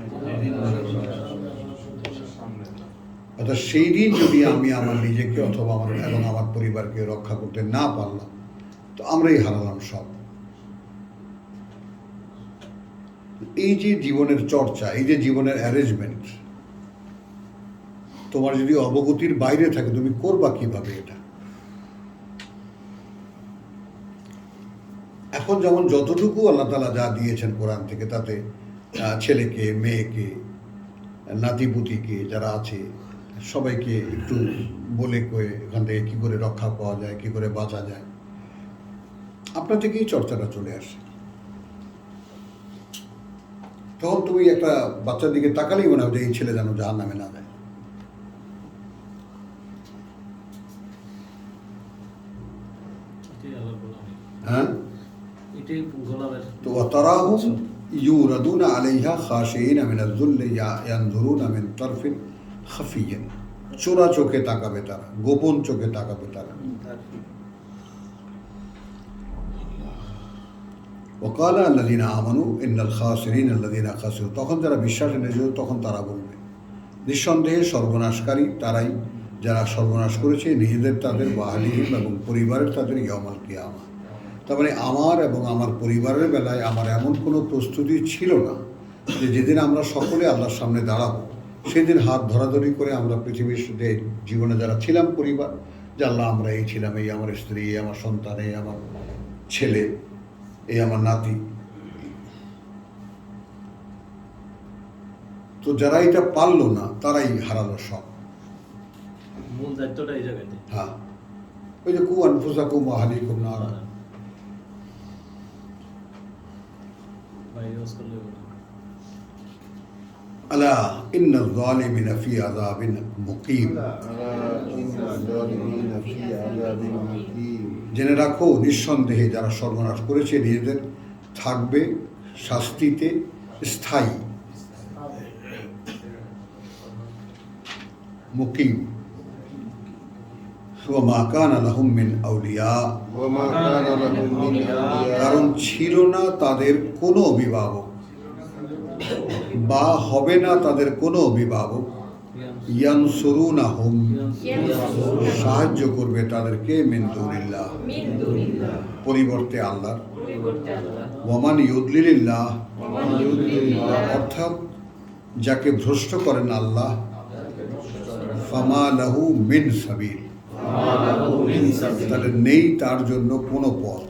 অর্থাৎ সেই দিন যদি আমি আমার নিজেকে অথবা আমার পরিবারকে রক্ষা করতে না পারলাম, তো আমরাই হারালাম সব। এই যে জীবনের চর্চা, এই যে জীবনের অ্যারেঞ্জমেন্ট, তোমার যদি অবগতির বাইরে থাকে, তুমি করবা কিভাবে এটা? এখন যেমন যতটুকু আল্লাহ তাআলা যা দিয়েছেন কোরআন থেকে, তাতে ছেলেকে, মেয়েকে, নাতিপুতিকে যারা আছে সবাইকে একটু বলে কয়ে এখান থেকে কী করে রক্ষা পাওয়া যায়, কী করে বাঁচা যায়, আপনার থেকেই চর্চাটা চলে আসে। তখন তুমি একটা বাচ্চার দিকে তাকালেই মনে হবে যে এই ছেলে যেন জাহান্নামে না যায়। এটাই আল্লাহর গোলামি। হ্যাঁ, এটাই গোলামের। তো ওয়াতারাহুম ইউরাদুনা আলাইহা খাশিঈনা মিনাল যুল্লি ইয়ানজুরুনা মিন তারফিন খাফিয়্যান। চোরা চোখে তাকাবে তারা, গোপন চোখে তাকাবে তারা। ওয়াকাল আল্লাযীনা আমানু ইন্নাল খাসিরিনা আল্লাযীনা খাসিরু। তখন যারা বিশ্বাস এনেছিল তখন তারা বলবে, নিঃসন্দেহে সর্বনাশকারী তারাই যারা সর্বনাশ করেছে নিজেদের, তাদের ওয়াহলিহিম এবং পরিবারের, তাদের ইয়াউমাল কিয়ামা। তার মানে আমার এবং আমার পরিবারের বেলায় আমার এমন কোনো প্রস্তুতি ছিল না যে যেদিন আমরা সকলে আল্লাহর সামনে দাঁড়াবো সেদিন হাত ধরাধরি করে আমরা পৃথিবীর জীবনে যারা ছিলাম পরিবার, যে আল্লাহ আমরা এই ছিলাম, এই আমার স্ত্রী, এই আমার সন্তান, এই আমার ছেলে, এই আমার নাতি। তো যারা এটা পারলো না তারাই হারালো সব। মূল দায়িত্বটা এই জায়গাতে। হ্যাঁ, ওই যে কু আনফুসাকুম ওয়া আহলিকুম নারা। বাইরে ওয়াজ করলে হবে না। আলা ইন্নাল যালিমিনা ফি আযাবিন মুকিম। জেনে রাখো নিঃসন্দেহে যারা সর্বনাশ করেছে নিজেদের থাকবে শাস্তিতে স্থায়ী। মুকিম। ওয়া মা কানা লাহুম মিন আউলিয়া। কারণ ছিল না তাদের কোনো অভিভাবক, বা হবে না তাদের কোনো অভিভাবক, ইয়ানসুরুনাহুম, সাহায্য করবে তাদেরকে, মিন দুনিল্লাহ, পরিবর্তে আল্লাহর। ওয়ামান ইউদলিলিল্লাহ, অর্থাৎ যাকে ভ্রষ্ট করেন আল্লাহ, ফামা লাহু মিন সাবিল, তাহলে নেই তার জন্য কোনো পথ।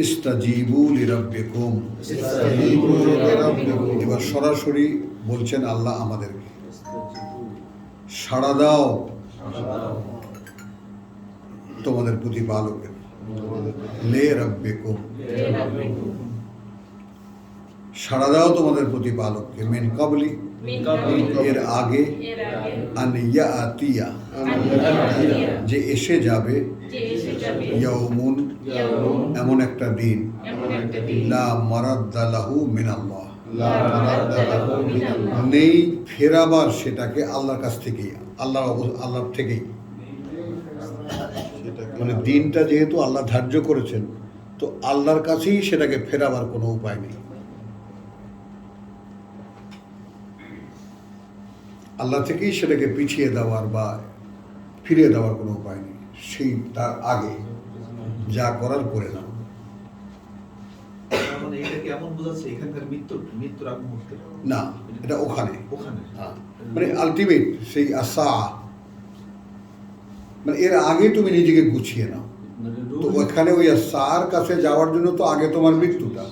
ইস্তাজিবু লিরাব্বিকুম, এবার সরাসরি বলছেন আল্লাহ আমাদেরকে, সাড়া দাও তোমাদের প্রতিপালকের। লে রাব্বিকুম, সাড়া দাও তোমাদের প্রতিপালককে। মিন কাবলি, এর আগে, আন ইয়াতিয়া, যে এসে যাবে, ইয়াউমুন, এমন একটা দিন, লা মারাদ্দা লাহু মিনাল্লাহ, নেই ফেরাবার সেটাকে আল্লাহর কাছ থেকেই, আল্লাহর থেকেই। মানে দিনটা যেহেতু আল্লাহ ধার্য করেছেন, তো আল্লাহর কাছেই সেটাকে ফেরাবার কোনো উপায় নেই। আল্লাহ থেকেই সেটাকে পিছিয়ে দেওয়ার বা ফিরিয়ে দেওয়ার কোনো উপায় নেই। সেই তার আগে যা করার করে নাও। মানে এটা কি এমন বোঝাচ্ছে এখানকার মৃত্যুর আগ মুহূর্তে না, এটা ওখানে, ওখানে হ্যাঁ, মানে আলটিমেট সেই আসা, মানে এর আগে তুমি নিজেকে গুছিয়ে নাও। তো ওখানে ওই আসার কাছে যাওয়ার জন্য তো আগে তোমার মৃত্যুটা।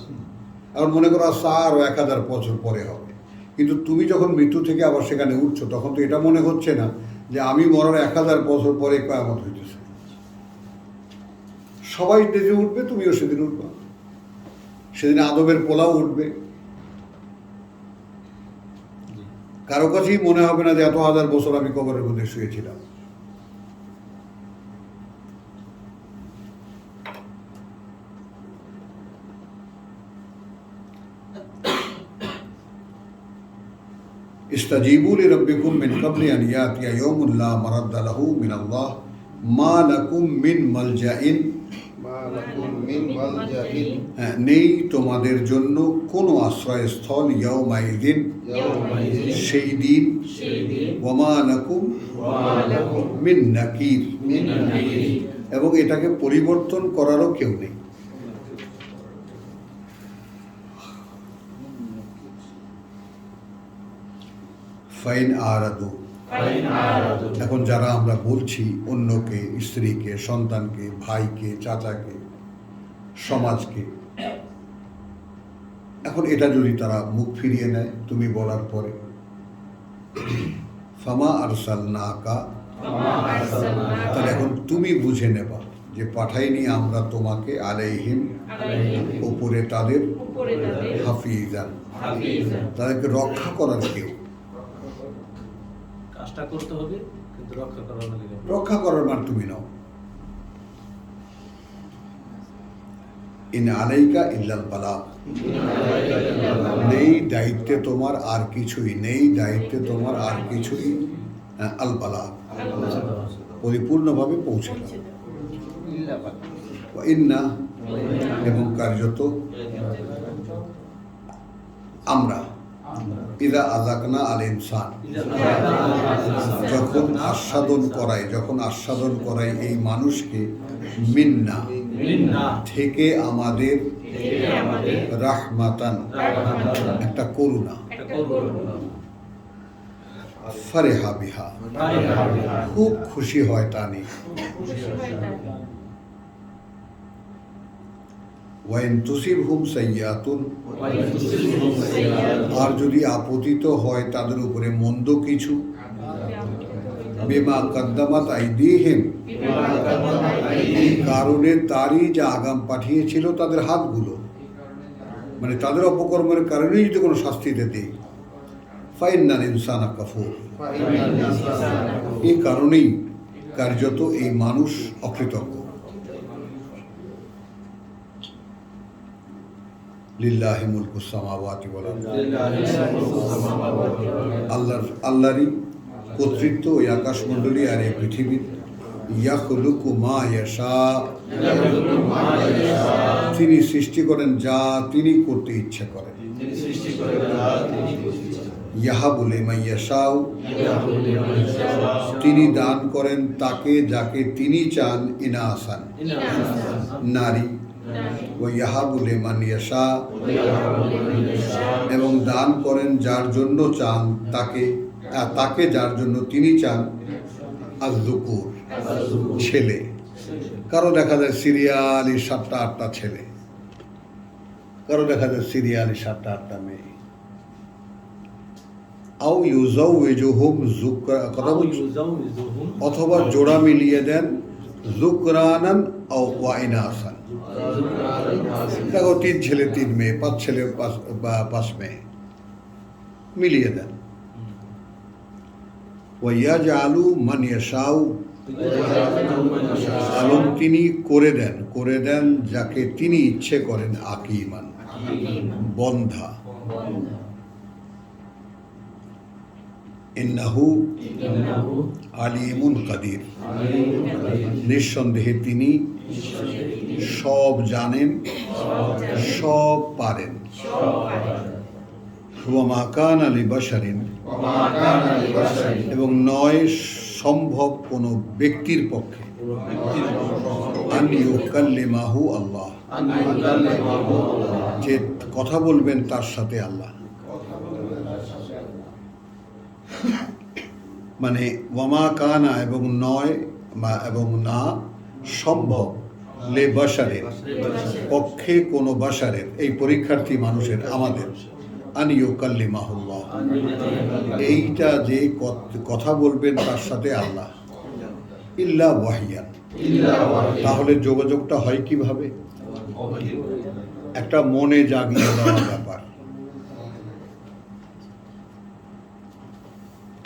এখন মনে করো আসা আরও 1000 বছর পরে হবে, কিন্তু তুমি যখন মৃত্যু থেকে আবার সেখানে উঠছো তখন তো এটা মনে হচ্ছে না যে আমি মরার 1000 বছর পরে কিয়ামত হইতেছে। সবাই যেদিন উঠবে তুমিও সেদিন উঠবা, সেদিন আদবের পোলাও উঠবে। কারো কাছেই মনে হবে না যে এত 1000 বছর আমি কবরের মধ্যে শুয়েছিলাম। ইস্তাজিবু লিরাব্বিকুম মিন ক্বাবলি আন ইয়াতিয়া ইয়াউমুন লা মারাদ্দা লাহু মিনাল্লাহ মা লাকুম মিন মালজাইন, নেই তোমাদের জন্য কোনো আশ্রয়স্থল, ইয়াউমাইদিন, সেই দিন, ওয়া মা লাকুম মিন নাকির, এবং এটাকে পরিবর্তন করারও কেউ নেই। ফাইন আরাদু, এখন যারা আমরা বলছি অন্যকে, স্ত্রীকে, সন্তানকে, ভাইকে, চাচাকে, সমাজকে, এখন এটা যদি তারা মুখ ফিরিয়ে নেয় তুমি বলার পরে, ফামা আরসালনাকা, তাহলে এখন তুমি বুঝে নেবা যে পাঠাইনি আমরা তোমাকে আলাইহিম উপরে তাদের হাফিজান, তাদেরকে রক্ষা করার কেউ। কাজটা করতে হবে কিন্তু রক্ষা করার লাগে রক্ষা করার মান তুমি নাও। ইন আলাইকা ইল্লাল বালাগ, নেই দায়িত্বে তোমার আর কিছুই, নেই দায়িত্বে তোমার আর কিছুই, আল বালাগ, পরিপূর্ণভাবে পৌঁছে দাও। ইন্না, এবং কার্যত আমরা, ইদা আযাকনা আল ইনসান, যখন আস্বাদন করাই এই মানুষকে, মিন্না থেকে আমাদের, রাহমাতান একটা করুণা, ফারেহা বিহা খুব খুশি হয় তা নিয়ে। ওয়াইন তুসিবহুম সাইয়্যাতুন, আর যদি আপতিত হয় তাদের উপরে মন্দ কিছু, বিমা কদ্দামাত আইদিহিম, কারণে তারই যা আগাম পাঠিয়েছিল তাদের হাতগুলো, মানে তাদের অপকর্মের কারণে যদি কোনো শাস্তিতে দেয়, ফাইন্নাল ইনসানা কাফুর, এই কারণেই কার্যত এই মানুষ অকৃতজ্ঞ। লিল্লাহি মুলকুস সামাওয়াতি ওয়াল আরদ, আল্লাহরই কর্তৃত্ব ওই আকাশমণ্ডলী আর এই পৃথিবীর। ইয়াখলুকু মা ইয়াশা, তিনি সৃষ্টি করেন যা তিনি করতে ইচ্ছা করেন। ইয়াহাবু লিমান ইয়াশাউ, তিনি দান করেন তাকে যাকে তিনি চান, ইনাসান নারী, ও ইয়াহাবু লিমান ইয়াশা, এবং দান করেন যার জন্য চান তাকে যার জন্য তিনি চান, আয-যুকুর ছেলে। কারো দেখা যায় সিরিয়ালি 7টা-8টা ছেলে, কারো দেখা যায় সিরিয়ালি 7টা-8টা মেয়ে। আও ইউজাউযুহুম কথা বলছি, অথবা জোড়া মিলিয়ে দেন, যুকরানান আও ওয়া ইনাসান, দেখো 3 ছেলে 3 মেয়ে, 5 ছেলে 5 মেয়ে মিলিয়ে দেন। ওয়া ইয়াজআলু মান ইয়াশাউ, এবং তিনি করে দেন যাকে তিনি ইচ্ছে করেন, আকিমান বন্ধা। ইন্নাহু আলিমুন কাদির, নিঃসন্দেহে তিনি সব জানেন, সব পারেন। ওয়া মা কানা লিবাশারিন, এবং নয় সম্ভব কোনো ব্যক্তির পক্ষে, আন ইউকাল্লিমাহু আল্লাহ, যে কথা বলবেন তার সাথে আল্লাহ। মানে ওয়ামা কানা, এবং নয় এবং না সম্ভব, লে বাশারের পক্ষে কোনো বাশারের, এই পরীক্ষার্থী মানুষের, আমাদের, আন ইউকাল্লিমাহুল্লাহ, এইটা যে কথা বলবেন তার সাথে আল্লাহ, ইল্লা ওয়াহিয়ান, তাহলে যোগাযোগটা হয় কিভাবে? একটা মনে জাগিয়ে দেওয়া ব্যাপার,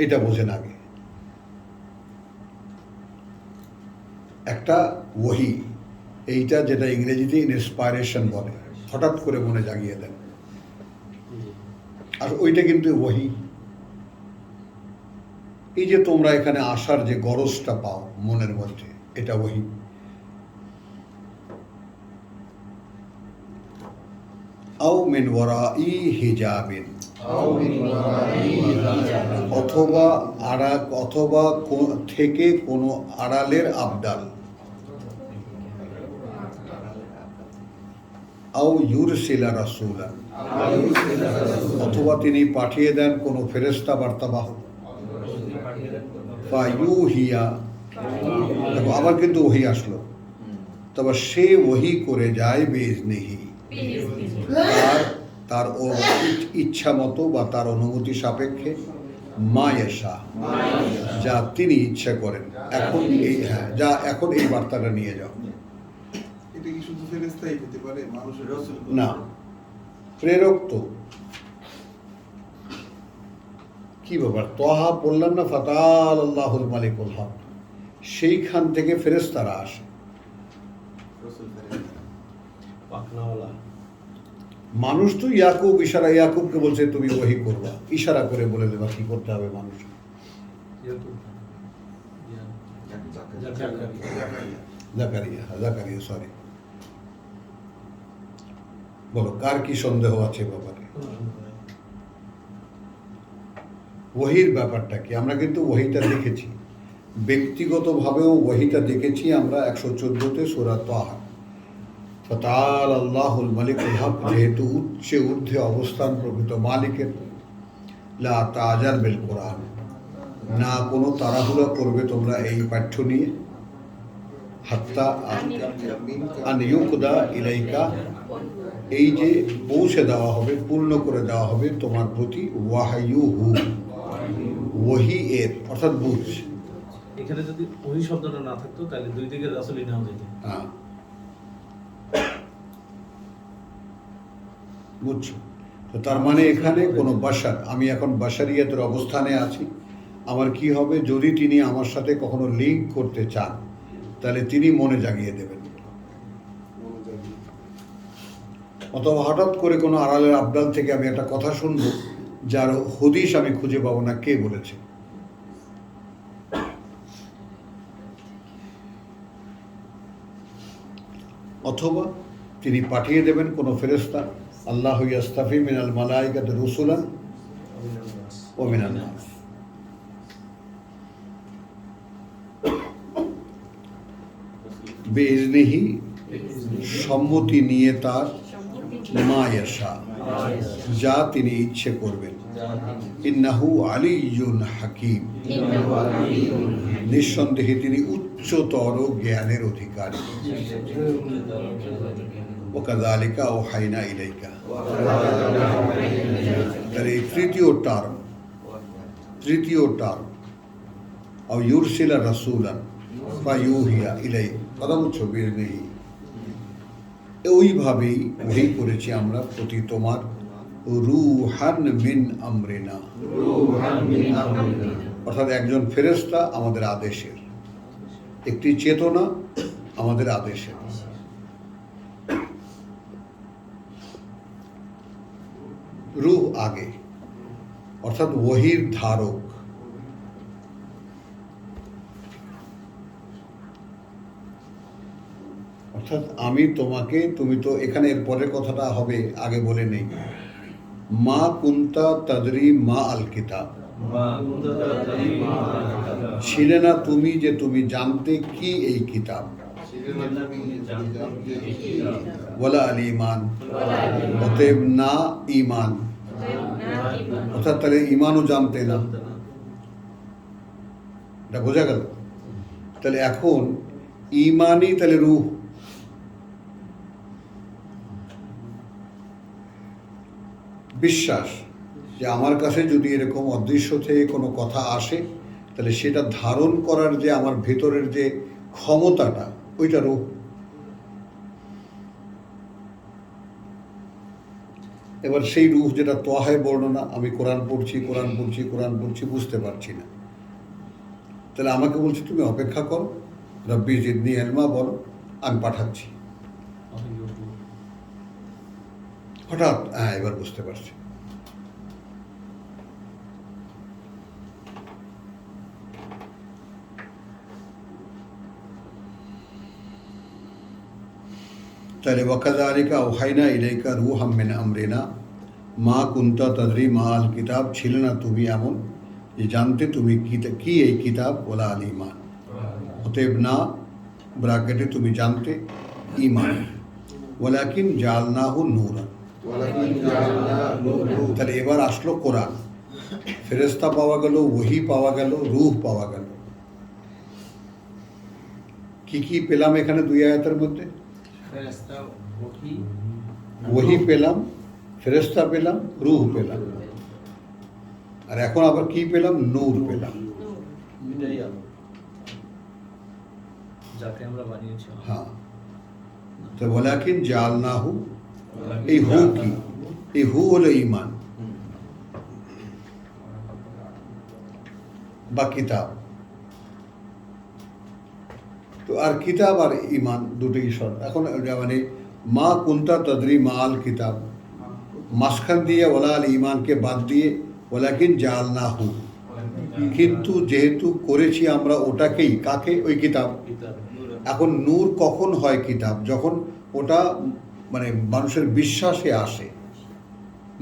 এটা বোঝেন আগে। একটা ওহি, এইটা যেটা ইংরেজিতে ইন্সপাইরেশন বলে, হঠাৎ করে মনে জাগিয়ে দেন, আর ওইটা কিন্তু ওহি। এই যে তোমরা এখানে আসার যে গরজটা পাও মনের মধ্যে, এটা ওহি। আও মিন ওয়ারাই হিজাবিন, অথবা থেকে কোনো আড়ালের আবদাল। আও ইউরসিলা রাসূলান, অথবা তিনি পাঠিয়ে দেন কোনো ফেরেশতা বার্তাবাহক। ফায়ুহিয়া, দেখো আবার কিন্তু ওহি আসলো, তবে সে ওহি করে যায় বিইজনিহি, তার ইচ্ছা মতো বা তার অনুমতি সাপেক্ষে, মা ইয়াশা, যা তিনি ইচ্ছা করেন। এখন এই বার্তাটা নিয়ে যাও। চিরস্থায়ী হতে পারে মানুষের রসুল না, প্রেরক তো কি ব্যাপার, তহা বললাম না, ফাতাল আল্লাহুল মালিকুল হক, সেইখান থেকে ফেরেশতারা আসে। রসুল ফেরেশতা। পাখনাওয়ালা। মানুষ তো ইয়াকুবকে বলছে তুমি ওহী করবা, ইশারা করে বলে দেবা কি করতে হবে মানুষ। জাকারিয়া সরি, বলো কার কি সন্দেহ আছে ব্যাপারে? ওহীর ব্যাপারটা কি? আমরা কিন্তু ওহীটা দেখেছি, ব্যক্তিগতভাবেও ওহীটা দেখেছি আমরা 114তে সূরা তাহা। ফাতাল আল্লাহুল মালিকুল হক, যেহেতু উচ্চে ঊর্ধ্বে অবস্থান প্রকৃত মালিকের, লা তাজাল বিল কোরআন, না কোনো তাড়াহুড়া করবে তোমরা এই পাঠ্য নিয়ে, হাত্তা আন ইউকদা ইলাইকা, এই যে পৌঁছে দেওয়া হবে, পূর্ণ করে দেওয়া হবে তোমার প্রতি, ওয়াহাইয়ুহু, ওহী এর অর্থাৎ বুঝ। এখানে যদি ওই শব্দটা না থাকতো তাহলে দুই দিকে রাসূলই নাও যেত। হ্যাঁ, বুঝছো তো? তার মানে এখানে কোনো বাশার, আমি এখন বাশারিয়াতের অবস্থানে আছি, আমার কি হবে যদি তিনি আমার সাথে কখনো লিঙ্ক করতে চান, তাহলে তিনি মনে জাগিয়ে দেবেন। অথবা হঠাৎ করে কোনো আড়ালের আবদাল থেকে আমি একটা কথা শুনবো যার হদিশ আমি খুঁজে পাবো না কে বলেছে। অথবা তিনি পাঠিয়ে দেবেন কোনো ফেরেশতা, আল্লাহু ইয়াস্তাফি মিনাল মালাইকাতি রুসুলান ওয়া মিনান নাস। বিইজনিহি, সম্মতি নিয়ে তার, মা ইয়াশা, যা তিনি ইচ্ছে করবেন। ইন্নাহু আলিয়্যুন হাকীম, নিঃসন্দেহে তিনি উচ্চতর জ্ঞানের অধিকারী। ওয়াকাযালিকা আওহাইনা ইলাইকা, তাহলে এই তৃতীয় টার্ম আও ইউরসিলা রাসূলান ফায়ুহিয়া ইলাই, কথা বুঝছো? বিইজনিহি, ওইভাবেই ওহী করেছি আমরা প্রতি তোমার, রূহান মিন আমরিনা, অর্থাৎ একজন ফেরেশতা আমাদের আদেশের, একটি চেতনা আমাদের আদেশের। রূহ আগে, অর্থাৎ ওহীর ধারক। অর্থাৎ আমি তোমাকে, তুমি তো এখানে এর পরের কথাটা হবে, আগে বলে নেই, মা কুন্তা তাদরি মা আল কিতাব, ছিলে না তুমি যে তুমি জানতে কি এই কিতাব, ওয়ালা আল ঈমান, অতএব না ঈমান, অর্থাৎ তাহলে ঈমানও জানতে না, এটা বোঝা গেল? তাহলে এখন ঈমানই তাহলে রূহ। বিশ্বাস যে আমার কাছে যদি এরকম অদৃশ্য থেকে কোনো কথা আসে, তাহলে সেটা ধারণ করার যে আমার ভেতরের যে ক্ষমতাটা, ওইটা রূহ। এবার সেই রূহ যেটা তোহায় বর্ণনা, আমি কোরআন পড়ছি বুঝতে পারছি না, তাহলে আমাকে বলছে তুমি অপেক্ষা করো, রব্বি জিদনি ইলমা বলো, আমি পাঠাচ্ছি। হঠাৎ এবার বুঝতে পারছি। তাহলে ওয়াকাযালিকা আওহাইনা ইলাইকা রূহাম মিন আমরিনা মা কুনতা তাদরি মা আল কিতাব, ছিলে না তুমি এমন যে জানতে তুমি কি এই কিতাব, ওয়ালা আল ঈমান, অতএব না ব্রাকেটে তুমি জানতে ঈমান, ওয়ালাকিন জাআলনাহু নূরান। তাহলে এবার আসলো কোরআন, ফেরেশতা পাওয়া গেল, ওহী পাওয়া গেল, রূহ পাওয়া গেল। কি কি পেলাম এখানে দুই আয়াতের মধ্যে? ফেরেশতা, ওহী পেলাম, ফেরেশতা পেলাম, রূহ পেলাম, আর এখন আবার কি পেলাম? নূর পেলাম। যাকে আমরা বানিয়েছি। হ্যাঁ, তো ওয়ালাকিন জাআলনাহু, এই হু কি? এই হু হলো ঈমান বা কিতাব। তো আর কিতাব আর ঈমান দুটোই শর্ত। এখন মানে মা কুনতা তাদরি মা আল কিতাব, মাঝখান দিয়ে ওলা আল ঈমানকে বাদ দিয়ে ওয়ালাকিন জাআলনাহু, কিন্তু যেহেতু করেছি আমরা ওটাকেই, কাকে? ওই কিতাব। এখন নূর কখন হয় কিতাব? যখন ওটা মানে মানুষের বিশ্বাসে আসে,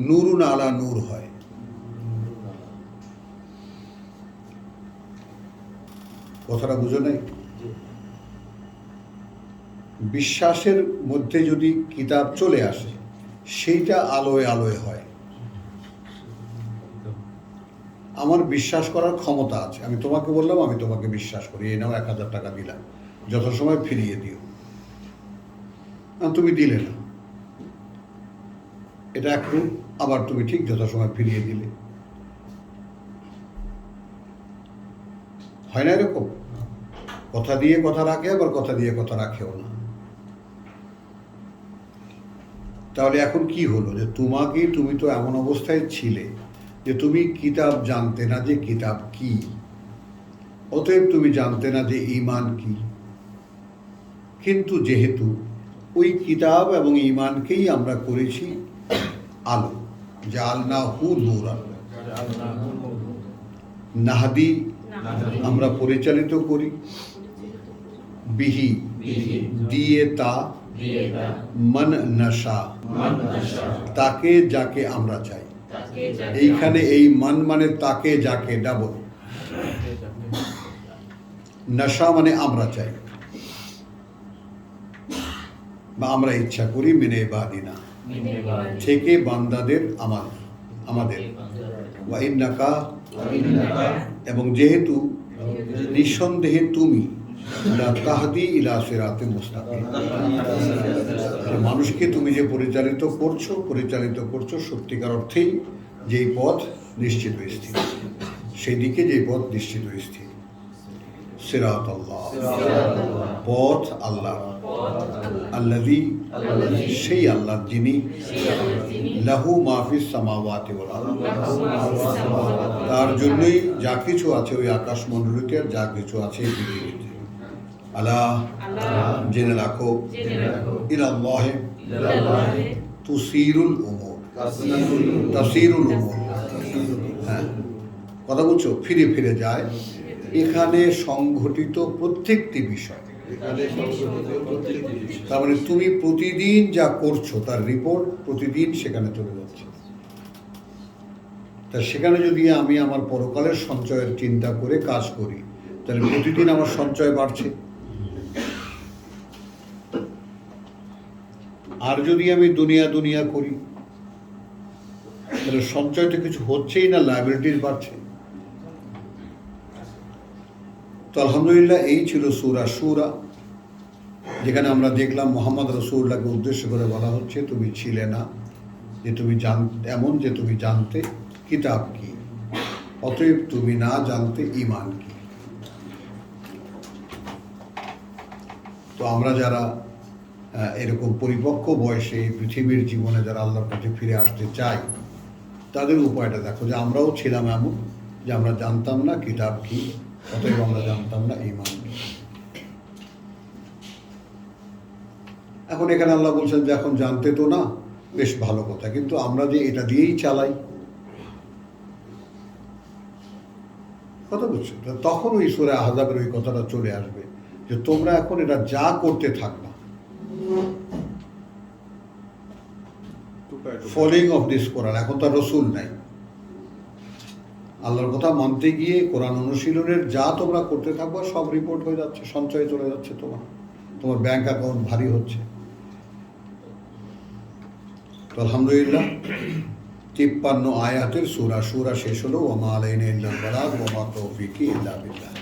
নূরুন আলা নূর হয়। কথাটা বুঝো নাই? বিশ্বাসের মধ্যে যদি কিতাব চলে আসে, সেইটা আলোয় আলোয় হয়। আমার বিশ্বাস করার ক্ষমতা আছে, আমি তোমাকে বললাম আমি তোমাকে বিশ্বাস করি, এই নাও 1000 টাকা দিলাম, যথাসময় ফিরিয়ে দিও। তুমি দিলে না, এটা একটু, আবার তুমি ঠিক যথাসময় ফিরিয়ে দিলে। হয় না এরকম? কথা দিয়ে কথা রাখে, আবার কথা দিয়ে কথা রাখেও না। তাহলে এখন কি হলো যে তুমি তো এমন অবস্থায় ছিলে যে তুমি কিতাব জানতে না যে কিতাব কি, অতএব তুমি জানতে না যে ঈমান কি। কিন্তু যেহেতু ওই কিতাব এবং ঈমানকেই আমরা করেছি আলো, জাআলনাহু নূরান, নাহদি আমরা পরিচালিত করি, বিহি দিয়ে তা, মান নাশা তাকে যাকে আমরা চাই। এইখানে এই মান মানে তাকে যাকে, ডাবল। নাশা মানে আমরা চাই বা আমরা ইচ্ছা করি, মিনে ইবাদিনা থেকে বান্দাদের আমাদের ওয়া ইন্নাকা, এবং যেহেতু নিঃসন্দেহে তুমি লা তাহদি ইলা সিরাতিন মুস্তাকিম, মানুষকে তুমি যে পরিচালিত করছো সত্যিকার অর্থেই যেই পথ নিশ্চিত স্থির, সেই দিকে যেই পথ নিশ্চিত স্থির। সিরাত আল্লাহ, পথ আল্লাহ, আল্লাযী, সেই আল্লাহ যিনি, লাহু মা ফিস সামাওয়াতি ওয়াল আরদ, তার জন্যই যা কিছু আছে ওই আকাশমণ্ডলীতে, আর যা কিছু আছে এই পৃথিবীতে। আলা, জেনে রাখো, ইলাল্লাহি তুসিরুল উমুর, তাসিরুল উমুর, হ্যাঁ কথা বলছো, ফিরে ফিরে যায়। এখানে সংঘটিত প্রত্যেকটি বিষয়, তার মানে তুমি প্রতিদিন যা করছো তার রিপোর্ট প্রতিদিন সেখানে চলে যাচ্ছে। তা সেখানে যদি আমি আমার পরকালের সঞ্চয়ের চিন্তা করে কাজ করি, তাহলে প্রতিদিন আমার সঞ্চয় বাড়ছে। আর যদি আমি দুনিয়া করি, তাহলে সঞ্চয় তো কিছু হচ্ছেই না, লায়াবিলিটিস বাড়ছে। তো আলহামদুলিল্লাহ, এই ছিল সূরা শুরা, যেখানে আমরা দেখলাম মুহাম্মদ রাসূলুল্লাহকে উদ্দেশ্য করে বলা হচ্ছে তুমি ছিলে না যে তুমি এমন যে তুমি জানতে কিতাব কি, অতএব তুমি না জানতে ঈমান কি। তো আমরা যারা এরকম পরিপক্ক বয়সে এই পৃথিবীর জীবনে যারা আল্লাহর কাছে ফিরে আসতে চাই, তাদের উপায়টা দেখো যে আমরাও ছিলাম এমন যে আমরা জানতাম না কিতাব কি, অতএব আমরা জানতাম না ঈমান কি। এখন এখানে আল্লাহ বলছেন যে এখন জানতে তো না, বেশ ভালো কথা, কিন্তু আমরা যে এটা দিয়েই চালাই, কথা বুঝছো? তখন ওই সূরা আহজাবের ওই কথাটা চলে আসবে যে তোমরা এখন এটা যা করতে থাকবা, ফলোইং অফ দিস কোরআন। এখন তার রসুল নাই, আল্লাহর কথা মানতে গিয়ে কোরআন অনুশীলনের যা তোমরা করতে থাকবা সব রিপোর্ট হয়ে যাচ্ছে, সঞ্চয় চলে যাচ্ছে, তোমার ব্যাংক অ্যাকাউন্ট ভারী হচ্ছে। তো আলহামদুলিল্লাহ 53 আয়াতের সূরা শেষ হলো। ওয়া মা আলাইনা ইল্লাল বালাগ ওয়া মা তাওফীকি ইল্লা বিল্লাহ।